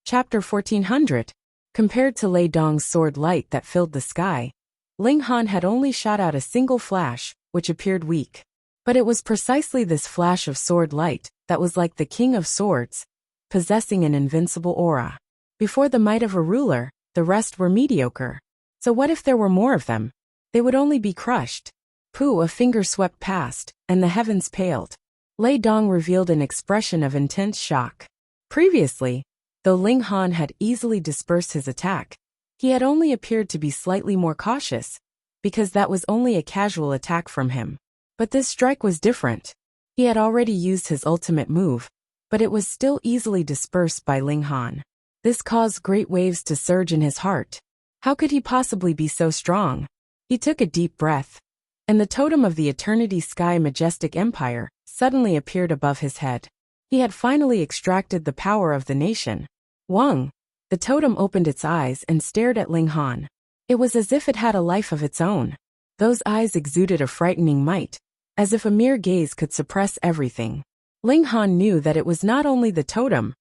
Chapter 1400. Compared to Lei Dong's sword light that filled the sky, Ling Han had only shot out a single flash, which appeared weak. But it was precisely this flash of sword light that was like the king of swords, possessing an invincible aura. Before the might of a ruler, the rest were mediocre. So what if there were more of them? They would only be crushed. Pooh, a finger swept past, and the heavens paled. Lei Dong revealed an expression of intense shock. Previously, though Ling Han had easily dispersed his attack, he had only appeared to be slightly more cautious, because that was only a casual attack from him. But this strike was different. He had already used his ultimate move, but it was still easily dispersed by Ling Han. This caused great waves to surge in his heart. How could he possibly be so strong? He took a deep breath, and the totem of the Eternity Sky Majestic Empire suddenly appeared above his head. He had finally extracted the power of the nation. Wang! The totem opened its eyes and stared at Ling Han. It was as if it had a life of its own. Those eyes exuded a frightening might, as if a mere gaze could suppress everything. Ling Han knew that it was not only the totem,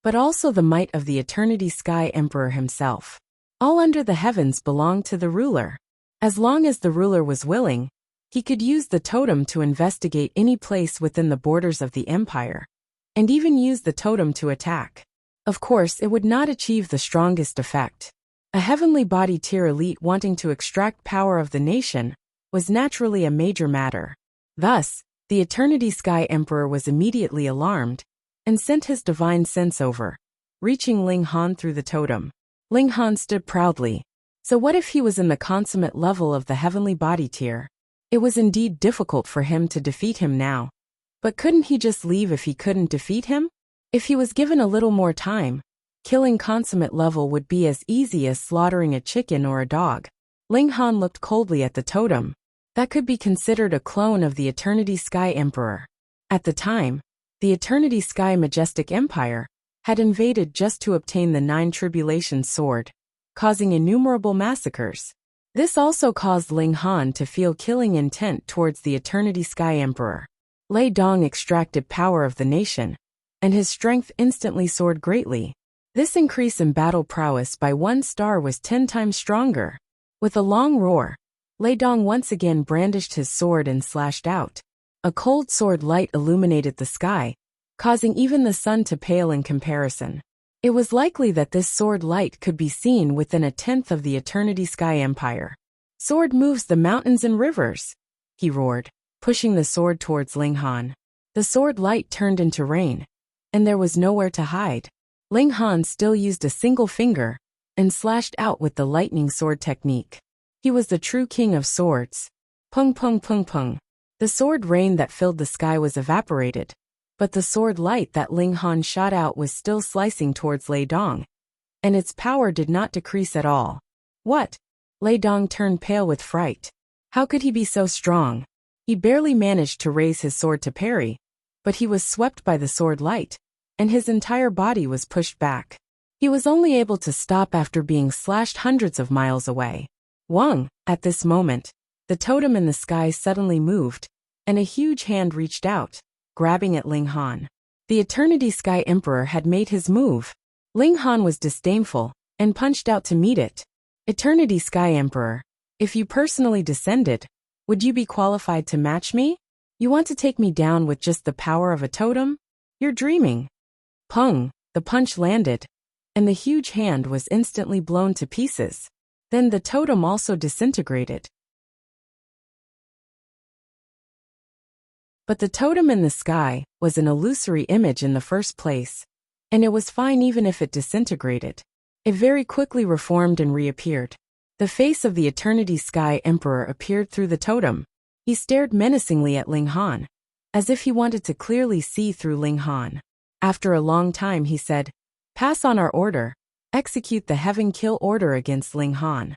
but also the might of the Eternity Sky Emperor himself. All under the heavens belonged to the ruler. As long as the ruler was willing, he could use the totem to investigate any place within the borders of the empire, and even use the totem to attack. Of course, it would not achieve the strongest effect. A heavenly body tier elite wanting to extract power of the nation was naturally a major matter. Thus, the Eternity Sky Emperor was immediately alarmed and sent his divine sense over, reaching Ling Han through the totem. Ling Han stood proudly. So what if he was in the consummate level of the heavenly body tier? It was indeed difficult for him to defeat him now. But couldn't he just leave if he couldn't defeat him? If he was given a little more time, killing consummate level would be as easy as slaughtering a chicken or a dog. Ling Han looked coldly at the totem. That could be considered a clone of the Eternity Sky Emperor. At the time, the Eternity Sky Majestic Empire had invaded just to obtain the 9 Tribulations sword, causing innumerable massacres. This also caused Ling Han to feel killing intent towards the Eternity Sky Emperor. Lei Dong extracted power of the nation, and his strength instantly soared greatly. This increase in battle prowess by 1 star was 10 times stronger. With a long roar, Lei Dong once again brandished his sword and slashed out. A cold sword light illuminated the sky, causing even the sun to pale in comparison. It was likely that this sword light could be seen within 1/10 of the Eternity Sky Empire. "Sword moves the mountains and rivers," he roared, pushing the sword towards Ling Han. The sword light turned into rain, and there was nowhere to hide. Ling Han still used a single finger and slashed out with the lightning sword technique. He was the true king of swords. Pung pung pung pung. The sword rain that filled the sky was evaporated, but the sword light that Ling Han shot out was still slicing towards Lei Dong, and its power did not decrease at all. What? Lei Dong turned pale with fright. How could he be so strong? He barely managed to raise his sword to parry, but he was swept by the sword light, and his entire body was pushed back. He was only able to stop after being slashed hundreds of miles away. Wang! At this moment, the totem in the sky suddenly moved, and a huge hand reached out, grabbing at Ling Han. The Eternity Sky Emperor had made his move. Ling Han was disdainful, and punched out to meet it. "Eternity Sky Emperor, if you personally descended, would you be qualified to match me? You want to take me down with just the power of a totem? You're dreaming." Pung! The punch landed, and the huge hand was instantly blown to pieces. Then the totem also disintegrated. But the totem in the sky was an illusory image in the first place, and it was fine even if it disintegrated. It very quickly reformed and reappeared. The face of the Eternity Sky Emperor appeared through the totem. He stared menacingly at Ling Han, as if he wanted to clearly see through Ling Han. After a long time he said, "Pass on our order. Execute the heaven kill order against Ling Han."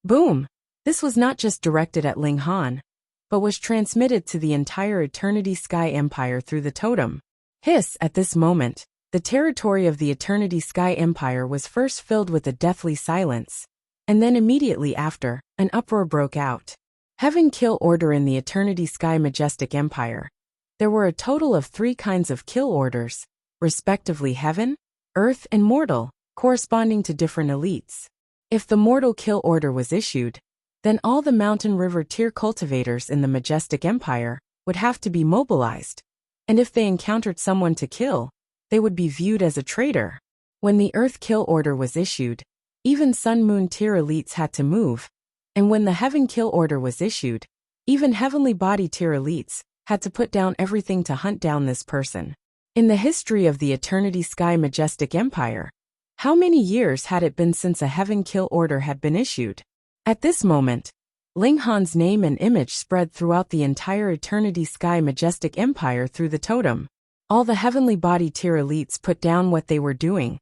Boom! This was not just directed at Ling Han, but was transmitted to the entire Eternity Sky Empire through the totem. Hiss! At this moment, the territory of the Eternity Sky Empire was first filled with a deathly silence, and then immediately after, an uproar broke out. Heaven kill order in the Eternity Sky Majestic Empire. There were a total of 3 kinds of kill orders, respectively heaven, earth, and mortal, corresponding to different elites. If the mortal kill order was issued, then all the mountain river tier cultivators in the Majestic Empire would have to be mobilized, and if they encountered someone to kill, they would be viewed as a traitor. When the earth kill order was issued, even sun moon tier elites had to move, and when the heaven kill order was issued, even heavenly body tier elites had to put down everything to hunt down this person. In the history of the Eternity Sky Majestic Empire, how many years had it been since a heaven kill order had been issued? At this moment, Ling Han's name and image spread throughout the entire Eternity Sky Majestic Empire through the totem. All the heavenly body tier elites put down what they were doing,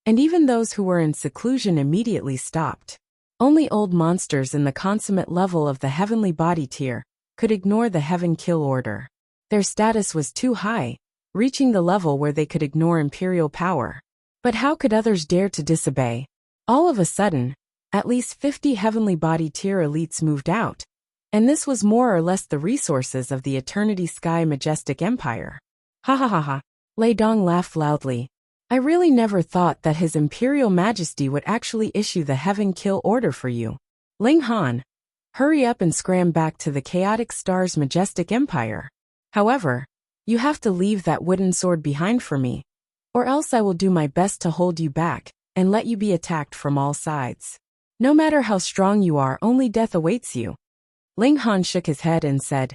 and even those who were in seclusion immediately stopped. Only old monsters in the consummate level of the heavenly body tier could ignore the heaven kill order. Their status was too high, reaching the level where they could ignore imperial power. But how could others dare to disobey? All of a sudden, at least 50 heavenly body tier elites moved out, and this was more or less the resources of the Eternity Sky Majestic Empire. Ha ha ha ha. Lei Dong laughed loudly. I really never thought that His Imperial Majesty would actually issue the heaven kill order for you. Ling Han, hurry up and scram back to the Chaotic Stars Majestic Empire. However, you have to leave that wooden sword behind for me, or else I will do my best to hold you back and let you be attacked from all sides. No matter how strong you are, only death awaits you. Ling Han shook his head and said,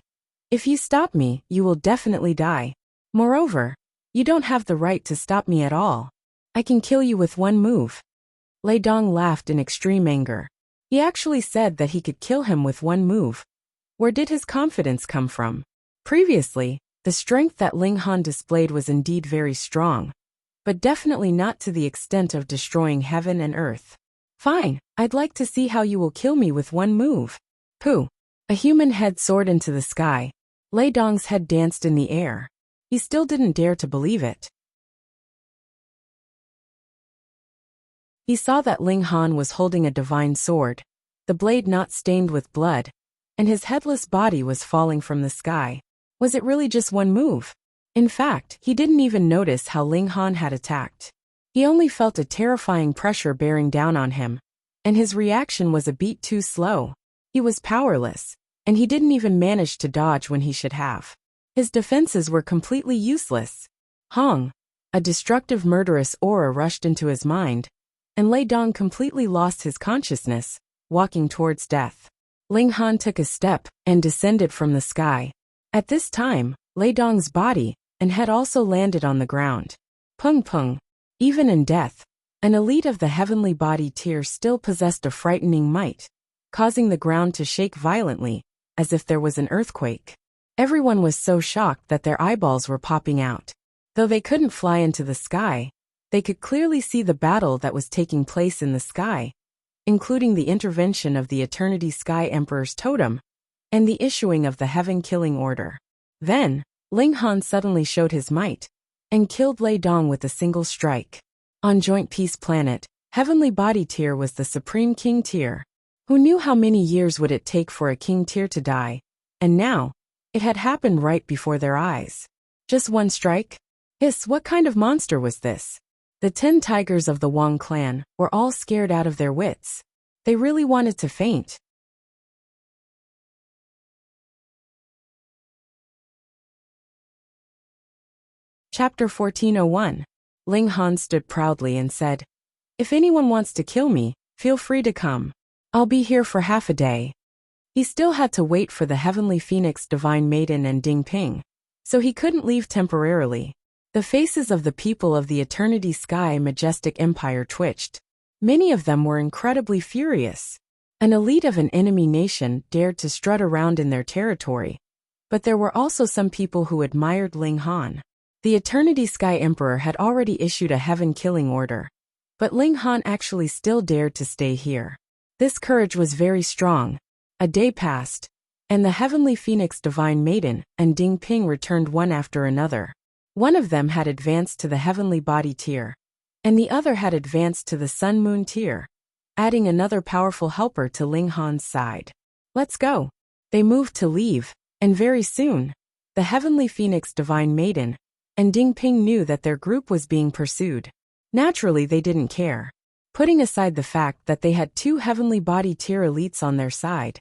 If you stop me, you will definitely die. Moreover, you don't have the right to stop me at all. I can kill you with one move. Lei Dong laughed in extreme anger. He actually said that he could kill him with one move. Where did his confidence come from? Previously, the strength that Ling Han displayed was indeed very strong, but definitely not to the extent of destroying heaven and earth. Fine, I'd like to see how you will kill me with one move. Pooh. A human head soared into the sky. Lei Dong's head danced in the air. He still didn't dare to believe it. He saw that Ling Han was holding a divine sword, the blade not stained with blood, and his headless body was falling from the sky. Was it really just one move? In fact, he didn't even notice how Ling Han had attacked. He only felt a terrifying pressure bearing down on him, and his reaction was a beat too slow. He was powerless, and he didn't even manage to dodge when he should have. His defenses were completely useless. Hong, a destructive murderous aura rushed into his mind, and Lei Dong completely lost his consciousness, walking towards death. Ling Han took a step and descended from the sky. At this time, Lei Dong's body and head also landed on the ground. Pung pung. Even in death, an elite of the heavenly body tier still possessed a frightening might, causing the ground to shake violently, as if there was an earthquake. Everyone was so shocked that their eyeballs were popping out. Though they couldn't fly into the sky, they could clearly see the battle that was taking place in the sky, including the intervention of the Eternity Sky Emperor's totem, and the issuing of the heaven killing order. Then, Ling Han suddenly showed his might, and killed Lei Dong with a single strike. On Joint Peace Planet, Heavenly Body Tier was the Supreme King Tier. Who knew how many years would it take for a King Tier to die? And now, it had happened right before their eyes. Just one strike? Hiss, what kind of monster was this? The 10 tigers of the Wang clan were all scared out of their wits. They really wanted to faint. Chapter 1401. Ling Han stood proudly and said, If anyone wants to kill me, feel free to come. I'll be here for half a day. He still had to wait for the Heavenly Phoenix Divine Maiden and Ding Ping, so he couldn't leave temporarily. The faces of the people of the Eternity Sky Majestic Empire twitched. Many of them were incredibly furious. An elite of an enemy nation dared to strut around in their territory. But there were also some people who admired Ling Han. The Eternity Sky Emperor had already issued a heaven-killing order. But Ling Han actually still dared to stay here. This courage was very strong. A day passed, and the Heavenly Phoenix Divine Maiden and Ding Ping returned one after another. One of them had advanced to the Heavenly Body tier, and the other had advanced to the Sun Moon tier, adding another powerful helper to Ling Han's side. Let's go. They moved to leave, and very soon, the Heavenly Phoenix Divine Maiden and Ding Ping knew that their group was being pursued. Naturally, they didn't care. Putting aside the fact that they had two Heavenly Body tier elites on their side,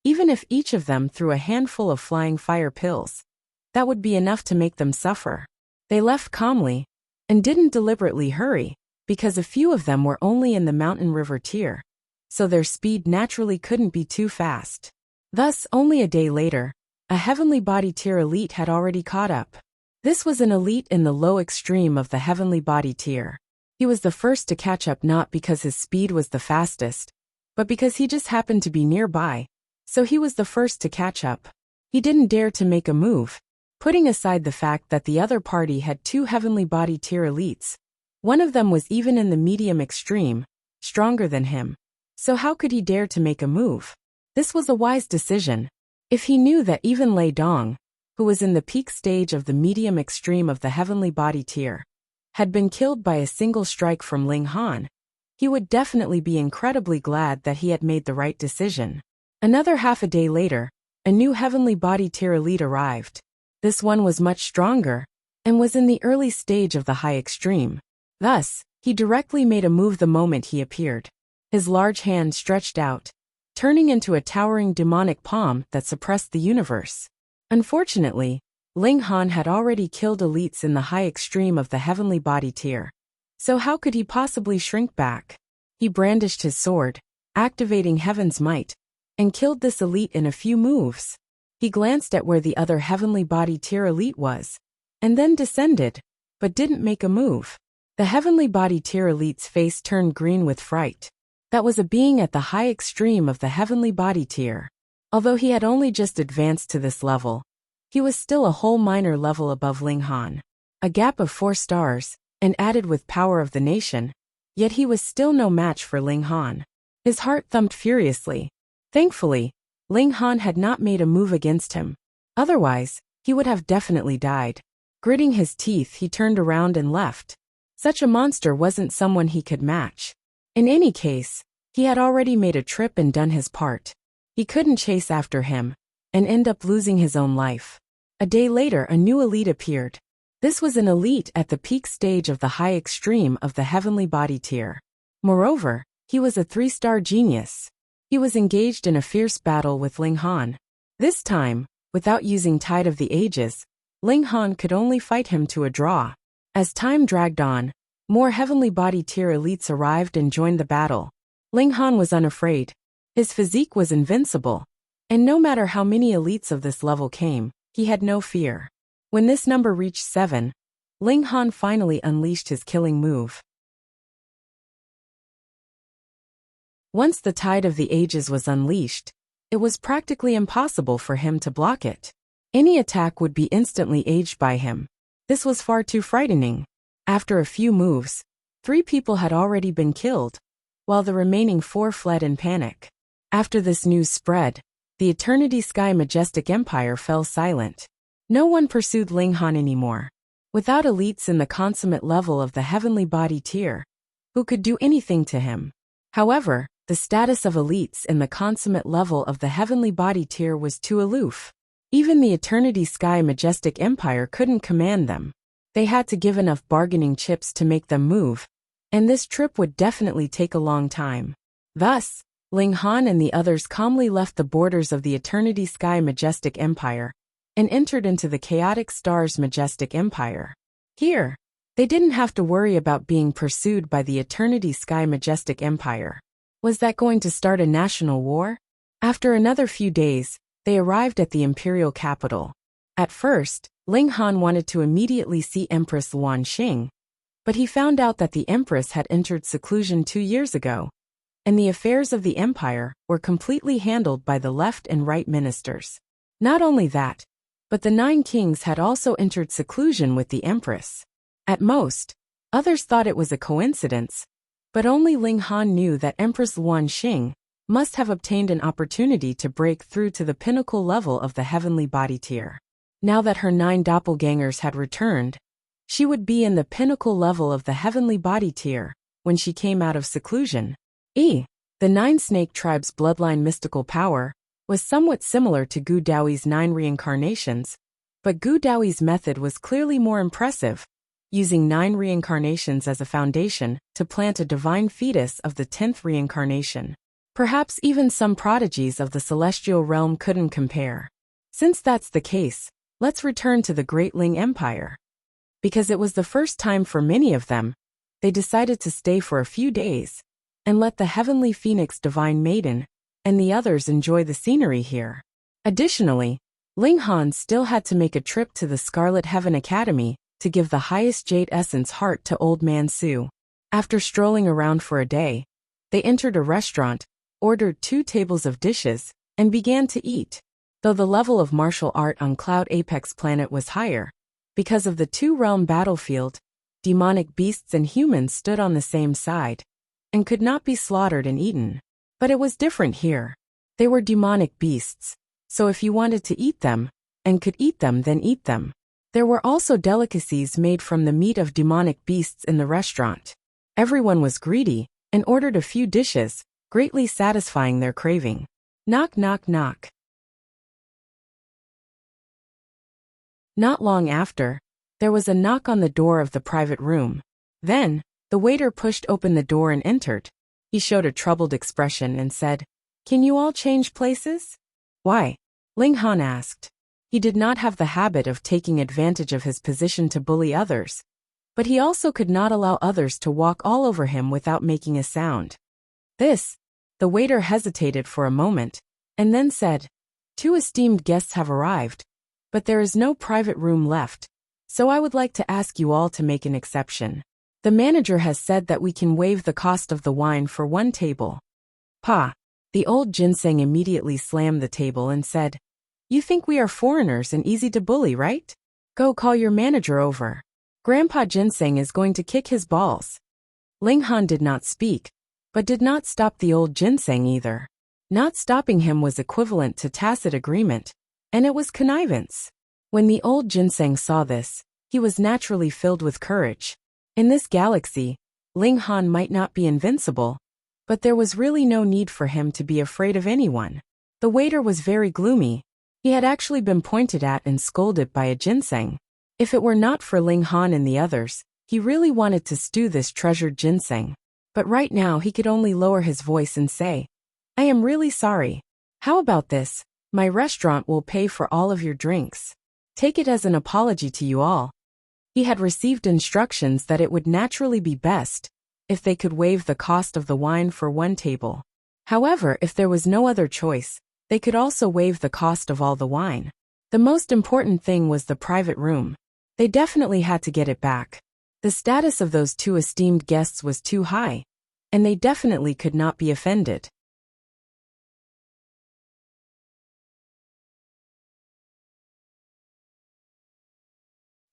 even if each of them threw a handful of flying fire pills, that would be enough to make them suffer. They left calmly and didn't deliberately hurry, because a few of them were only in the Mountain River tier, so their speed naturally couldn't be too fast. Thus, only a day later, a Heavenly Body tier elite had already caught up. This was an elite in the low extreme of the Heavenly Body tier. He was the first to catch up not because his speed was the fastest, but because he just happened to be nearby, so he was the first to catch up. He didn't dare to make a move. Putting aside the fact that the other party had two Heavenly Body tier elites, one of them was even in the medium extreme, stronger than him. So how could he dare to make a move? This was a wise decision. If he knew that even Lei Dong, who was in the peak stage of the medium extreme of the Heavenly Body tier, had been killed by a single strike from Ling Han, he would definitely be incredibly glad that he had made the right decision. Another half a day later, a new Heavenly Body tier elite arrived. This one was much stronger, and was in the early stage of the high extreme. Thus, he directly made a move the moment he appeared. His large hand stretched out, turning into a towering demonic palm that suppressed the universe. Unfortunately, Ling Han had already killed elites in the high extreme of the Heavenly Body tier. So how could he possibly shrink back? He brandished his sword, activating Heaven's Might, and killed this elite in a few moves. He glanced at where the other Heavenly Body tier elite was, and then descended, but didn't make a move. The Heavenly Body tier elite's face turned green with fright. That was a being at the high extreme of the Heavenly Body tier. Although he had only just advanced to this level, he was still a whole minor level above Ling Han. A gap of 4 stars, and added with power of the nation, yet he was still no match for Ling Han. His heart thumped furiously. Thankfully, Ling Han had not made a move against him. Otherwise, he would have definitely died. Gritting his teeth, he turned around and left. Such a monster wasn't someone he could match. In any case, he had already made a trip and done his part. He couldn't chase after him, and end up losing his own life. A day later, a new elite appeared. This was an elite at the peak stage of the high extreme of the Heavenly Body tier. Moreover, he was a 3-star genius. He was engaged in a fierce battle with Ling Han. This time, without using Tide of the Ages, Ling Han could only fight him to a draw. As time dragged on, more Heavenly Body tier elites arrived and joined the battle. Ling Han was unafraid. His physique was invincible, and no matter how many elites of this level came, he had no fear. When this number reached 7, Ling Han finally unleashed his killing move. Once the Tide of the Ages was unleashed, it was practically impossible for him to block it. Any attack would be instantly aged by him. This was far too frightening. After a few moves, 3 people had already been killed, while the remaining 4 fled in panic. After this news spread, the Eternity Sky Majestic Empire fell silent. No one pursued Ling Han anymore. Without elites in the consummate level of the Heavenly Body tier, who could do anything to him. However, the status of elites in the consummate level of the Heavenly Body tier was too aloof. Even the Eternity Sky Majestic Empire couldn't command them. They had to give enough bargaining chips to make them move, and this trip would definitely take a long time. Thus, Ling Han and the others calmly left the borders of the Eternity Sky Majestic Empire and entered into the Chaotic Stars Majestic Empire. Here, they didn't have to worry about being pursued by the Eternity Sky Majestic Empire. Was that going to start a national war? After another few days, they arrived at the imperial capital. At first, Ling Han wanted to immediately see Empress Luan Xing, but he found out that the Empress had entered seclusion 2 years ago, and the affairs of the empire were completely handled by the left and right ministers. Not only that, but the 9 kings had also entered seclusion with the Empress. At most, others thought it was a coincidence, but only Ling Han knew that Empress Luan Xing must have obtained an opportunity to break through to the pinnacle level of the heavenly body tier. Now that her 9 doppelgangers had returned, she would be in the pinnacle level of the heavenly body tier when she came out of seclusion. The 9 snake tribes' bloodline mystical power was somewhat similar to Gu Daoi's 9 reincarnations, but Gu Daoi's method was clearly more impressive, using 9 reincarnations as a foundation to plant a divine fetus of the 10th reincarnation. Perhaps even some prodigies of the celestial realm couldn't compare. Since that's the case, let's return to the Great Ling Empire. Because it was the first time for many of them, they decided to stay for a few days and let the Heavenly Phoenix Divine Maiden and the others enjoy the scenery here. Additionally, Ling Han still had to make a trip to the Scarlet Heaven Academy to give the highest Jade Essence heart to Old Man Su. After strolling around for a day, they entered a restaurant, ordered 2 tables of dishes, and began to eat. Though the level of martial art on Cloud Apex Planet was higher, because of the 2-realm battlefield, demonic beasts and humans stood on the same side and could not be slaughtered and eaten. But it was different here. They were demonic beasts, so if you wanted to eat them, and could eat them, then eat them. There were also delicacies made from the meat of demonic beasts in the restaurant. Everyone was greedy and ordered a few dishes, greatly satisfying their craving. Knock, knock, knock. Not long after, there was a knock on the door of the private room. Then, the waiter pushed open the door and entered. He showed a troubled expression and said, "Can you all change places?" "Why?" Ling Han asked. He did not have the habit of taking advantage of his position to bully others, but he also could not allow others to walk all over him without making a sound. The waiter hesitated for a moment, and then said, "2 esteemed guests have arrived, but there is no private room left, so I would like to ask you all to make an exception. The manager has said that we can waive the cost of the wine for 1 table." "Pa!" The old ginseng immediately slammed the table and said, "You think we are foreigners and easy to bully, right? Go call your manager over. Grandpa Ginseng is going to kick his balls." Ling Han did not speak, but did not stop the old ginseng either. Not stopping him was equivalent to tacit agreement, and it was connivance. When the old ginseng saw this, he was naturally filled with courage. In this galaxy, Ling Han might not be invincible, but there was really no need for him to be afraid of anyone. The waiter was very gloomy. He had actually been pointed at and scolded by a ginseng. If it were not for Ling Han and the others, he really wanted to stew this treasured ginseng. But right now he could only lower his voice and say, "I am really sorry. How about this? My restaurant will pay for all of your drinks. Take it as an apology to you all." He had received instructions that it would naturally be best if they could waive the cost of the wine for 1 table. However, if there was no other choice, they could also waive the cost of all the wine. The most important thing was the private room. They definitely had to get it back. The status of those 2 esteemed guests was too high, and they definitely could not be offended.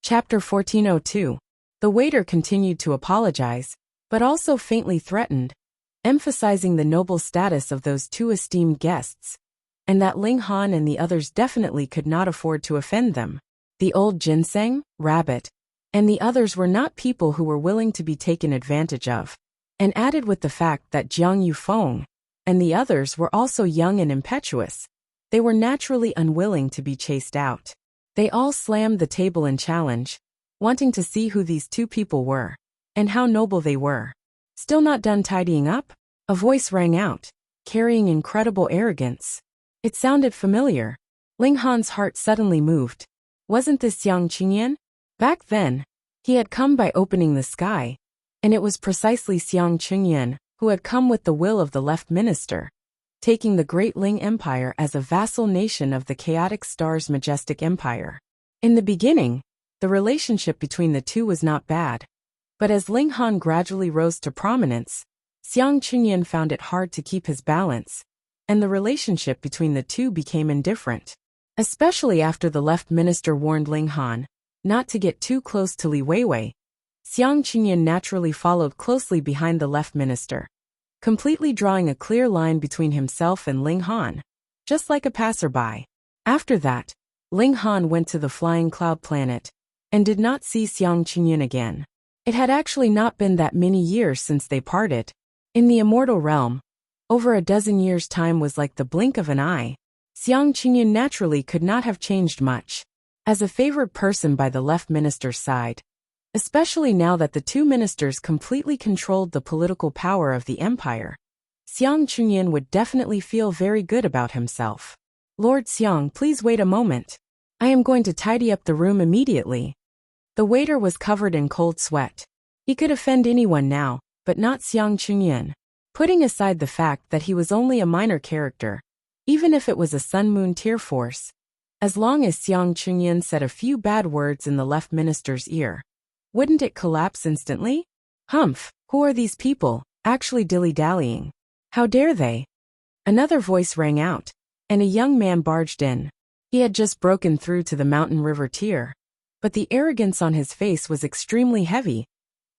Chapter 1402. The waiter continued to apologize, but also faintly threatened, emphasizing the noble status of those 2 esteemed guests, and that Ling Han and the others definitely could not afford to offend them. The old ginseng, rabbit, and the others were not people who were willing to be taken advantage of, and added with the fact that Jiang Yufeng and the others were also young and impetuous, they were naturally unwilling to be chased out. They all slammed the table in challenge, wanting to see who these 2 people were, and how noble they were. Still not done tidying up? A voice rang out, carrying incredible arrogance. It sounded familiar. Ling Han's heart suddenly moved. Wasn't this Yang Qingyan? Back then, he had come by opening the sky, and it was precisely Xiang Qingyan who had come with the will of the left minister, taking the Great Ling Empire as a vassal nation of the Chaotic Star's majestic empire. In the beginning, the relationship between the two was not bad, but as Ling Han gradually rose to prominence, Xiang Qingyan found it hard to keep his balance, and the relationship between the two became indifferent. Especially after the left minister warned Ling Han not to get too close to Li Weiwei, Xiang Qingyan naturally followed closely behind the left minister, completely drawing a clear line between himself and Ling Han, just like a passerby. After that, Ling Han went to the Flying Cloud planet and did not see Xiang Qingyan again. It had actually not been that many years since they parted. In the immortal realm, over a dozen years' time was like the blink of an eye. Xiang Qingyan naturally could not have changed much. As a favored person by the left minister's side, especially now that the two ministers completely controlled the political power of the empire, Xiang Qingyan would definitely feel very good about himself. Lord Xiang, please wait a moment. I am going to tidy up the room immediately. The waiter was covered in cold sweat. He could offend anyone now, but not Xiang Qingyan. Putting aside the fact that he was only a minor character, even if it was a Sun-Moon tier force, as long as Xiang Qingyan said a few bad words in the left minister's ear, wouldn't it collapse instantly? Humph, who are these people, actually dilly-dallying? How dare they? Another voice rang out, and a young man barged in. He had just broken through to the mountain river tier, but the arrogance on his face was extremely heavy,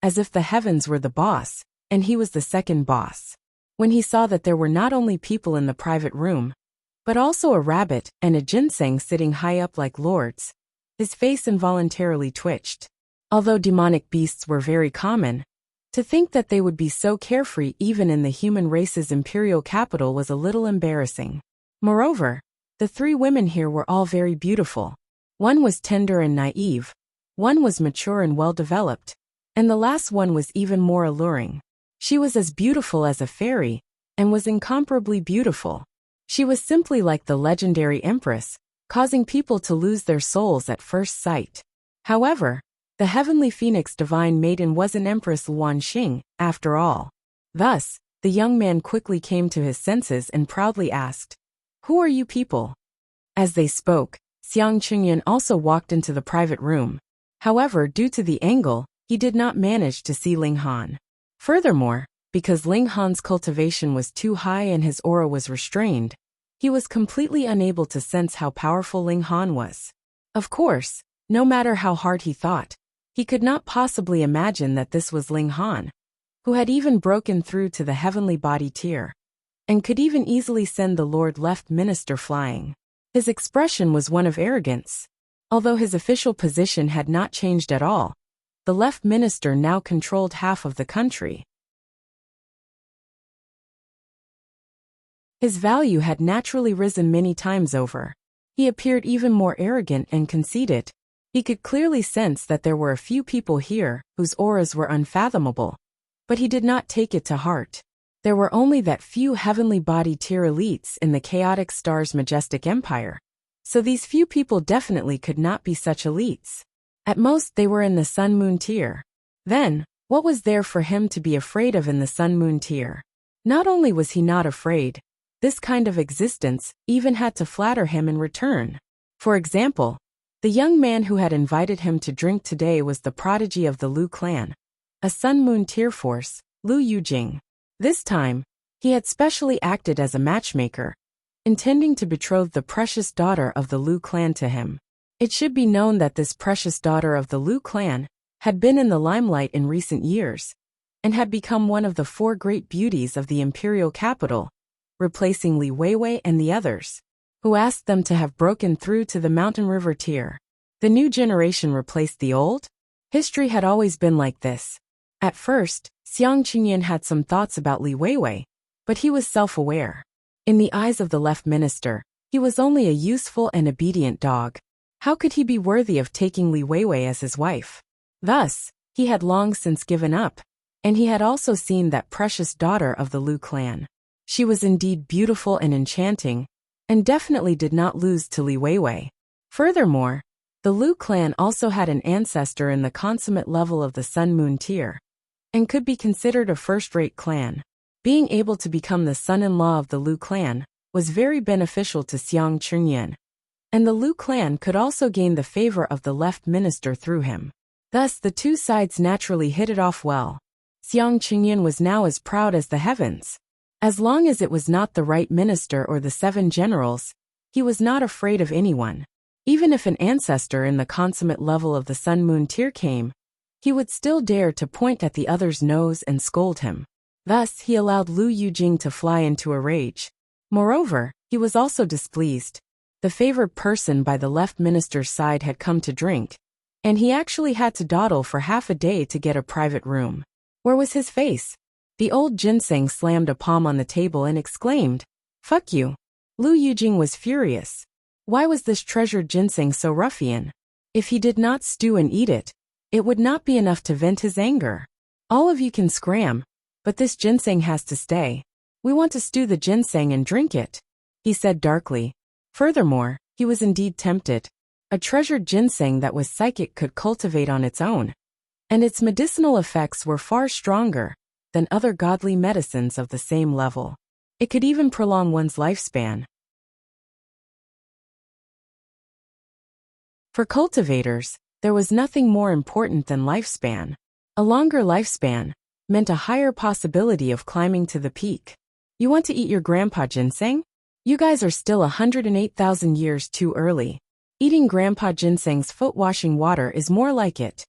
as if the heavens were the boss, and he was the second boss. When he saw that there were not only people in the private room, but also a rabbit and a ginseng sitting high up like lords, his face involuntarily twitched. Although demonic beasts were very common, to think that they would be so carefree even in the human race's imperial capital was a little embarrassing. Moreover, the three women here were all very beautiful. One was tender and naive, one was mature and well-developed, and the last one was even more alluring. She was as beautiful as a fairy, and was incomparably beautiful. She was simply like the legendary empress, causing people to lose their souls at first sight. However, the heavenly phoenix divine maiden was an Empress Luan Xing, after all. Thus, the young man quickly came to his senses and proudly asked, "Who are you people?" As they spoke, Xiang Qingyan also walked into the private room. However, due to the angle, he did not manage to see Ling Han. Furthermore, because Ling Han's cultivation was too high and his aura was restrained, he was completely unable to sense how powerful Ling Han was. Of course, no matter how hard he thought, he could not possibly imagine that this was Ling Han, who had even broken through to the heavenly body tier, and could even easily send the Lord Left Minister flying. His expression was one of arrogance. Although his official position had not changed at all, the Left Minister now controlled half of the country. His value had naturally risen many times over. He appeared even more arrogant and conceited. He could clearly sense that there were a few people here whose auras were unfathomable, but he did not take it to heart. There were only that few heavenly body tier elites in the chaotic star's majestic empire, so these few people definitely could not be such elites. At most they were in the Sun-Moon tier. Then, what was there for him to be afraid of in the Sun-Moon tier? Not only was he not afraid, this kind of existence even had to flatter him in return. For example, the young man who had invited him to drink today was the prodigy of the Lu clan, a Sun-Moon tier force, Lu Yujing. This time, he had specially acted as a matchmaker, intending to betroth the precious daughter of the Lu clan to him. It should be known that this precious daughter of the Lu clan had been in the limelight in recent years, and had become one of the four great beauties of the imperial capital, replacing Li Weiwei and the others, who asked them to have broken through to the mountain river tier. The new generation replaced the old? History had always been like this. At first, Xiang Qingyan had some thoughts about Li Weiwei, but he was self-aware. In the eyes of the left minister, he was only a useful and obedient dog. How could he be worthy of taking Li Weiwei as his wife? Thus, he had long since given up, and he had also seen that precious daughter of the Lu clan. She was indeed beautiful and enchanting, and definitely did not lose to Li Weiwei. Furthermore, the Lu clan also had an ancestor in the consummate level of the Sun-Moon tier, and could be considered a first-rate clan. Being able to become the son-in-law of the Lu clan was very beneficial to Xiang Qingyan. and the Lu clan could also gain the favor of the left minister through him. Thus the two sides naturally hit it off well. Xiang Qingyan was now as proud as the heavens. As long as it was not the right minister or the 7 generals, he was not afraid of anyone. Even if an ancestor in the consummate level of the Sun-Moon tier came, he would still dare to point at the other's nose and scold him. Thus he allowed Lu Yujing to fly into a rage. Moreover, he was also displeased. The favored person by the left minister's side had come to drink, and he actually had to dawdle for half a day to get a private room. Where was his face? The old ginseng slammed a palm on the table and exclaimed, "Fuck you." Lu Yujing was furious. Why was this treasured ginseng so ruffian? If he did not stew and eat it, it would not be enough to vent his anger. All of you can scram, but this ginseng has to stay. We want to stew the ginseng and drink it, he said darkly. Furthermore, he was indeed tempted. A treasured ginseng that was psychic could cultivate on its own, and its medicinal effects were far stronger than other godly medicines of the same level. It could even prolong one's lifespan. For cultivators, there was nothing more important than lifespan. A longer lifespan meant a higher possibility of climbing to the peak. You want to eat your grandpa ginseng? You guys are still 108,000 years too early. Eating grandpa ginseng's foot-washing water is more like it.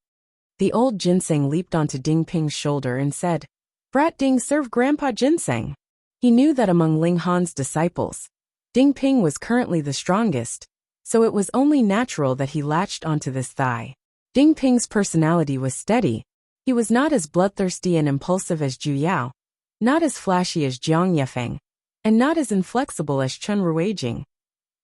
The old ginseng leaped onto Ding Ping's shoulder and said, "Brat Ding, serve grandpa ginseng." He knew that among Ling Han's disciples, Ding Ping was currently the strongest, so it was only natural that he latched onto this thigh. Ding Ping's personality was steady. He was not as bloodthirsty and impulsive as Zhu Yao, not as flashy as Jiang Yefeng, and not as inflexible as Chen Ruijing.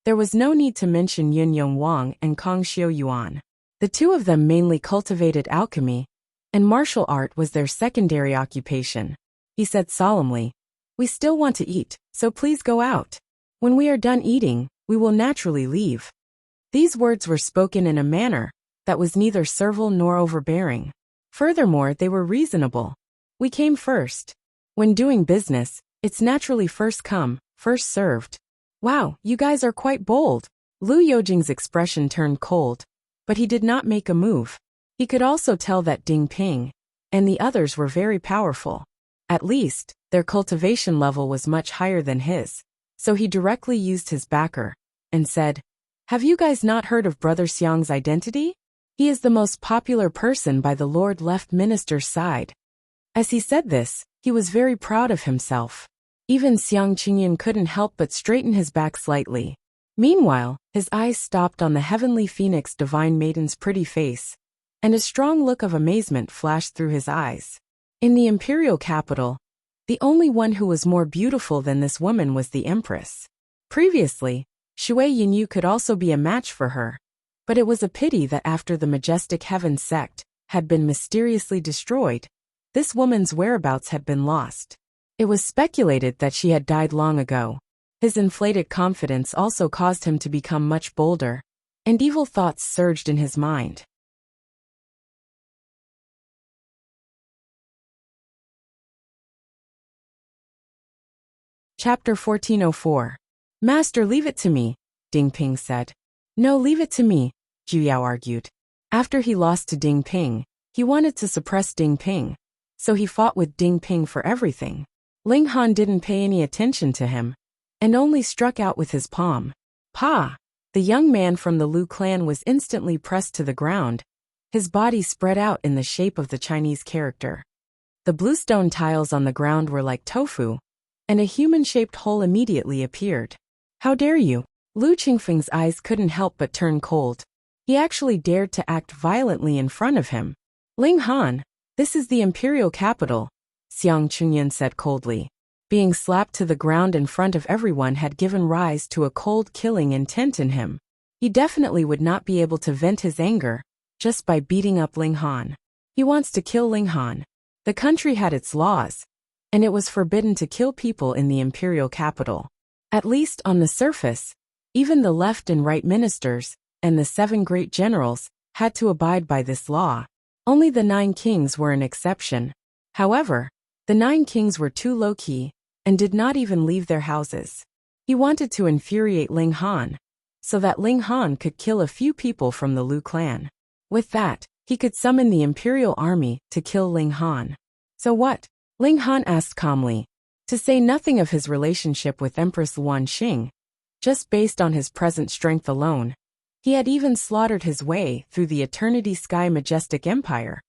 There was no need to mention Yun Yong Wang and Kong Xiao Yuan. The two of them mainly cultivated alchemy, and martial art was their secondary occupation. He said solemnly, "We still want to eat, so please go out. When we are done eating, we will naturally leave." These words were spoken in a manner that was neither servile nor overbearing. Furthermore, they were reasonable. We came first. When doing business, it's naturally first come, first served. Wow, you guys are quite bold. Lu Yojing's expression turned cold, but he did not make a move. He could also tell that Ding Ping and the others were very powerful. At least, their cultivation level was much higher than his. So he directly used his backer and said, "Have you guys not heard of Brother Xiang's identity? He is the most popular person by the Lord Left Minister's side." As he said this, he was very proud of himself. Even Xiang Qingyan couldn't help but straighten his back slightly. Meanwhile, his eyes stopped on the heavenly phoenix divine maiden's pretty face, and a strong look of amazement flashed through his eyes. In the imperial capital, the only one who was more beautiful than this woman was the empress. Previously, Shui Yinyu could also be a match for her, but it was a pity that after the majestic heaven sect had been mysteriously destroyed, this woman's whereabouts had been lost. It was speculated that she had died long ago. His inflated confidence also caused him to become much bolder, and evil thoughts surged in his mind. Chapter 1404. "Master, leave it to me," Ding Ping said. "No, leave it to me," Zhu Yao argued. After he lost to Ding Ping, he wanted to suppress Ding Ping, so he fought with Ding Ping for everything. Ling Han didn't pay any attention to him, and only struck out with his palm. Pa! The young man from the Lu clan was instantly pressed to the ground, his body spread out in the shape of the Chinese character. The bluestone tiles on the ground were like tofu, and a human-shaped hole immediately appeared. "How dare you?" Lu Qingfeng's eyes couldn't help but turn cold. He actually dared to act violently in front of him. "Ling Han, this is the imperial capital," Xiang Chunyan said coldly. Being slapped to the ground in front of everyone had given rise to a cold killing intent in him. He definitely would not be able to vent his anger just by beating up Ling Han. He wants to kill Ling Han. The country had its laws, and it was forbidden to kill people in the imperial capital. At least on the surface, even the left and right ministers and the 7 great generals had to abide by this law. Only the 9 kings were an exception. However, the 9 kings were too low-key and did not even leave their houses. He wanted to infuriate Ling Han, so that Ling Han could kill a few people from the Lu clan. With that, he could summon the imperial army to kill Ling Han. So what? Ling Han asked calmly. To say nothing of his relationship with Empress Luan Xing, just based on his present strength alone, he had even slaughtered his way through the Eternity Sky Majestic Empire,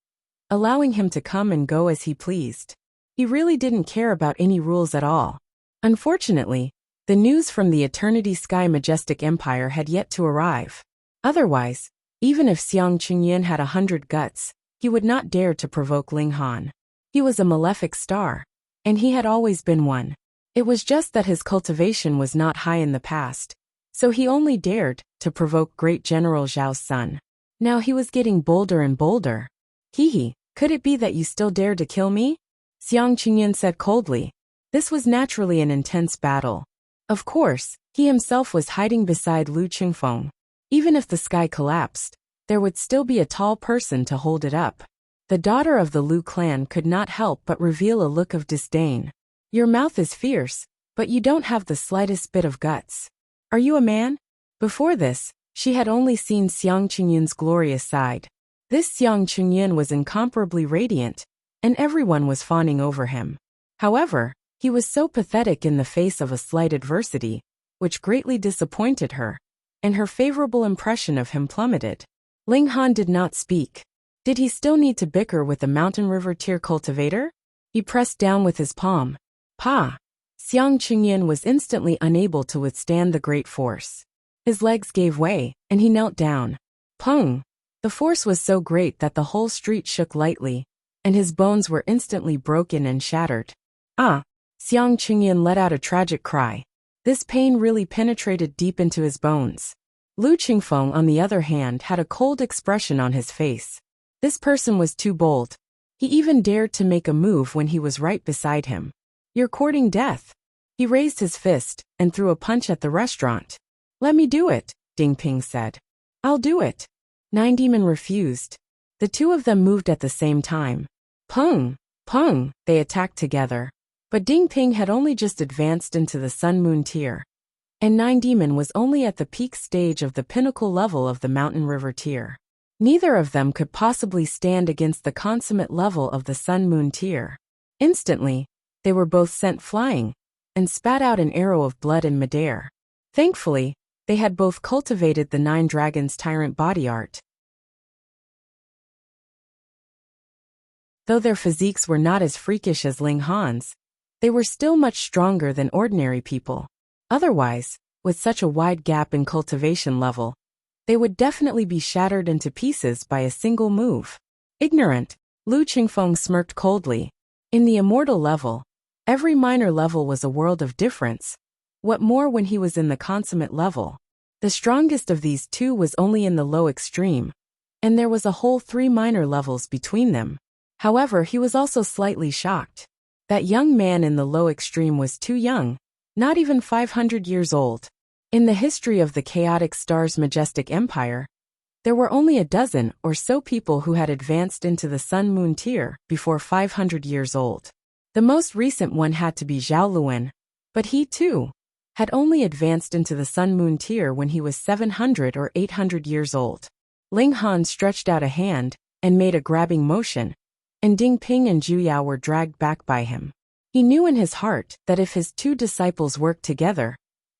allowing him to come and go as he pleased. He really didn't care about any rules at all. Unfortunately, the news from the Eternity Sky Majestic Empire had yet to arrive. Otherwise, even if Xiang Qingyan had 100 guts, he would not dare to provoke Ling Han. He was a malefic star, and he had always been one. It was just that his cultivation was not high in the past, so he only dared to provoke Great General Zhao's son. Now he was getting bolder and bolder. Hee, could it be that you still dare to kill me? Xiang Qingyan said coldly. This was naturally an intense battle. Of course, he himself was hiding beside Lu Qingfeng. Even if the sky collapsed, there would still be a tall person to hold it up. The daughter of the Lu clan could not help but reveal a look of disdain. Your mouth is fierce, but you don't have the slightest bit of guts. Are you a man? Before this, she had only seen Xiang Qingyan's glorious side. This Xiang Qingyan was incomparably radiant, and everyone was fawning over him. However, he was so pathetic in the face of a slight adversity, which greatly disappointed her, and her favorable impression of him plummeted. Ling Han did not speak. Did he still need to bicker with the Mountain River Tier cultivator? He pressed down with his palm. Pa! Xiang Qingyan was instantly unable to withstand the great force. His legs gave way, and he knelt down. Pung! The force was so great that the whole street shook lightly, and his bones were instantly broken and shattered. Ah! Xiang Qingyan let out a tragic cry. This pain really penetrated deep into his bones. Lu Qingfeng, on the other hand, had a cold expression on his face. This person was too bold. He even dared to make a move when he was right beside him. You're courting death. He raised his fist and threw a punch at the restaurant. Let me do it, Ding Ping said. I'll do it. Nine Demon refused. The two of them moved at the same time. Pung! Pung! They attacked together. But Ding Ping had only just advanced into the Sun Moon tier, and Nine Demon was only at the peak stage of the pinnacle level of the Mountain River tier. Neither of them could possibly stand against the consummate level of the Sun Moon tier. Instantly, they were both sent flying, and spat out an arrow of blood in midair. Thankfully, they had both cultivated the Nine Dragons Tyrant body art. Though their physiques were not as freakish as Ling Han's, they were still much stronger than ordinary people. Otherwise, with such a wide gap in cultivation level, they would definitely be shattered into pieces by a single move. Ignorant, Lu Qingfeng smirked coldly. In the immortal level, every minor level was a world of difference. What more when he was in the consummate level? The strongest of these two was only in the low extreme, and there was a whole 3 minor levels between them. However, he was also slightly shocked. That young man in the low extreme was too young, not even 500 years old. In the history of the Chaotic Star's Majestic Empire, there were only a dozen or so people who had advanced into the Sun Moon tier before 500 years old. The most recent one had to be Zhao Luan, but he too had only advanced into the Sun Moon tier when he was 700 or 800 years old. Ling Han stretched out a hand and made a grabbing motion, and Ding Ping and Zhu Yao were dragged back by him. He knew in his heart that if his two disciples worked together,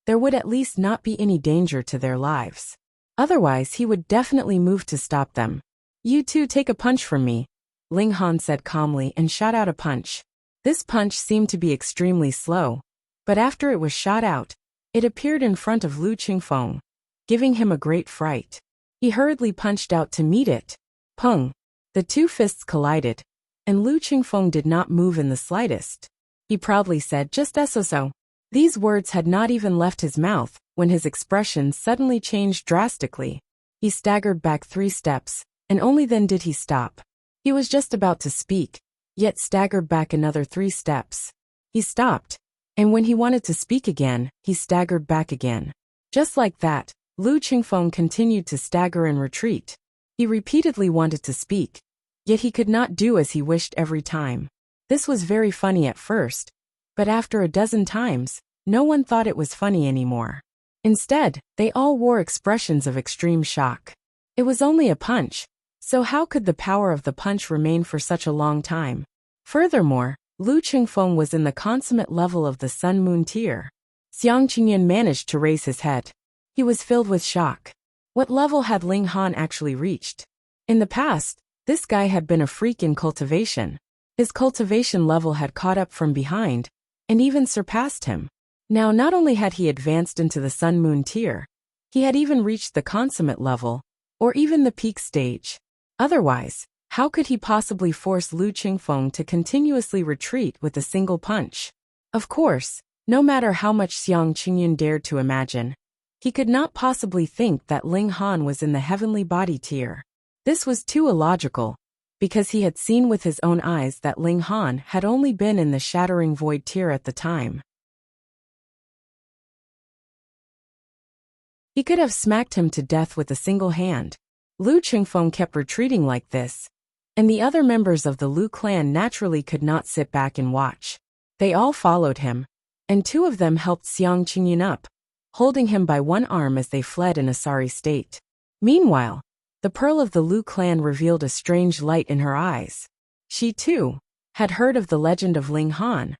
there would at least not be any danger to their lives. Otherwise, he would definitely move to stop them. You two take a punch from me, Ling Han said calmly and shot out a punch. This punch seemed to be extremely slow, but after it was shot out, it appeared in front of Lu Qingfeng, giving him a great fright. He hurriedly punched out to meet it. Pung! The two fists collided, and Lu Qingfeng did not move in the slightest. He proudly said, just so. These words had not even left his mouth when his expression suddenly changed drastically. He staggered back 3 steps, and only then did he stop. He was just about to speak, yet staggered back another 3 steps. He stopped, and when he wanted to speak again, he staggered back again. Just like that, Lu Qingfeng continued to stagger and retreat. He repeatedly wanted to speak, yet he could not do as he wished every time. This was very funny at first, but after a dozen times, no one thought it was funny anymore. Instead, they all wore expressions of extreme shock. It was only a punch, so how could the power of the punch remain for such a long time? Furthermore, Lu Qingfeng was in the consummate level of the Sun-Moon tier. Xiang Qingyun managed to raise his head. He was filled with shock. What level had Ling Han actually reached? In the past, this guy had been a freak in cultivation. His cultivation level had caught up from behind, and even surpassed him. Now not only had he advanced into the Sun-Moon tier, he had even reached the consummate level, or even the peak stage. Otherwise, how could he possibly force Lu Qingfeng to continuously retreat with a single punch? Of course, no matter how much Xiang Qingyun dared to imagine, he could not possibly think that Ling Han was in the heavenly body tier. This was too illogical, because he had seen with his own eyes that Ling Han had only been in the shattering void tier at the time. He could have smacked him to death with a single hand. Lu Qingfeng kept retreating like this, and the other members of the Lu clan naturally could not sit back and watch. They all followed him, and two of them helped Xiang Qingyun up, holding him by one arm as they fled in a sorry state. Meanwhile, the pearl of the Lu clan revealed a strange light in her eyes. She, too, had heard of the legend of Ling Han,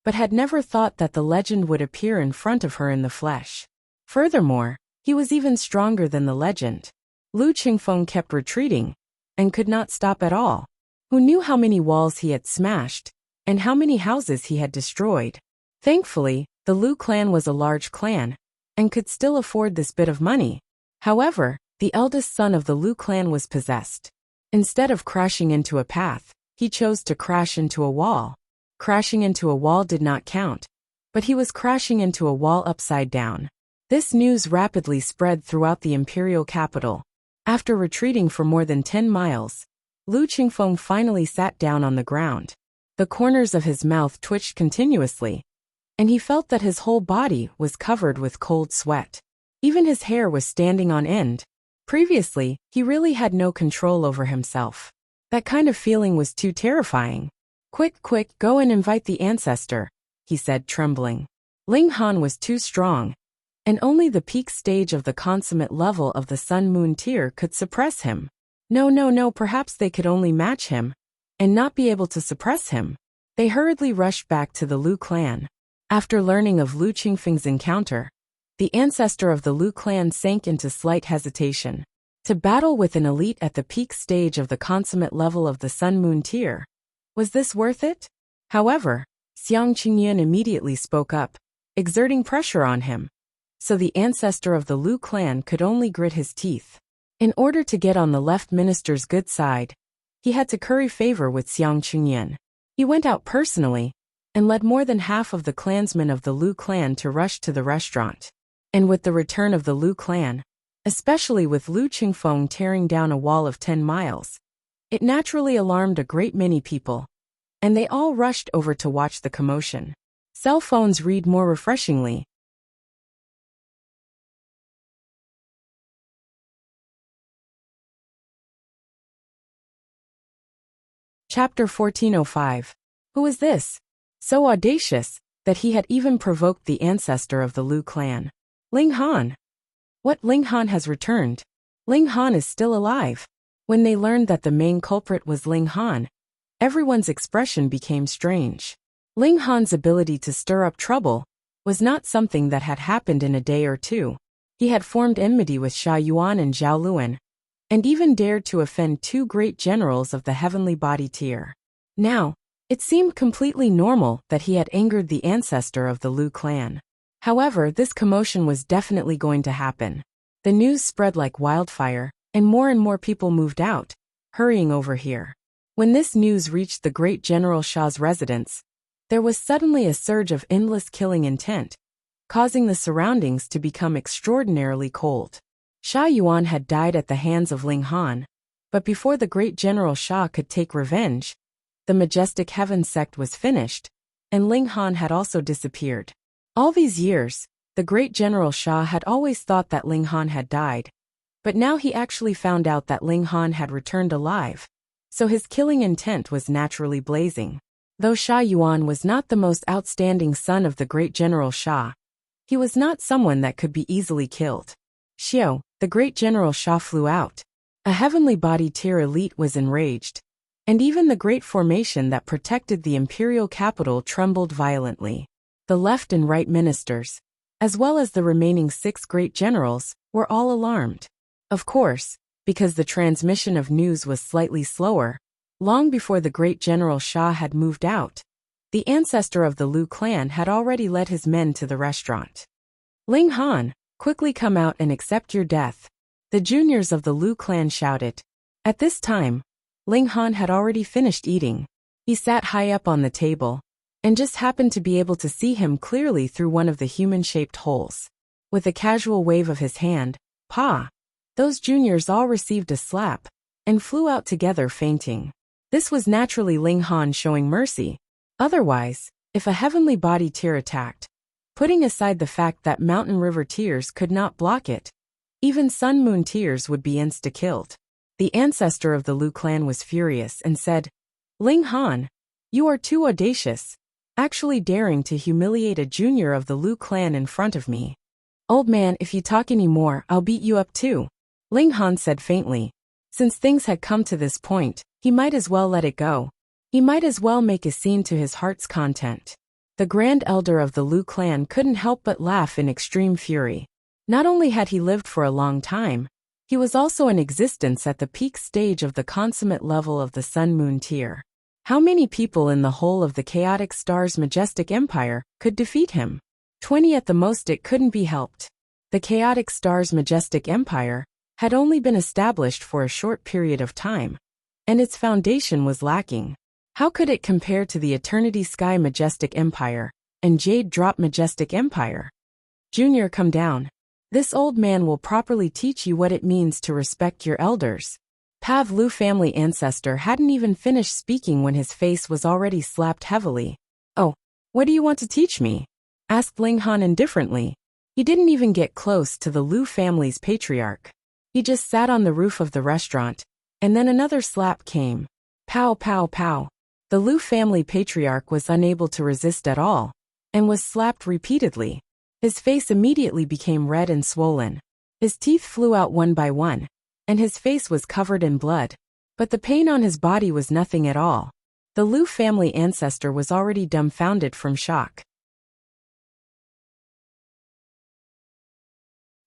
but had never thought that the legend would appear in front of her in the flesh. Furthermore, he was even stronger than the legend. Lu Qingfeng kept retreating, and could not stop at all. Who knew how many walls he had smashed, and how many houses he had destroyed? Thankfully, the Lu clan was a large clan, and could still afford this bit of money. However, the eldest son of the Lu clan was possessed. Instead of crashing into a path, he chose to crash into a wall. Crashing into a wall did not count, but he was crashing into a wall upside down. This news rapidly spread throughout the imperial capital. After retreating for more than 10 miles, Lu Qingfeng finally sat down on the ground. The corners of his mouth twitched continuously, and he felt that his whole body was covered with cold sweat. Even his hair was standing on end. Previously, he really had no control over himself. That kind of feeling was too terrifying. Quick, go and invite the ancestor," he said, trembling. Ling Han was too strong, and only the peak stage of the consummate level of the Sun-Moon tier could suppress him. No, perhaps they could only match him, and not be able to suppress him. They hurriedly rushed back to the Lu clan. After learning of Lu Qingfeng's encounter, the ancestor of the Lu clan sank into slight hesitation. To battle with an elite at the peak stage of the consummate level of the Sun-Moon tier, was this worth it? However, Xiang Qingyun immediately spoke up, exerting pressure on him. So the ancestor of the Lu clan could only grit his teeth. In order to get on the left minister's good side, he had to curry favor with Xiang Qingyun. He went out personally, and led more than half of the clansmen of the Lu clan to rush to the restaurant. And with the return of the Lu clan, especially with Lu Qingfeng tearing down a wall of 10 miles, it naturally alarmed a great many people, and they all rushed over to watch the commotion. Cell phones read more refreshingly. Chapter 1405. Who is this? So audacious, that he had even provoked the ancestor of the Lu clan. Ling Han. What, Ling Han has returned? Ling Han is still alive. When they learned that the main culprit was Ling Han, everyone's expression became strange. Ling Han's ability to stir up trouble was not something that had happened in a day or two. He had formed enmity with Sha Yuan and Zhao Luan, and even dared to offend two great generals of the heavenly body tier. Now, it seemed completely normal that he had angered the ancestor of the Lu clan. However, this commotion was definitely going to happen. The news spread like wildfire, and more people moved out, hurrying over here. When this news reached the great General Sha's residence, there was suddenly a surge of endless killing intent, causing the surroundings to become extraordinarily cold. Sha Yuan had died at the hands of Ling Han, but before the great General Sha could take revenge, the majestic heaven sect was finished, and Ling Han had also disappeared. All these years, the great General Sha had always thought that Ling Han had died, but now he actually found out that Ling Han had returned alive, so his killing intent was naturally blazing. Though Sha Yuan was not the most outstanding son of the great General Sha, He was not someone that could be easily killed. Xiao, the great General Sha, flew out. A heavenly body tier elite was enraged, and even the great formation that protected the imperial capital trembled violently. The left and right ministers, as well as the remaining 6 great generals, were all alarmed. Of course, because the transmission of news was slightly slower, long before the great General Sha had moved out, the ancestor of the Lu clan had already led his men to the restaurant. Ling Han, quickly come out and accept your death, the juniors of the Lu clan shouted. At this time, Ling Han had already finished eating. He sat high up on the table, and just happened to be able to see him clearly through one of the human-shaped holes. With a casual wave of his hand, "Pa!" those juniors all received a slap, and flew out together fainting. This was naturally Ling Han showing mercy. Otherwise, if a heavenly body tier attacked, putting aside the fact that mountain river tiers could not block it, even sun moon tiers would be insta-killed. The ancestor of the Lu clan was furious and said, "Ling Han, you are too audacious, actually daring to humiliate a junior of the Lu clan in front of me. Old man, if you talk any more, I'll beat you up too," Ling Han said faintly. Since things had come to this point, he might as well let it go. He might as well make a scene to his heart's content. The grand elder of the Lu clan couldn't help but laugh in extreme fury. Not only had he lived for a long time, he was also in existence at the peak stage of the consummate level of the sun-moon tier. How many people in the whole of the chaotic star's majestic empire could defeat him? 20 at the most. It couldn't be helped. The chaotic star's majestic empire had only been established for a short period of time, and its foundation was lacking. How could it compare to the Eternity Sky Majestic Empire and Jade Drop Majestic Empire? Junior, come down. This old man will properly teach you what it means to respect your elders. Pav Lu family ancestor hadn't even finished speaking when his face was already slapped heavily. "Oh, what do you want to teach me?" asked Ling Han indifferently. He didn't even get close to the Lu family's patriarch. He just sat on the roof of the restaurant, and then another slap came. Pow, pow, pow. The Lu family patriarch was unable to resist at all, and was slapped repeatedly. His face immediately became red and swollen. His teeth flew out one by one, and his face was covered in blood. But the pain on his body was nothing at all. The Lu family ancestor was already dumbfounded from shock.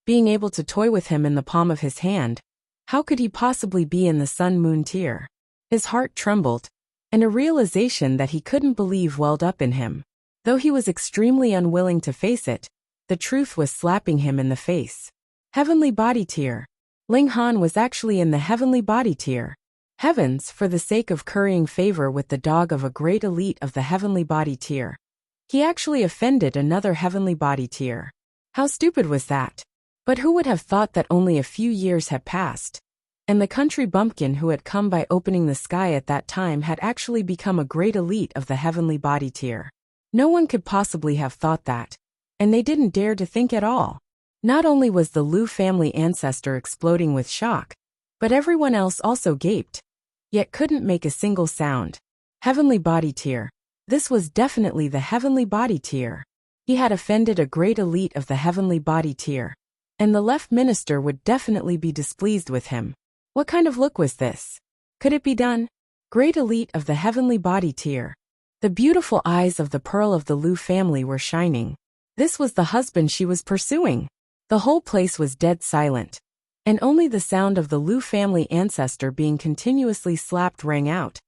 Being able to toy with him in the palm of his hand, how could he possibly be in the sun-moon tier? His heart trembled, and a realization that he couldn't believe welled up in him. Though he was extremely unwilling to face it, the truth was slapping him in the face. Heavenly body tier. Ling Han was actually in the heavenly body tier. Heavens, for the sake of currying favor with the dog of a great elite of the heavenly body tier, he actually offended another heavenly body tier. How stupid was that? But who would have thought that only a few years had passed, and the country bumpkin who had come by opening the sky at that time had actually become a great elite of the heavenly body tier? No one could possibly have thought that, and they didn't dare to think at all. Not only was the Lu family ancestor exploding with shock, but everyone else also gaped, yet couldn't make a single sound. Heavenly body tier. This was definitely the heavenly body tier. He had offended a great elite of the heavenly body tier, and the left minister would definitely be displeased with him. What kind of look was this? Could it be done? Great elite of the heavenly body tier. The beautiful eyes of the pearl of the Lu family were shining. This was the husband she was pursuing. The whole place was dead silent, and only the sound of the Lu family ancestor being continuously slapped rang out,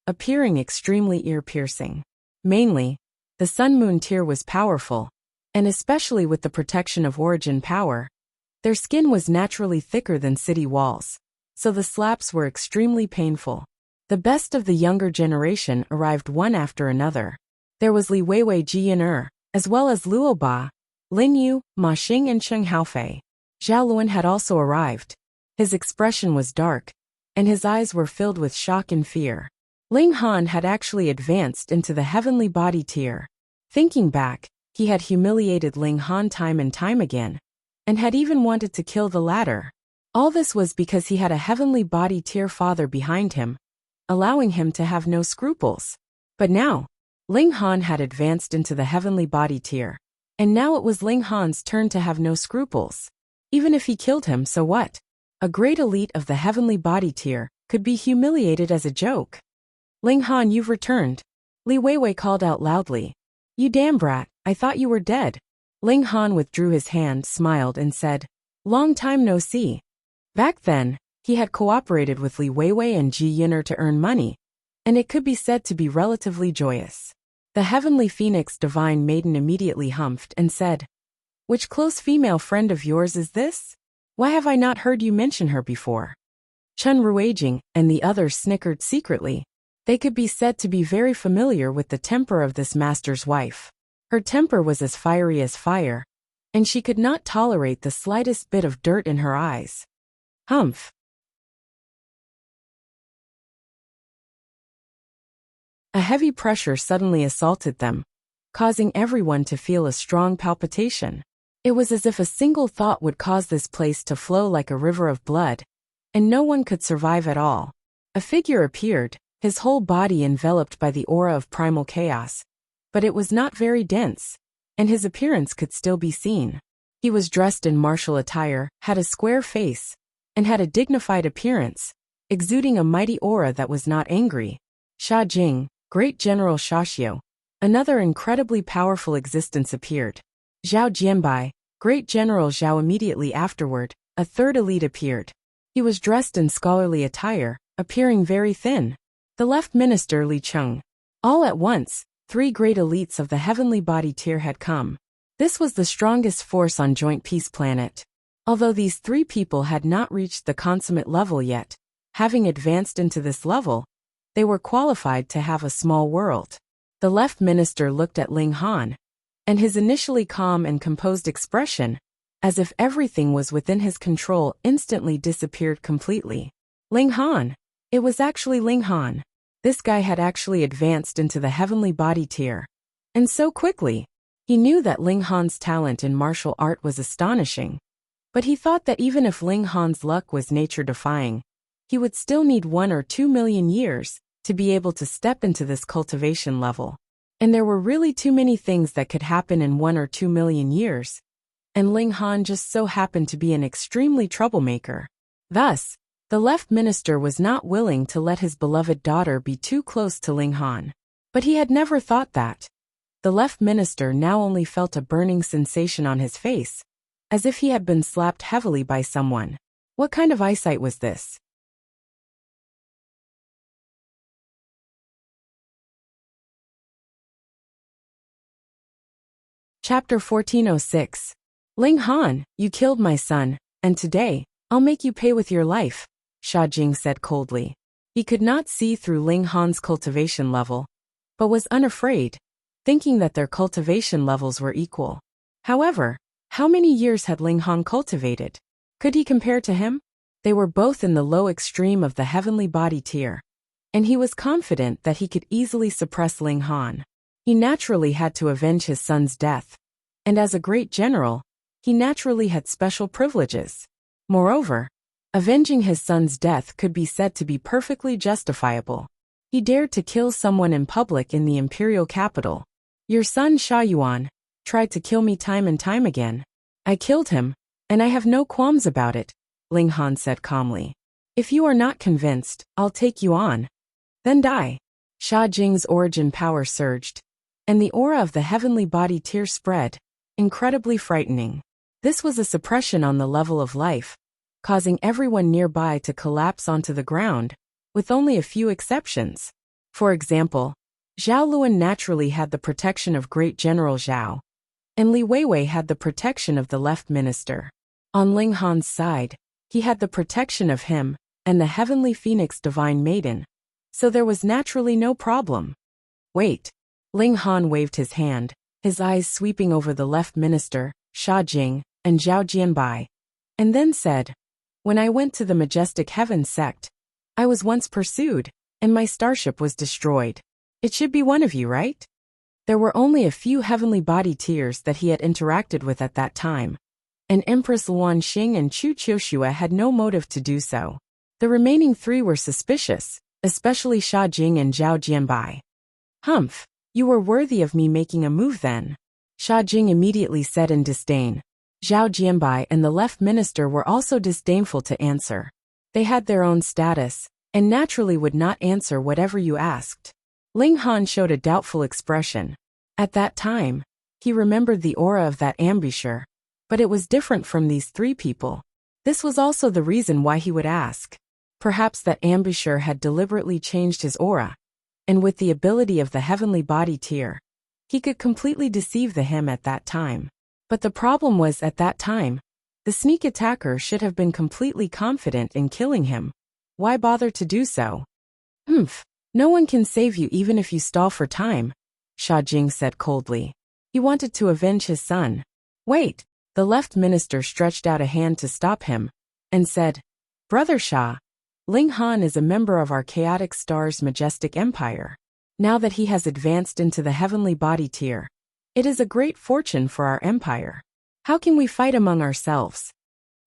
appearing extremely ear-piercing. Mainly, the sun-moon tier was powerful, and especially with the protection of origin power, their skin was naturally thicker than city walls, so the slaps were extremely painful. The best of the younger generation arrived one after another. There was Li Weiwei Jianer, as well as Luo Ba, Lin Yu, Ma Xing and Cheng Haofei. Zhao Luan had also arrived. His expression was dark, and his eyes were filled with shock and fear. Ling Han had actually advanced into the heavenly body tier. Thinking back, he had humiliated Ling Han time and time again, and had even wanted to kill the latter. All this was because he had a heavenly body tier father behind him, allowing him to have no scruples. But now, Ling Han had advanced into the heavenly body tier. And now it was Ling Han's turn to have no scruples. Even if he killed him, so what? A great elite of the heavenly body tier could be humiliated as a joke. Ling Han, you've returned. Li Weiwei called out loudly. You damn brat, I thought you were dead. Ling Han withdrew his hand, smiled, and said, Long time no see. Back then, he had cooperated with Li Weiwei and Ji Yin'er to earn money, and it could be said to be relatively joyous. The heavenly phoenix divine maiden immediately humphed and said, Which close female friend of yours is this? Why have I not heard you mention her before? Chen Ruijing and the others snickered secretly. They could be said to be very familiar with the temper of this master's wife. Her temper was as fiery as fire, and she could not tolerate the slightest bit of dirt in her eyes. Humph. A heavy pressure suddenly assaulted them, causing everyone to feel a strong palpitation. It was as if a single thought would cause this place to flow like a river of blood, and no one could survive at all. A figure appeared, his whole body enveloped by the aura of primal chaos, but it was not very dense, and his appearance could still be seen. He was dressed in martial attire, had a square face, and had a dignified appearance, exuding a mighty aura that was not angry. Sha Jing, Great General Shaxiu, another incredibly powerful existence appeared. Zhao Jianbai, Great General Zhao. Immediately afterward, a third elite appeared. He was dressed in scholarly attire, appearing very thin. The left minister Li Cheng. All at once, 3 great elites of the heavenly body tier had come. This was the strongest force on Joint Peace Planet. Although these 3 people had not reached the consummate level yet, having advanced into this level, they were qualified to have a small world. The left minister looked at Ling Han, and his initially calm and composed expression, as if everything was within his control, instantly disappeared completely. Ling Han. It was actually Ling Han. This guy had actually advanced into the heavenly body tier. And so quickly. He knew that Ling Han's talent in martial art was astonishing. But he thought that even if Ling Han's luck was nature-defying, he would still need 1 or 2 million years to be able to step into this cultivation level. And there were really too many things that could happen in 1 or 2 million years. And Ling Han just so happened to be an extremely troublemaker. Thus, the left minister was not willing to let his beloved daughter be too close to Ling Han. But he had never thought that. The left minister now only felt a burning sensation on his face, as if he had been slapped heavily by someone. What kind of eyesight was this? Chapter 1406. Ling Han, you killed my son, and today, I'll make you pay with your life, Sha Jing said coldly. He could not see through Ling Han's cultivation level, but was unafraid, thinking that their cultivation levels were equal. However, how many years had Ling Han cultivated? Could he compare to him? They were both in the low extreme of the heavenly body tier, and he was confident that he could easily suppress Ling Han. He naturally had to avenge his son's death, and as a great general, he naturally had special privileges. Moreover, avenging his son's death could be said to be perfectly justifiable. He dared to kill someone in public in the imperial capital. Your son Sha Yuan tried to kill me time and time again. I killed him, and I have no qualms about it, Ling Han said calmly. If you are not convinced, I'll take you on. Then die. Sha Jing's origin power surged, and the aura of the heavenly body tier spread, incredibly frightening. This was a suppression on the level of life, causing everyone nearby to collapse onto the ground, with only a few exceptions. For example, Zhao Luan naturally had the protection of Great General Zhao, and Li Weiwei had the protection of the left minister. On Ling Han's side, he had the protection of him and the heavenly phoenix divine maiden, so there was naturally no problem. Wait. Ling Han waved his hand, his eyes sweeping over the left minister, Sha Jing, and Zhao Jianbai, and then said, When I went to the Majestic Heaven sect, I was once pursued, and my starship was destroyed. It should be one of you, right? There were only a few heavenly body tiers that he had interacted with at that time, and Empress Luan Xing and Chu Qiushua had no motive to do so. The remaining 3 were suspicious, especially Sha Jing and Zhao Jianbai. Humph, you were worthy of me making a move then. Sha Jing immediately said in disdain. Zhao Jianbai and the left minister were also disdainful to answer. They had their own status, and naturally would not answer whatever you asked. Ling Han showed a doubtful expression. At that time, he remembered the aura of that ambusher, but it was different from these three people. This was also the reason why he would ask. Perhaps that ambusher had deliberately changed his aura, and with the ability of the heavenly body tier, he could completely deceive him at that time. But the problem was at that time, the sneak attacker should have been completely confident in killing him. Why bother to do so? No one can save you even if you stall for time, Sha Jing said coldly. He wanted to avenge his son. Wait, the left minister stretched out a hand to stop him, and said, Brother Sha, Ling Han is a member of our Chaotic Star's majestic empire. Now that he has advanced into the heavenly body tier, it is a great fortune for our empire. How can we fight among ourselves?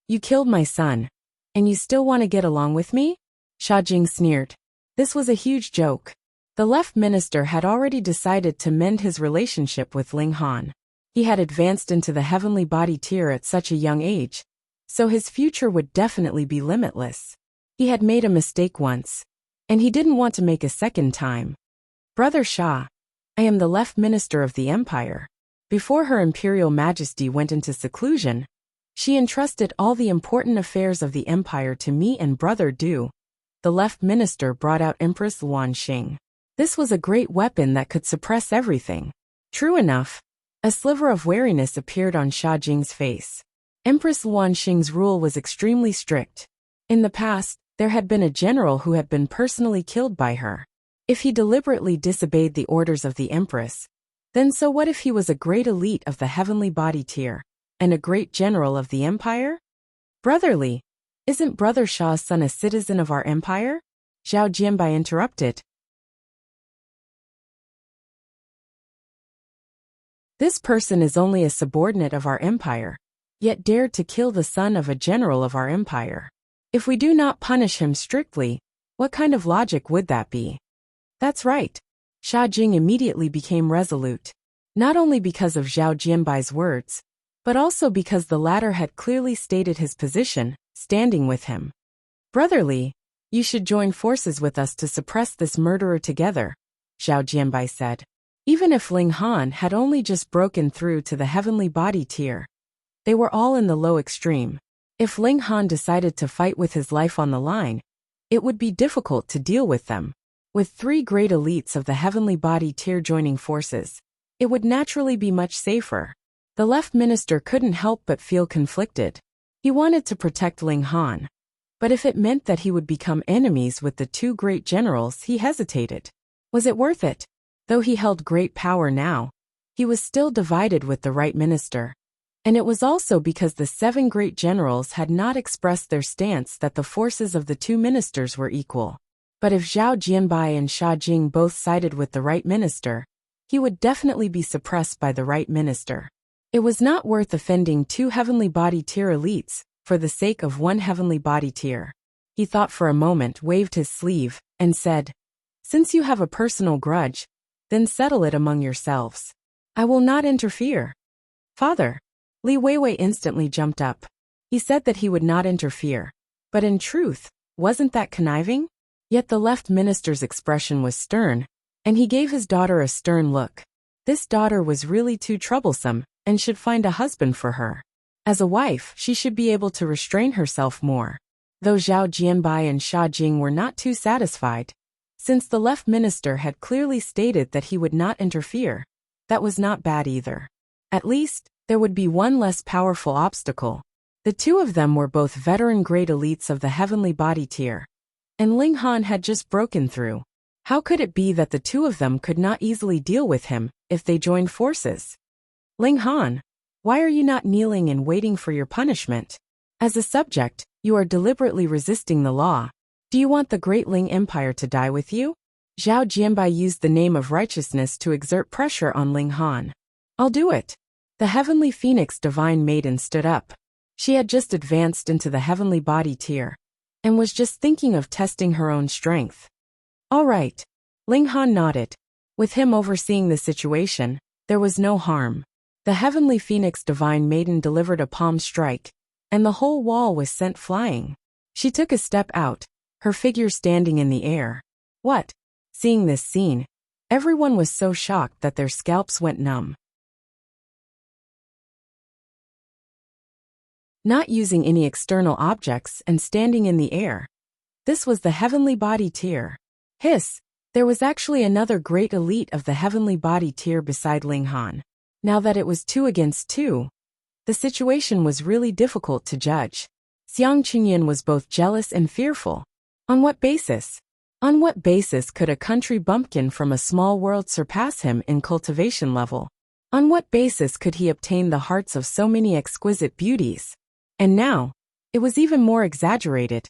You killed my son, and you still want to get along with me? Sha Jing sneered. This was a huge joke. The left minister had already decided to mend his relationship with Ling Han. He had advanced into the heavenly body tier at such a young age, so his future would definitely be limitless. He had made a mistake once, and he didn't want to make a second time. Brother Sha, I am the left minister of the empire. Before Her Imperial Majesty went into seclusion, she entrusted all the important affairs of the empire to me and Brother Du. The left minister brought out Empress Luan Xing. This was a great weapon that could suppress everything. True enough, a sliver of wariness appeared on Sha Jing's face. Empress Luan Xing's rule was extremely strict. In the past, there had been a general who had been personally killed by her. If he deliberately disobeyed the orders of the Empress, then so what if he was a great elite of the heavenly body tier, and a great general of the empire? Brotherly, isn't Brother Sha's son a citizen of our empire? Zhao Jianbai interrupted. This person is only a subordinate of our empire, yet dared to kill the son of a general of our empire. If we do not punish him strictly, what kind of logic would that be? That's right. Sha Jing immediately became resolute, not only because of Zhao Jianbai's words, but also because the latter had clearly stated his position, standing with him. Brotherly, you should join forces with us to suppress this murderer together, Zhao Jianbai said. Even if Ling Han had only just broken through to the heavenly body tier, they were all in the low extreme. If Ling Han decided to fight with his life on the line, it would be difficult to deal with them. With three great elites of the heavenly body tier joining forces, it would naturally be much safer. The left minister couldn't help but feel conflicted. He wanted to protect Ling Han, but if it meant that he would become enemies with the two great generals, he hesitated. Was it worth it? Though he held great power now, he was still divided with the right minister. And it was also because the 7 great generals had not expressed their stance that the forces of the two ministers were equal. But if Zhao Jianbai and Sha Jing both sided with the right minister, he would definitely be suppressed by the right minister. It was not worth offending 2 heavenly body tier elites for the sake of 1 heavenly body tier. He thought for a moment, waved his sleeve, and said, Since you have a personal grudge, then settle it among yourselves. I will not interfere. Father. Li Weiwei instantly jumped up. He said that he would not interfere. But in truth, wasn't that conniving? Yet the left minister's expression was stern, and he gave his daughter a stern look. This daughter was really too troublesome, and should find a husband for her. As a wife, she should be able to restrain herself more. Though Zhao Jianbai and Sha Jing were not too satisfied, since the left minister had clearly stated that he would not interfere, that was not bad either. At least, there would be one less powerful obstacle. The two of them were both veteran great elites of the heavenly body tier, and Ling Han had just broken through. How could it be that the two of them could not easily deal with him if they joined forces? Ling Han, why are you not kneeling and waiting for your punishment? As a subject, you are deliberately resisting the law. Do you want the great Ling Empire to die with you? Zhao Jianbai used the name of righteousness to exert pressure on Ling Han. I'll do it. The heavenly phoenix divine maiden stood up. She had just advanced into the heavenly body tier, and was just thinking of testing her own strength. All right. Ling Han nodded. With him overseeing the situation, there was no harm. The heavenly phoenix divine maiden delivered a palm strike, and the whole wall was sent flying. She took a step out, her figure standing in the air. What? Seeing this scene, everyone was so shocked that their scalps went numb. Not using any external objects and standing in the air. This was the heavenly body tier. Hiss! There was actually another great elite of the heavenly body tier beside Ling Han. Now that it was 2 against 2, the situation was really difficult to judge. Xiang Qingyan was both jealous and fearful. On what basis? On what basis could a country bumpkin from a small world surpass him in cultivation level? On what basis could he obtain the hearts of so many exquisite beauties? And now, it was even more exaggerated,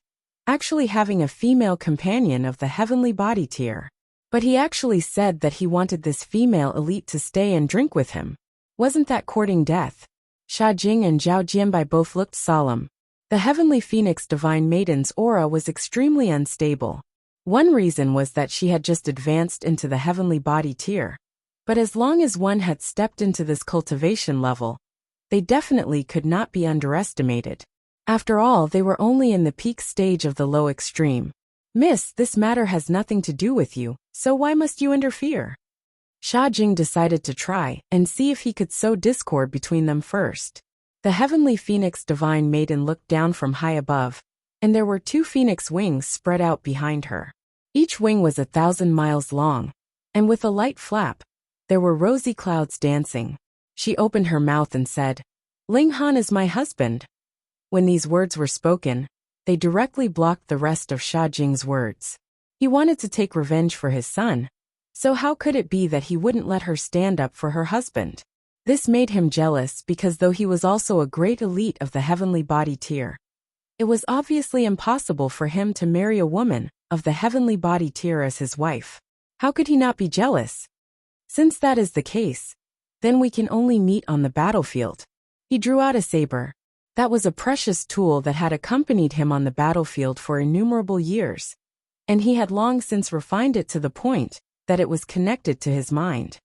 actually having a female companion of the heavenly body tier. But he actually said that he wanted this female elite to stay and drink with him. Wasn't that courting death? Sha Jing and Zhao Jianbai both looked solemn. The heavenly phoenix divine maiden's aura was extremely unstable. One reason was that she had just advanced into the heavenly body tier. But as long as one had stepped into this cultivation level, they definitely could not be underestimated. After all, they were only in the peak stage of the low extreme. Miss, this matter has nothing to do with you, so why must you interfere? Sha Jing decided to try and see if he could sow discord between them first. The heavenly phoenix divine maiden looked down from high above, and there were 2 phoenix wings spread out behind her. Each wing was 1,000 miles long, and with a light flap, there were rosy clouds dancing. She opened her mouth and said, "Ling Han is my husband." When these words were spoken, they directly blocked the rest of Sha Jing's words. He wanted to take revenge for his son, so how could it be that he wouldn't let her stand up for her husband? This made him jealous because though he was also a great elite of the heavenly body tier, it was obviously impossible for him to marry a woman of the heavenly body tier as his wife. How could he not be jealous? Since that is the case, then we can only meet on the battlefield. He drew out a saber. That was a precious tool that had accompanied him on the battlefield for innumerable years, and he had long since refined it to the point that it was connected to his mind.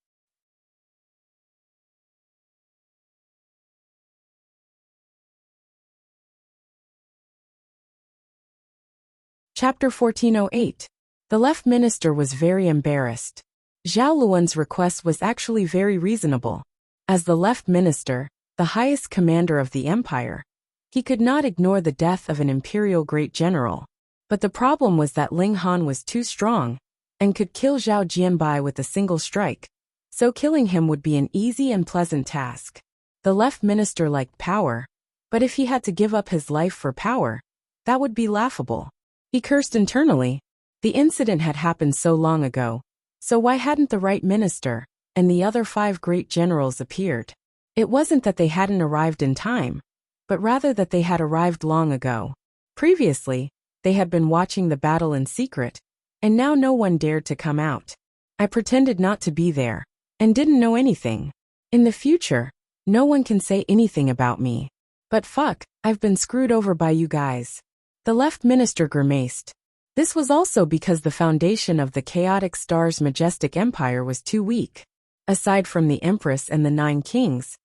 Chapter 1408. The left minister was very embarrassed. Zhao Luan's request was actually very reasonable. As the left minister, the highest commander of the empire, he could not ignore the death of an imperial great general. But the problem was that Ling Han was too strong and could kill Zhao Jianbai with a single strike, so killing him would be an easy and pleasant task. The left minister liked power, but if he had to give up his life for power, that would be laughable. He cursed internally. The incident had happened so long ago, so why hadn't the right minister and the other 5 great generals appeared? It wasn't that they hadn't arrived in time, but rather that they had arrived long ago. Previously, they had been watching the battle in secret, and now no one dared to come out. I pretended not to be there, and didn't know anything. In the future, no one can say anything about me. But fuck, I've been screwed over by you guys. The left minister grimaced. This was also because the foundation of the chaotic star's majestic empire was too weak. Aside from the empress and the 9 kings,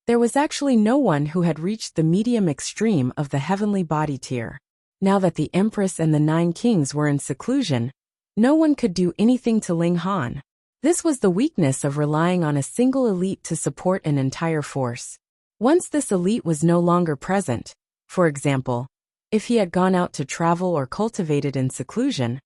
there was actually no one who had reached the medium extreme of the heavenly body tier. Now that the empress and the 9 kings were in seclusion, no one could do anything to Ling Han. This was the weakness of relying on a single elite to support an entire force. Once this elite was no longer present, for example, if he had gone out to travel or cultivated in seclusion,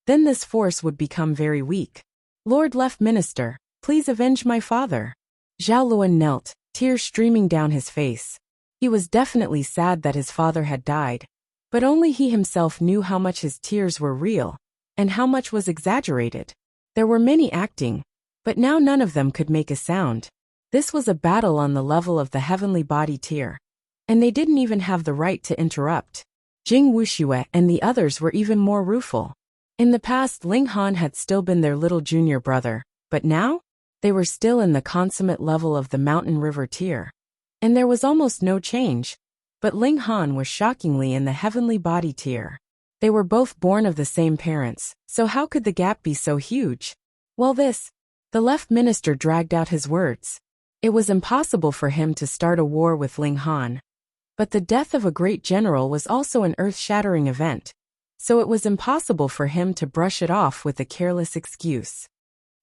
then this force would become very weak. Lord Left Minister, please avenge my father. Zhao Luan knelt, tears streaming down his face. He was definitely sad that his father had died, but only he himself knew how much his tears were real, and how much was exaggerated. There were many acting, but now none of them could make a sound. This was a battle on the level of the heavenly body tier, and they didn't even have the right to interrupt. Jing Wuxia and the others were even more rueful. In the past, Ling Han had still been their little junior brother, but now? They were still in the consummate level of the mountain river tier. And there was almost no change, but Ling Han was shockingly in the heavenly body tier. They were both born of the same parents, so how could the gap be so huge? Well, the left minister dragged out his words. It was impossible for him to start a war with Ling Han. But the death of a great general was also an earth-shattering event, so it was impossible for him to brush it off with a careless excuse.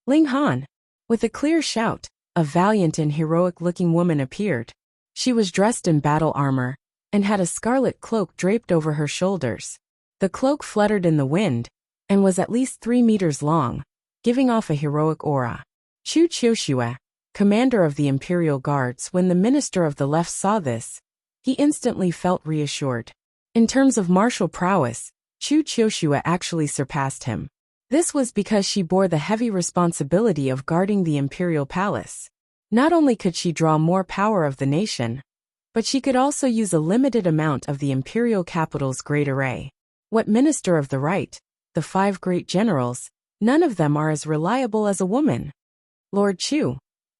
Ling Han. With a clear shout, a valiant and heroic-looking woman appeared. She was dressed in battle armor, and had a scarlet cloak draped over her shoulders. The cloak fluttered in the wind, and was at least 3 meters long, giving off a heroic aura. Chu Qiushue, commander of the Imperial Guards. When the Minister of the Left saw this, he instantly felt reassured. In terms of martial prowess, Chu Qiushue actually surpassed him. This was because she bore the heavy responsibility of guarding the Imperial Palace. Not only could she draw more power of the nation, but she could also use a limited amount of the Imperial capital's great array. What Minister of the Right? The 5 great generals, none of them are as reliable as a woman. Lord Chu.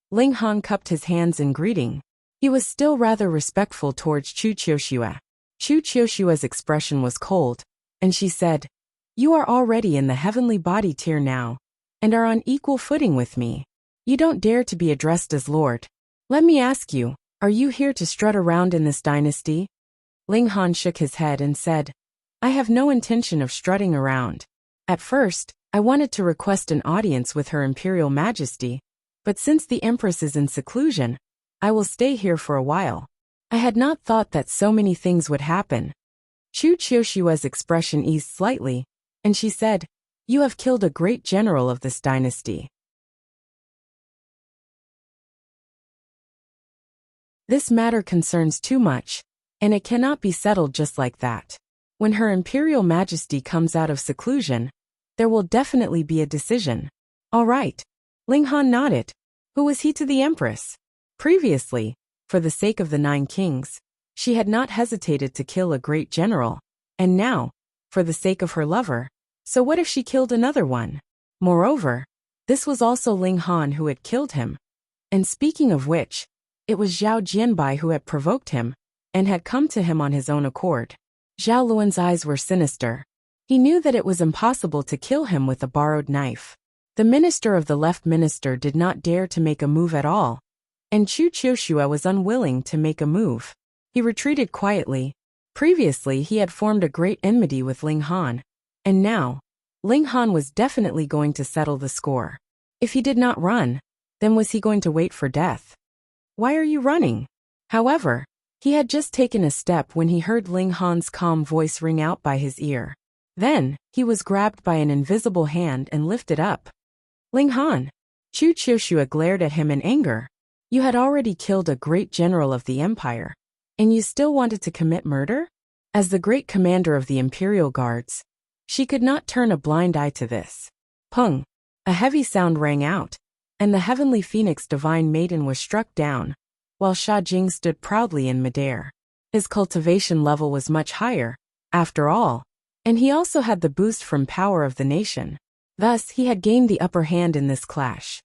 Ling Han cupped his hands in greeting. He was still rather respectful towards Chu Qiushue. Chu Qiushue's expression was cold, and she said, "You are already in the heavenly body tier now, and are on equal footing with me. You don't dare to be addressed as Lord. Let me ask you, are you here to strut around in this dynasty?" Ling Han shook his head and said, "I have no intention of strutting around. At first, I wanted to request an audience with Her Imperial Majesty, but since the Empress is in seclusion, I will stay here for a while. I had not thought that so many things would happen." Chu Qiushue's expression eased slightly, and she said, "You have killed a great general of this dynasty. This matter concerns too much, and it cannot be settled just like that. When Her Imperial Majesty comes out of seclusion, there will definitely be a decision." "All right." Ling Han nodded. Who was he to the Empress? Previously, for the sake of the 9 kings, she had not hesitated to kill a great general, and now, for the sake of her lover, so what if she killed another one? Moreover, this was also Ling Han who had killed him. And speaking of which, it was Zhao Jianbai who had provoked him, and had come to him on his own accord. Zhao Luan's eyes were sinister. He knew that it was impossible to kill him with a borrowed knife. The Minister of the Left Minister did not dare to make a move at all, and Chu Qiushue was unwilling to make a move. He retreated quietly. Previously he had formed a great enmity with Ling Han, and now, Ling Han was definitely going to settle the score. If he did not run, then was he going to wait for death? "Why are you running?" However, he had just taken a step when he heard Ling Han's calm voice ring out by his ear. Then, he was grabbed by an invisible hand and lifted up. "Ling Han!" Chu Qiushue glared at him in anger. "You had already killed a great general of the empire, and you still wanted to commit murder?" As the great commander of the Imperial Guards, she could not turn a blind eye to this. Pung! A heavy sound rang out, and the heavenly phoenix divine maiden was struck down, while Sha Jing stood proudly in midair. His cultivation level was much higher, after all, and he also had the boost from power of the nation. Thus, he had gained the upper hand in this clash.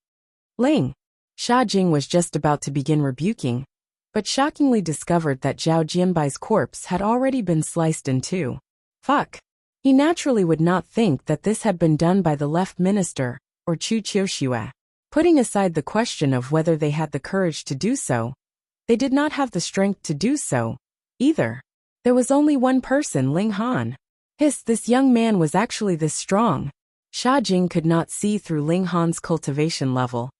Ling! Sha Jing was just about to begin rebuking, but shockingly discovered that Zhao Jianbai's corpse had already been sliced in 2. Fuck! He naturally would not think that this had been done by the left minister, or Chu Qiushue. Putting aside the question of whether they had the courage to do so, they did not have the strength to do so, either. There was only one person, Ling Han. This young man was actually this strong. Sha Jing could not see through Ling Han's cultivation level,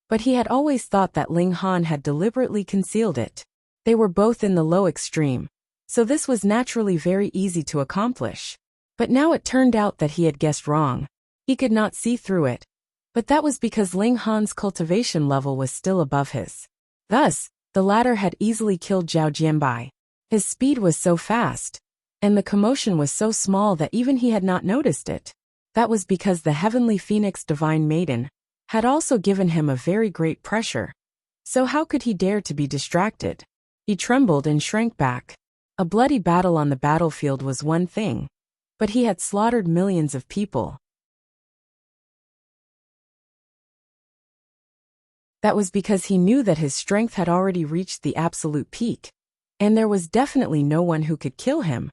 but he had always thought that Ling Han had deliberately concealed it. They were both in the low extreme, so this was naturally very easy to accomplish. But now it turned out that he had guessed wrong. He could not see through it, but that was because Ling Han's cultivation level was still above his. Thus, the latter had easily killed Zhao Jianbai. His speed was so fast, and the commotion was so small that even he had not noticed it. That was because the heavenly phoenix divine maiden had also given him a very great pressure. So how could he dare to be distracted? He trembled and shrank back. A bloody battle on the battlefield was one thing, but he had slaughtered millions of people. That was because he knew that his strength had already reached the absolute peak, and there was definitely no one who could kill him,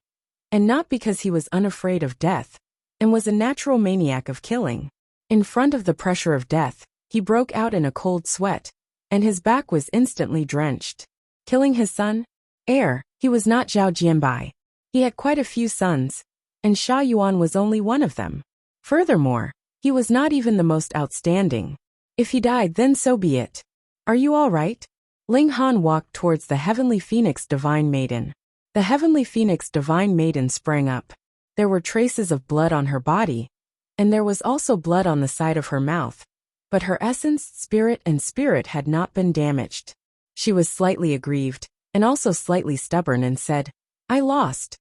and not because he was unafraid of death, and was a natural maniac of killing. In front of the pressure of death, he broke out in a cold sweat, and his back was instantly drenched. Killing his son? Heir, he was not Zhao Jianbai. He had quite a few sons, and Sha Yuan was only one of them. Furthermore, he was not even the most outstanding. If he died, then so be it. Are you all right? Ling Han walked towards the Heavenly Phoenix Divine Maiden. The Heavenly Phoenix Divine Maiden sprang up. There were traces of blood on her body, and there was also blood on the side of her mouth, but her essence, spirit had not been damaged. She was slightly aggrieved, and also slightly stubborn, and said, I lost.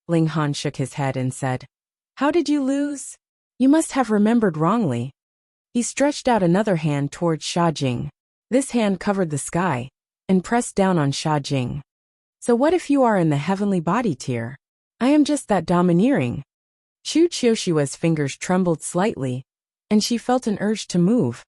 Ling Han shook his head and said, How did you lose? You must have remembered wrongly. He stretched out another hand towards Sha Jing. This hand covered the sky, and pressed down on Sha Jing. So what if you are in the heavenly body tier? I am just that domineering. Chu Qiushua's fingers trembled slightly, and she felt an urge to move,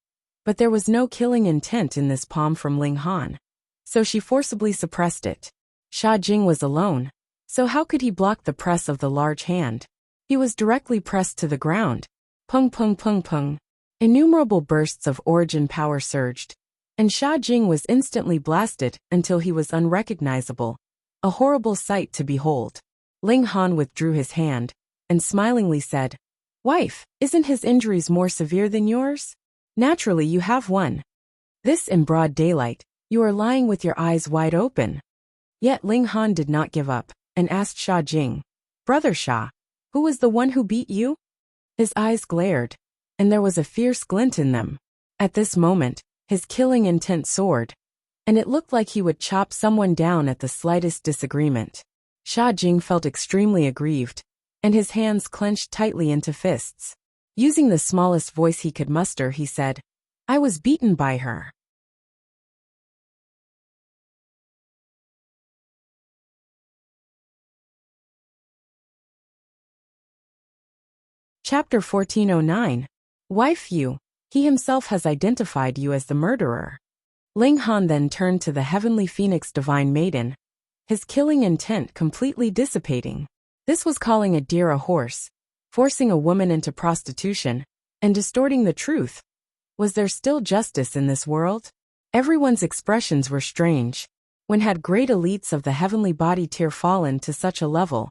but there was no killing intent in this palm from Ling Han, so she forcibly suppressed it. Sha Jing was alone, so how could he block the press of the large hand? He was directly pressed to the ground. Pung pung pung pung. Innumerable bursts of origin power surged, and Sha Jing was instantly blasted until he was unrecognizable, a horrible sight to behold. Ling Han withdrew his hand, and smilingly said, Wife, isn't his injuries more severe than yours? Naturally you have one. This in broad daylight, you are lying with your eyes wide open. Yet Ling Han did not give up, and asked Sha Jing, Brother Sha, who was the one who beat you? His eyes glared, and there was a fierce glint in them. At this moment, his killing intent soared, and it looked like he would chop someone down at the slightest disagreement. Sha Jing felt extremely aggrieved, and his hands clenched tightly into fists. Using the smallest voice he could muster, he said, I was beaten by her. Chapter 1409. Wife you, he himself has identified you as the murderer. Ling Han then turned to the Heavenly Phoenix Divine Maiden, his killing intent completely dissipating. This was calling a deer a horse, forcing a woman into prostitution, and distorting the truth. Was there still justice in this world? Everyone's expressions were strange. When had great elites of the heavenly body tier fallen to such a level,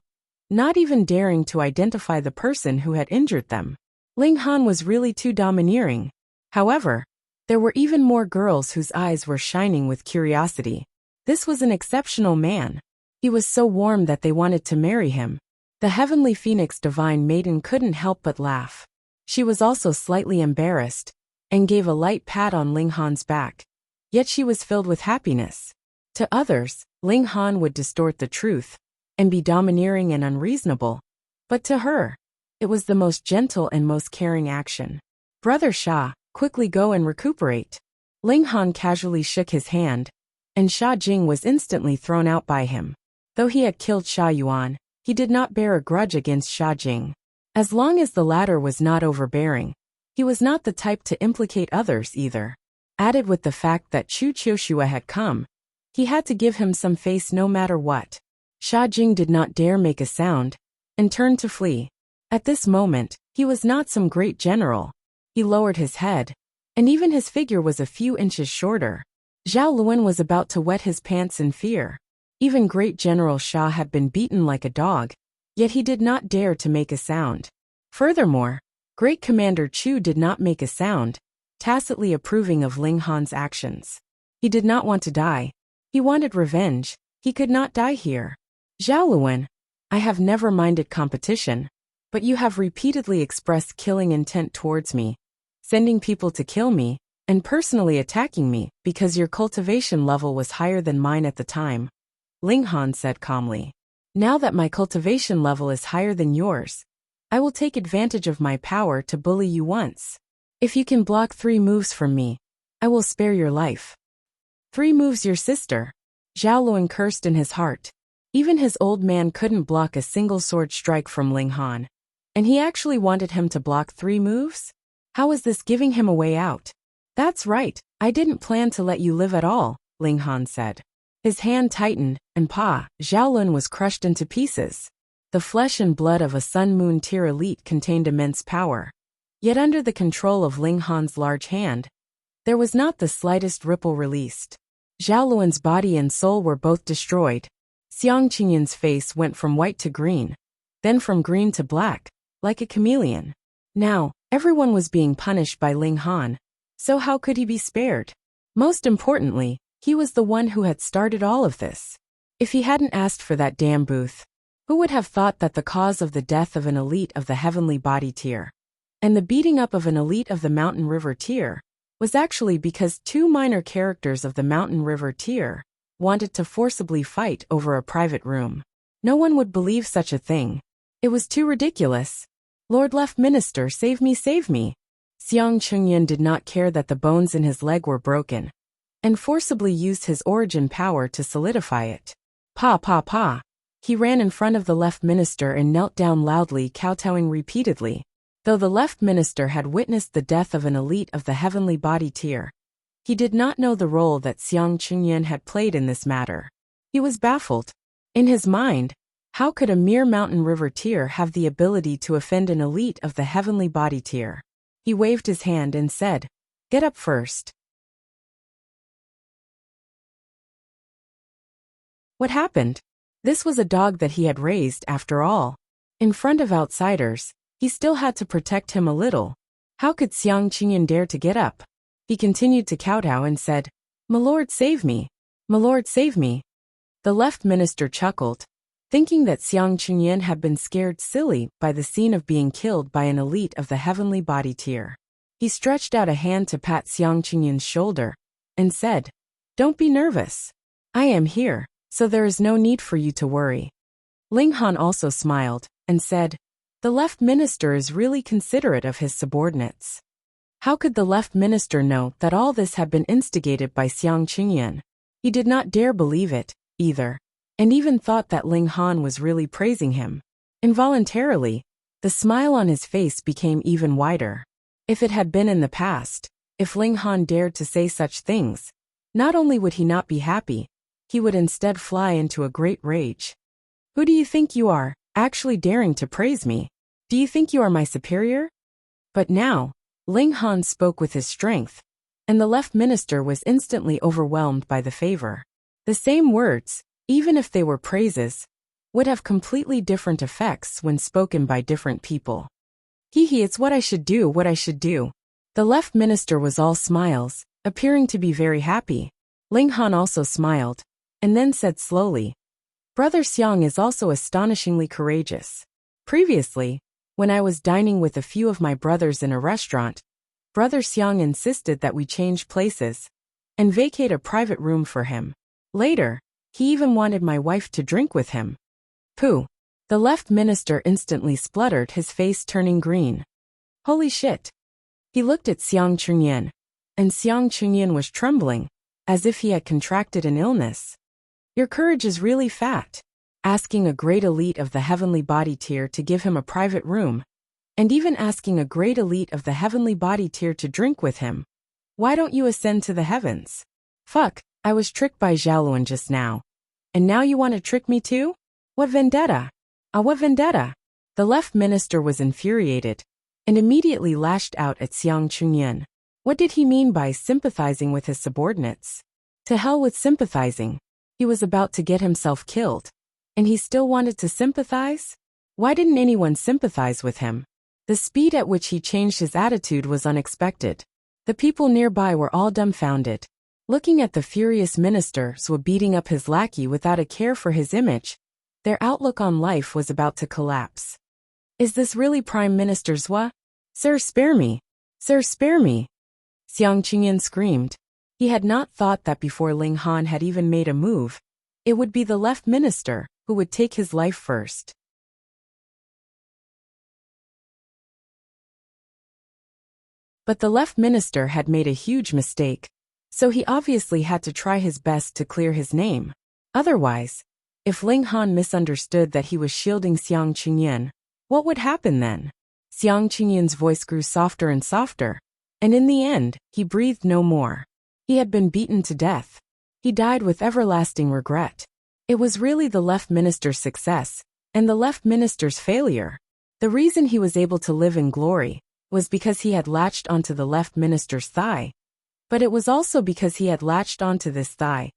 not even daring to identify the person who had injured them? Ling Han was really too domineering. However, there were even more girls whose eyes were shining with curiosity. This was an exceptional man. He was so warm that they wanted to marry him. The Heavenly Phoenix Divine Maiden couldn't help but laugh. She was also slightly embarrassed, and gave a light pat on Ling Han's back. Yet she was filled with happiness. To others, Ling Han would distort the truth, and be domineering and unreasonable. But to her, it was the most gentle and most caring action. Brother Sha, quickly go and recuperate. Ling Han casually shook his hand, and Sha Jing was instantly thrown out by him. Though he had killed Sha Yuan, he did not bear a grudge against Sha Jing. As long as the latter was not overbearing, he was not the type to implicate others either. Added with the fact that Chu Qiushua had come, he had to give him some face no matter what. Sha Jing did not dare make a sound, and turned to flee. At this moment, he was not some great general. He lowered his head, and even his figure was a few inches shorter. Zhao Luan was about to wet his pants in fear. Even great General Sha had been beaten like a dog, yet he did not dare to make a sound. Furthermore, Great Commander Chu did not make a sound, tacitly approving of Ling Han's actions. He did not want to die. He wanted revenge. He could not die here. Zhao Luan, I have never minded competition, but you have repeatedly expressed killing intent towards me, sending people to kill me, and personally attacking me because your cultivation level was higher than mine at the time. Ling Han said calmly. Now that my cultivation level is higher than yours, I will take advantage of my power to bully you once. If you can block 3 moves from me, I will spare your life. 3 moves your sister. Zhao Luan cursed in his heart. Even his old man couldn't block a single sword strike from Ling Han. And he actually wanted him to block 3 moves? How was this giving him a way out? That's right, I didn't plan to let you live at all, Ling Han said. His hand tightened, and Zhao Luan was crushed into pieces. The flesh and blood of a Sun Moon tier elite contained immense power. Yet under the control of Ling Han's large hand, There was not the slightest ripple released. Zhao Luan's body and soul were both destroyed. Xiang Qingyan's face went from white to green, then from green to black, like a chameleon. Now, everyone was being punished by Ling Han, so how could he be spared? Most importantly, he was the one who had started all of this. If he hadn't asked for that damn booth, who would have thought that the cause of the death of an elite of the heavenly body tier and the beating up of an elite of the mountain river tier was actually because two minor characters of the mountain river tier wanted to forcibly fight over a private room? No one would believe such a thing. It was too ridiculous. Lord Left Minister, save me, save me. Xiang Qingyan did not care that the bones in his leg were broken, and forcibly used his origin power to solidify it. Pa pa pa. He ran in front of the Left Minister and knelt down loudly, kowtowing repeatedly. Though the Left Minister had witnessed the death of an elite of the heavenly body tier, he did not know the role that Xiang Qingyan had played in this matter. He was baffled. In his mind, how could a mere mountain river tier have the ability to offend an elite of the heavenly body tier? He waved his hand and said, "Get up first." What happened? This was a dog that he had raised after all. In front of outsiders, he still had to protect him a little. How could Xiang Qingyan dare to get up? He continued to kowtow and said, "My lord, save me. My lord, save me." The Left Minister chuckled, thinking that Xiang Qingyan had been scared silly by the scene of being killed by an elite of the heavenly body tier. He stretched out a hand to pat Xiang Qingyan's shoulder and said, "Don't be nervous. I am here, so there is no need for you to worry." Ling Han also smiled and said, "The Left Minister is really considerate of his subordinates." How could the Left Minister know that all this had been instigated by Xiang Qingyan? He did not dare believe it, either, and even thought that Ling Han was really praising him. Involuntarily, the smile on his face became even wider. If it had been in the past, if Ling Han dared to say such things, not only would he not be happy, he would instead fly into a great rage. "Who do you think you are, actually daring to praise me? Do you think you are my superior?" But now, Ling Han spoke with his strength, and the Left Minister was instantly overwhelmed by the favor. The same words, even if they were praises, would have completely different effects when spoken by different people. Hee, it's what I should do, what I should do." The Left Minister was all smiles, appearing to be very happy. Ling Han also smiled, and then said slowly, "Brother Xiang is also astonishingly courageous. Previously, when I was dining with a few of my brothers in a restaurant, Brother Xiang insisted that we change places and vacate a private room for him. Later, he even wanted my wife to drink with him." Pooh! The Left Minister instantly spluttered, his face turning green. Holy shit! He looked at Xiang Qingyan, and Xiang Qingyan was trembling, as if he had contracted an illness. "Your courage is really fat. Asking a great elite of the heavenly body tier to give him a private room, and even asking a great elite of the heavenly body tier to drink with him. Why don't you ascend to the heavens? Fuck, I was tricked by Zhao Luan just now. And now you want to trick me too? What vendetta? What vendetta?" The Left Minister was infuriated, and immediately lashed out at Xiang Qingyan. What did he mean by sympathizing with his subordinates? To hell with sympathizing. He was about to get himself killed, and he still wanted to sympathize? Why didn't anyone sympathize with him? The speed at which he changed his attitude was unexpected. The people nearby were all dumbfounded, looking at the furious minister beating up his lackey without a care for his image. Their outlook on life was about to collapse. "Is this really Prime Minister Zhua? Sir, spare me! Sir, spare me!" Xiang Qingyan screamed. He had not thought that before Ling Han had even made a move, it would be the Left Minister who would take his life first. But the Left Minister had made a huge mistake, so he obviously had to try his best to clear his name. Otherwise, if Ling Han misunderstood that he was shielding Xiang Qingyan, what would happen then? Xiang Qingyan's voice grew softer and softer, and in the end, he breathed no more. He had been beaten to death. He died with everlasting regret. It was really the Left Minister's success, and the Left Minister's failure. The reason he was able to live in glory was because he had latched onto the Left Minister's thigh. But it was also because he had latched onto this thigh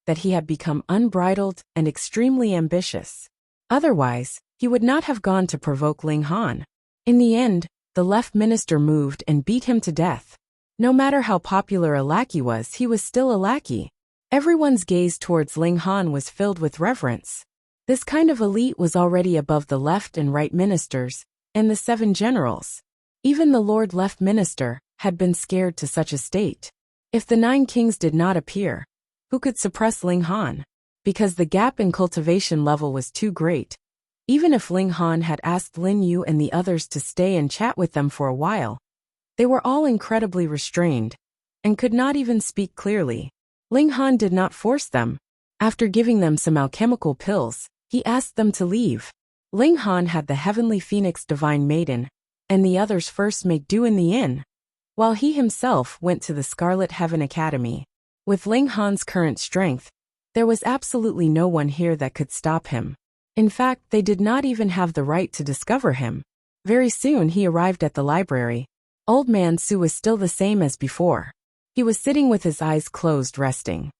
that he had become unbridled and extremely ambitious. Otherwise, he would not have gone to provoke Ling Han. In the end, the left minister moved and beat him to death. No matter how popular a lackey was, he was still a lackey. Everyone's gaze towards Ling Han was filled with reverence. This kind of elite was already above the left and right ministers and the 7 generals. Even the Lord Left Minister had been scared to such a state. If the 9 kings did not appear, who could suppress Ling Han? Because the gap in cultivation level was too great. Even if Ling Han had asked Lin Yu and the others to stay and chat with them for a while, they were all incredibly restrained and could not even speak clearly. Ling Han did not force them. After giving them some alchemical pills, he asked them to leave. Ling Han had the Heavenly Phoenix Divine Maiden and the others first make do in the inn, while he himself went to the Scarlet Heaven Academy. With Ling Han's current strength, there was absolutely no one here that could stop him. In fact, they did not even have the right to discover him. Very soon he arrived at the library. Old Man Su was still the same as before. He was sitting with his eyes closed, resting.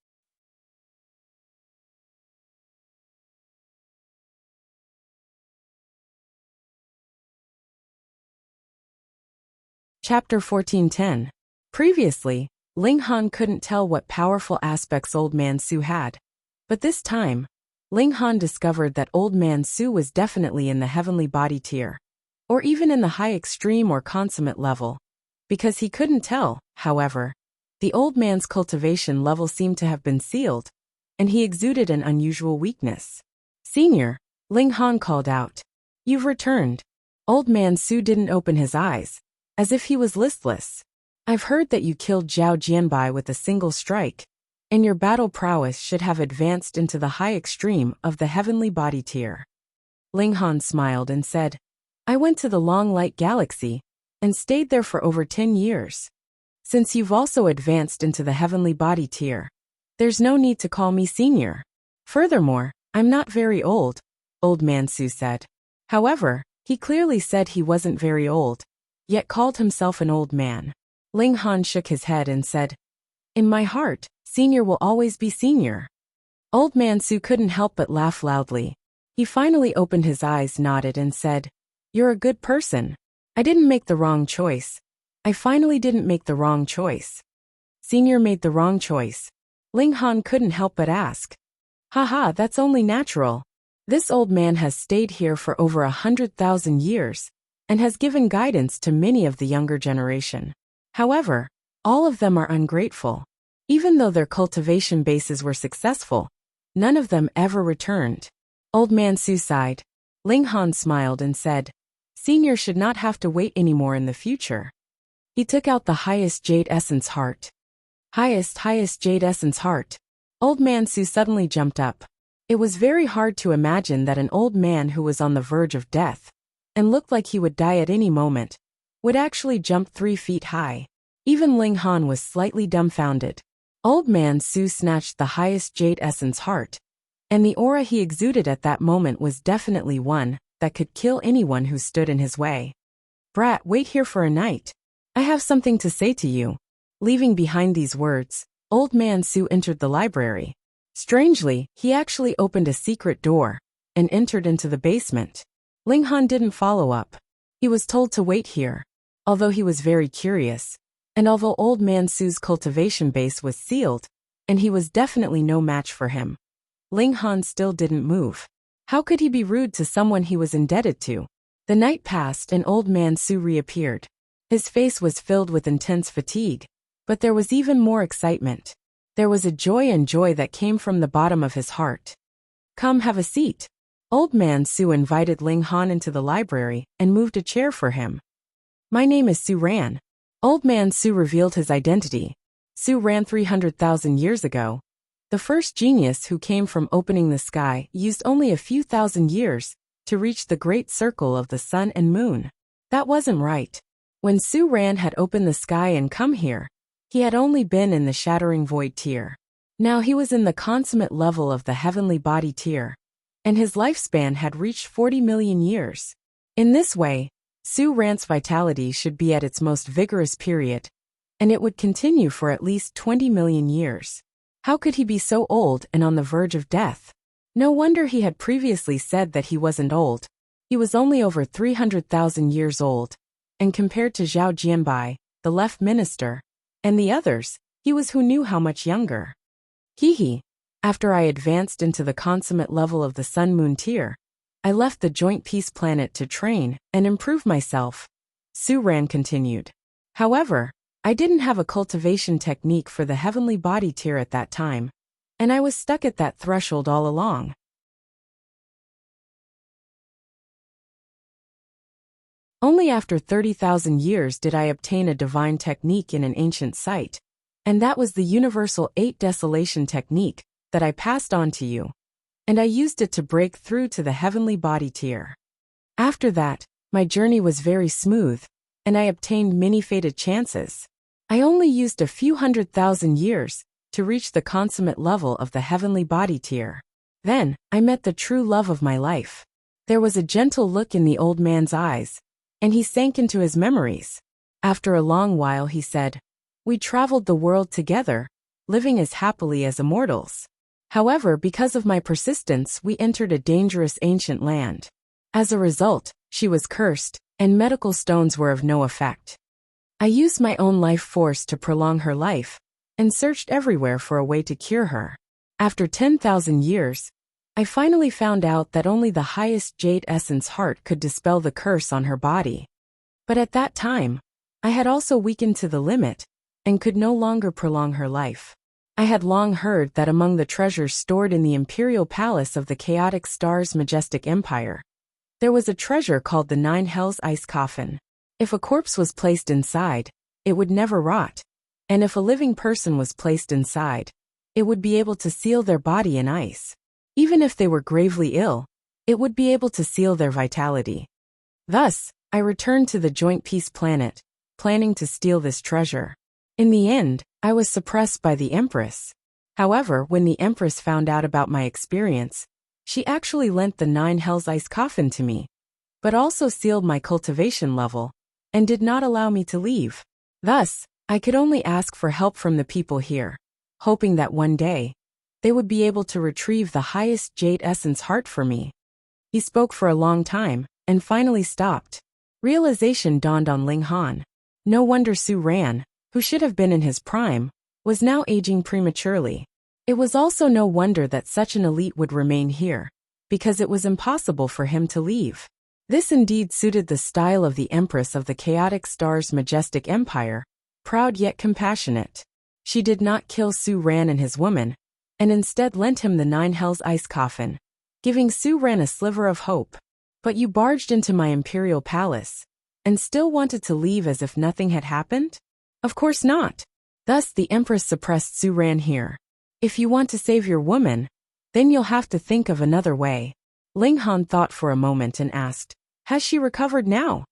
Chapter 1410. Previously, Ling Han couldn't tell what powerful aspects Old Man Su had. But this time, Ling Han discovered that Old Man Su was definitely in the heavenly body tier, or even in the high extreme or consummate level. Because he couldn't tell, however, the old man's cultivation level seemed to have been sealed, and he exuded an unusual weakness. "Senior," Ling Han called out. "You've returned." Old Man Su didn't open his eyes, as if he was listless. "I've heard that you killed Zhao Jianbai with a single strike, and your battle prowess should have advanced into the high extreme of the heavenly body tier." Ling Han smiled and said, "I went to the Long Light Galaxy and stayed there for over 10 years. Since you've also advanced into the heavenly body tier, there's no need to call me senior. Furthermore, I'm not very old," Old Man Su said. However, he clearly said he wasn't very old, yet called himself an old man. Ling Han shook his head and said, "In my heart, senior will always be senior." Old Man Su couldn't help but laugh loudly. He finally opened his eyes, nodded, and said, "You're a good person. I didn't make the wrong choice. I finally didn't make the wrong choice." "Senior made the wrong choice?" Ling Han couldn't help but ask. "Haha, that's only natural. This old man has stayed here for over 100,000 years and has given guidance to many of the younger generation. However, all of them are ungrateful. Even though their cultivation bases were successful, none of them ever returned." Old Man Su sighed. Ling Han smiled and said, "Senior should not have to wait anymore in the future." He took out the highest jade essence heart. Highest jade essence heart. Old Man Su suddenly jumped up. It was very hard to imagine that an old man who was on the verge of death and looked like he would die at any moment would actually jump 3 feet high. Even Ling Han was slightly dumbfounded. Old Man Su snatched the highest jade essence heart, and the aura he exuded at that moment was definitely one that could kill anyone who stood in his way. "Brat, wait here for a night. I have something to say to you." Leaving behind these words, Old Man Su entered the library. Strangely, he actually opened a secret door and entered into the basement. Ling Han didn't follow up. He was told to wait here. Although he was very curious, and although Old Man Su's cultivation base was sealed, and he was definitely no match for him, Ling Han still didn't move. How could he be rude to someone he was indebted to? The night passed and Old Man Su reappeared. His face was filled with intense fatigue, but there was even more excitement. There was a joy that came from the bottom of his heart. "Come, have a seat." Old Man Su invited Ling Han into the library and moved a chair for him. "My name is Su Ran." Old Man Su revealed his identity. Su Ran 300,000 years ago. The first genius who came from opening the sky used only a few thousand years to reach the great circle of the sun and moon. That wasn't right. When Su Ran had opened the sky and come here, he had only been in the shattering void tier. Now he was in the consummate level of the heavenly body tier, and his lifespan had reached 40 million years. In this way, Su Ran's vitality should be at its most vigorous period, and it would continue for at least 20 million years. How could he be so old and on the verge of death? No wonder he had previously said that he wasn't old. He was only over 300,000 years old, and compared to Zhao Jianbai, the left minister, and the others, he was who knew how much younger. Hee. After I advanced into the consummate level of the Sun-Moon tier, I left the joint peace planet to train and improve myself. Su Ran continued. However, I didn't have a cultivation technique for the heavenly body tier at that time, and I was stuck at that threshold all along. Only after 30,000 years did I obtain a divine technique in an ancient site, and that was the Universal 8 Desolation technique that I passed on to you, and I used it to break through to the heavenly body tier. After that, my journey was very smooth, and I obtained many fated chances. I only used a few 100,000 years to reach the consummate level of the heavenly body tier. Then, I met the true love of my life. There was a gentle look in the old man's eyes, and he sank into his memories. After a long while he said, "We traveled the world together, living as happily as immortals. However, because of my persistence, we entered a dangerous ancient land. As a result, she was cursed, and medical stones were of no effect. I used my own life force to prolong her life, and searched everywhere for a way to cure her. After 10,000 years, I finally found out that only the highest jade essence heart could dispel the curse on her body. But at that time, I had also weakened to the limit, and could no longer prolong her life. I had long heard that among the treasures stored in the imperial palace of the chaotic star's majestic empire, there was a treasure called the 9 Hells ice coffin. If a corpse was placed inside, it would never rot, and if a living person was placed inside, it would be able to seal their body in ice. Even if they were gravely ill, it would be able to seal their vitality. Thus, I returned to the joint peace planet, planning to steal this treasure. In the end, I was suppressed by the Empress. However, when the Empress found out about my experience, she actually lent the 9 Hells ice coffin to me, but also sealed my cultivation level, and did not allow me to leave. Thus, I could only ask for help from the people here, hoping that one day, they would be able to retrieve the highest jade essence heart for me. He spoke for a long time, and finally stopped. Realization dawned on Ling Han. No wonder Su Ran, who should have been in his prime, was now aging prematurely. It was also no wonder that such an elite would remain here, because it was impossible for him to leave. This indeed suited the style of the Empress of the chaotic star's majestic empire, proud yet compassionate. She did not kill Su Ran and his woman, and instead lent him the 9 Hells ice coffin, giving Su Ran a sliver of hope. But you barged into my imperial palace, and still wanted to leave as if nothing had happened? Of course not. Thus the Empress suppressed Su Ran here. If you want to save your woman, then you'll have to think of another way. Ling Han thought for a moment and asked, "Has she recovered now?"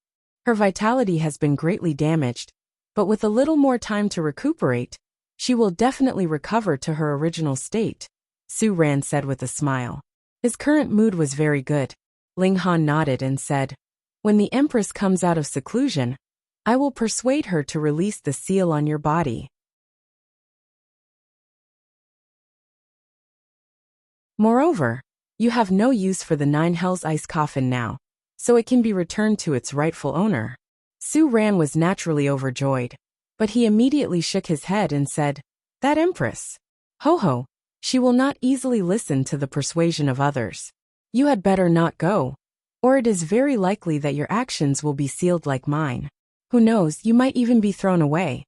"Her vitality has been greatly damaged, but with a little more time to recuperate, she will definitely recover to her original state," Su Ran said with a smile. His current mood was very good. Ling Han nodded and said, "When the Empress comes out of seclusion, I will persuade her to release the seal on your body. Moreover, you have no use for the 9 Hells ice coffin now, so it can be returned to its rightful owner." Su Ran was naturally overjoyed, but he immediately shook his head and said, "That Empress? Ho, she will not easily listen to the persuasion of others. You had better not go, or it is very likely that your actions will be sealed like mine. Who knows, you might even be thrown away."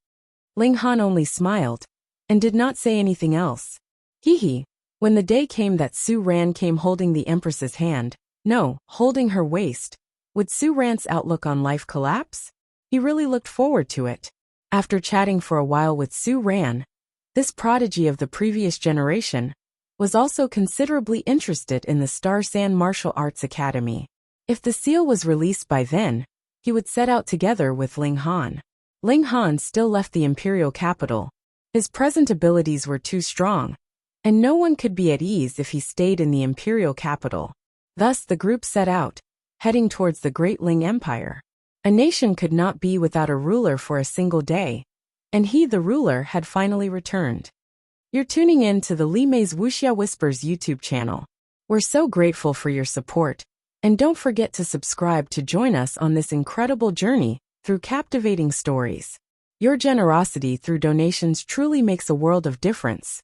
Ling Han only smiled, and did not say anything else. Hee. When the day came that Su Ran came holding the Empress's hand, no, holding her waist, would Su Ran's outlook on life collapse? He really looked forward to it. After chatting for a while with Su Ran, this prodigy of the previous generation was also considerably interested in the Star Sand Martial Arts Academy. If the seal was released by then, he would set out together with Ling Han. Ling Han still left the imperial capital. His present abilities were too strong, and no one could be at ease if he stayed in the imperial capital. Thus the group set out, heading towards the Great Ling Empire. A nation could not be without a ruler for a single day, and he, the ruler, had finally returned. You're tuning in to the Li Mei's Wuxia Whispers YouTube channel. We're so grateful for your support, and don't forget to subscribe to join us on this incredible journey through captivating stories. Your generosity through donations truly makes a world of difference,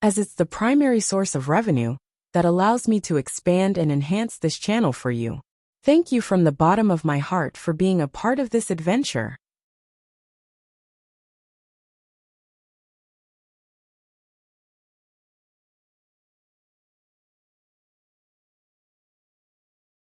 as it's the primary source of revenue that allows me to expand and enhance this channel for you. Thank you from the bottom of my heart for being a part of this adventure.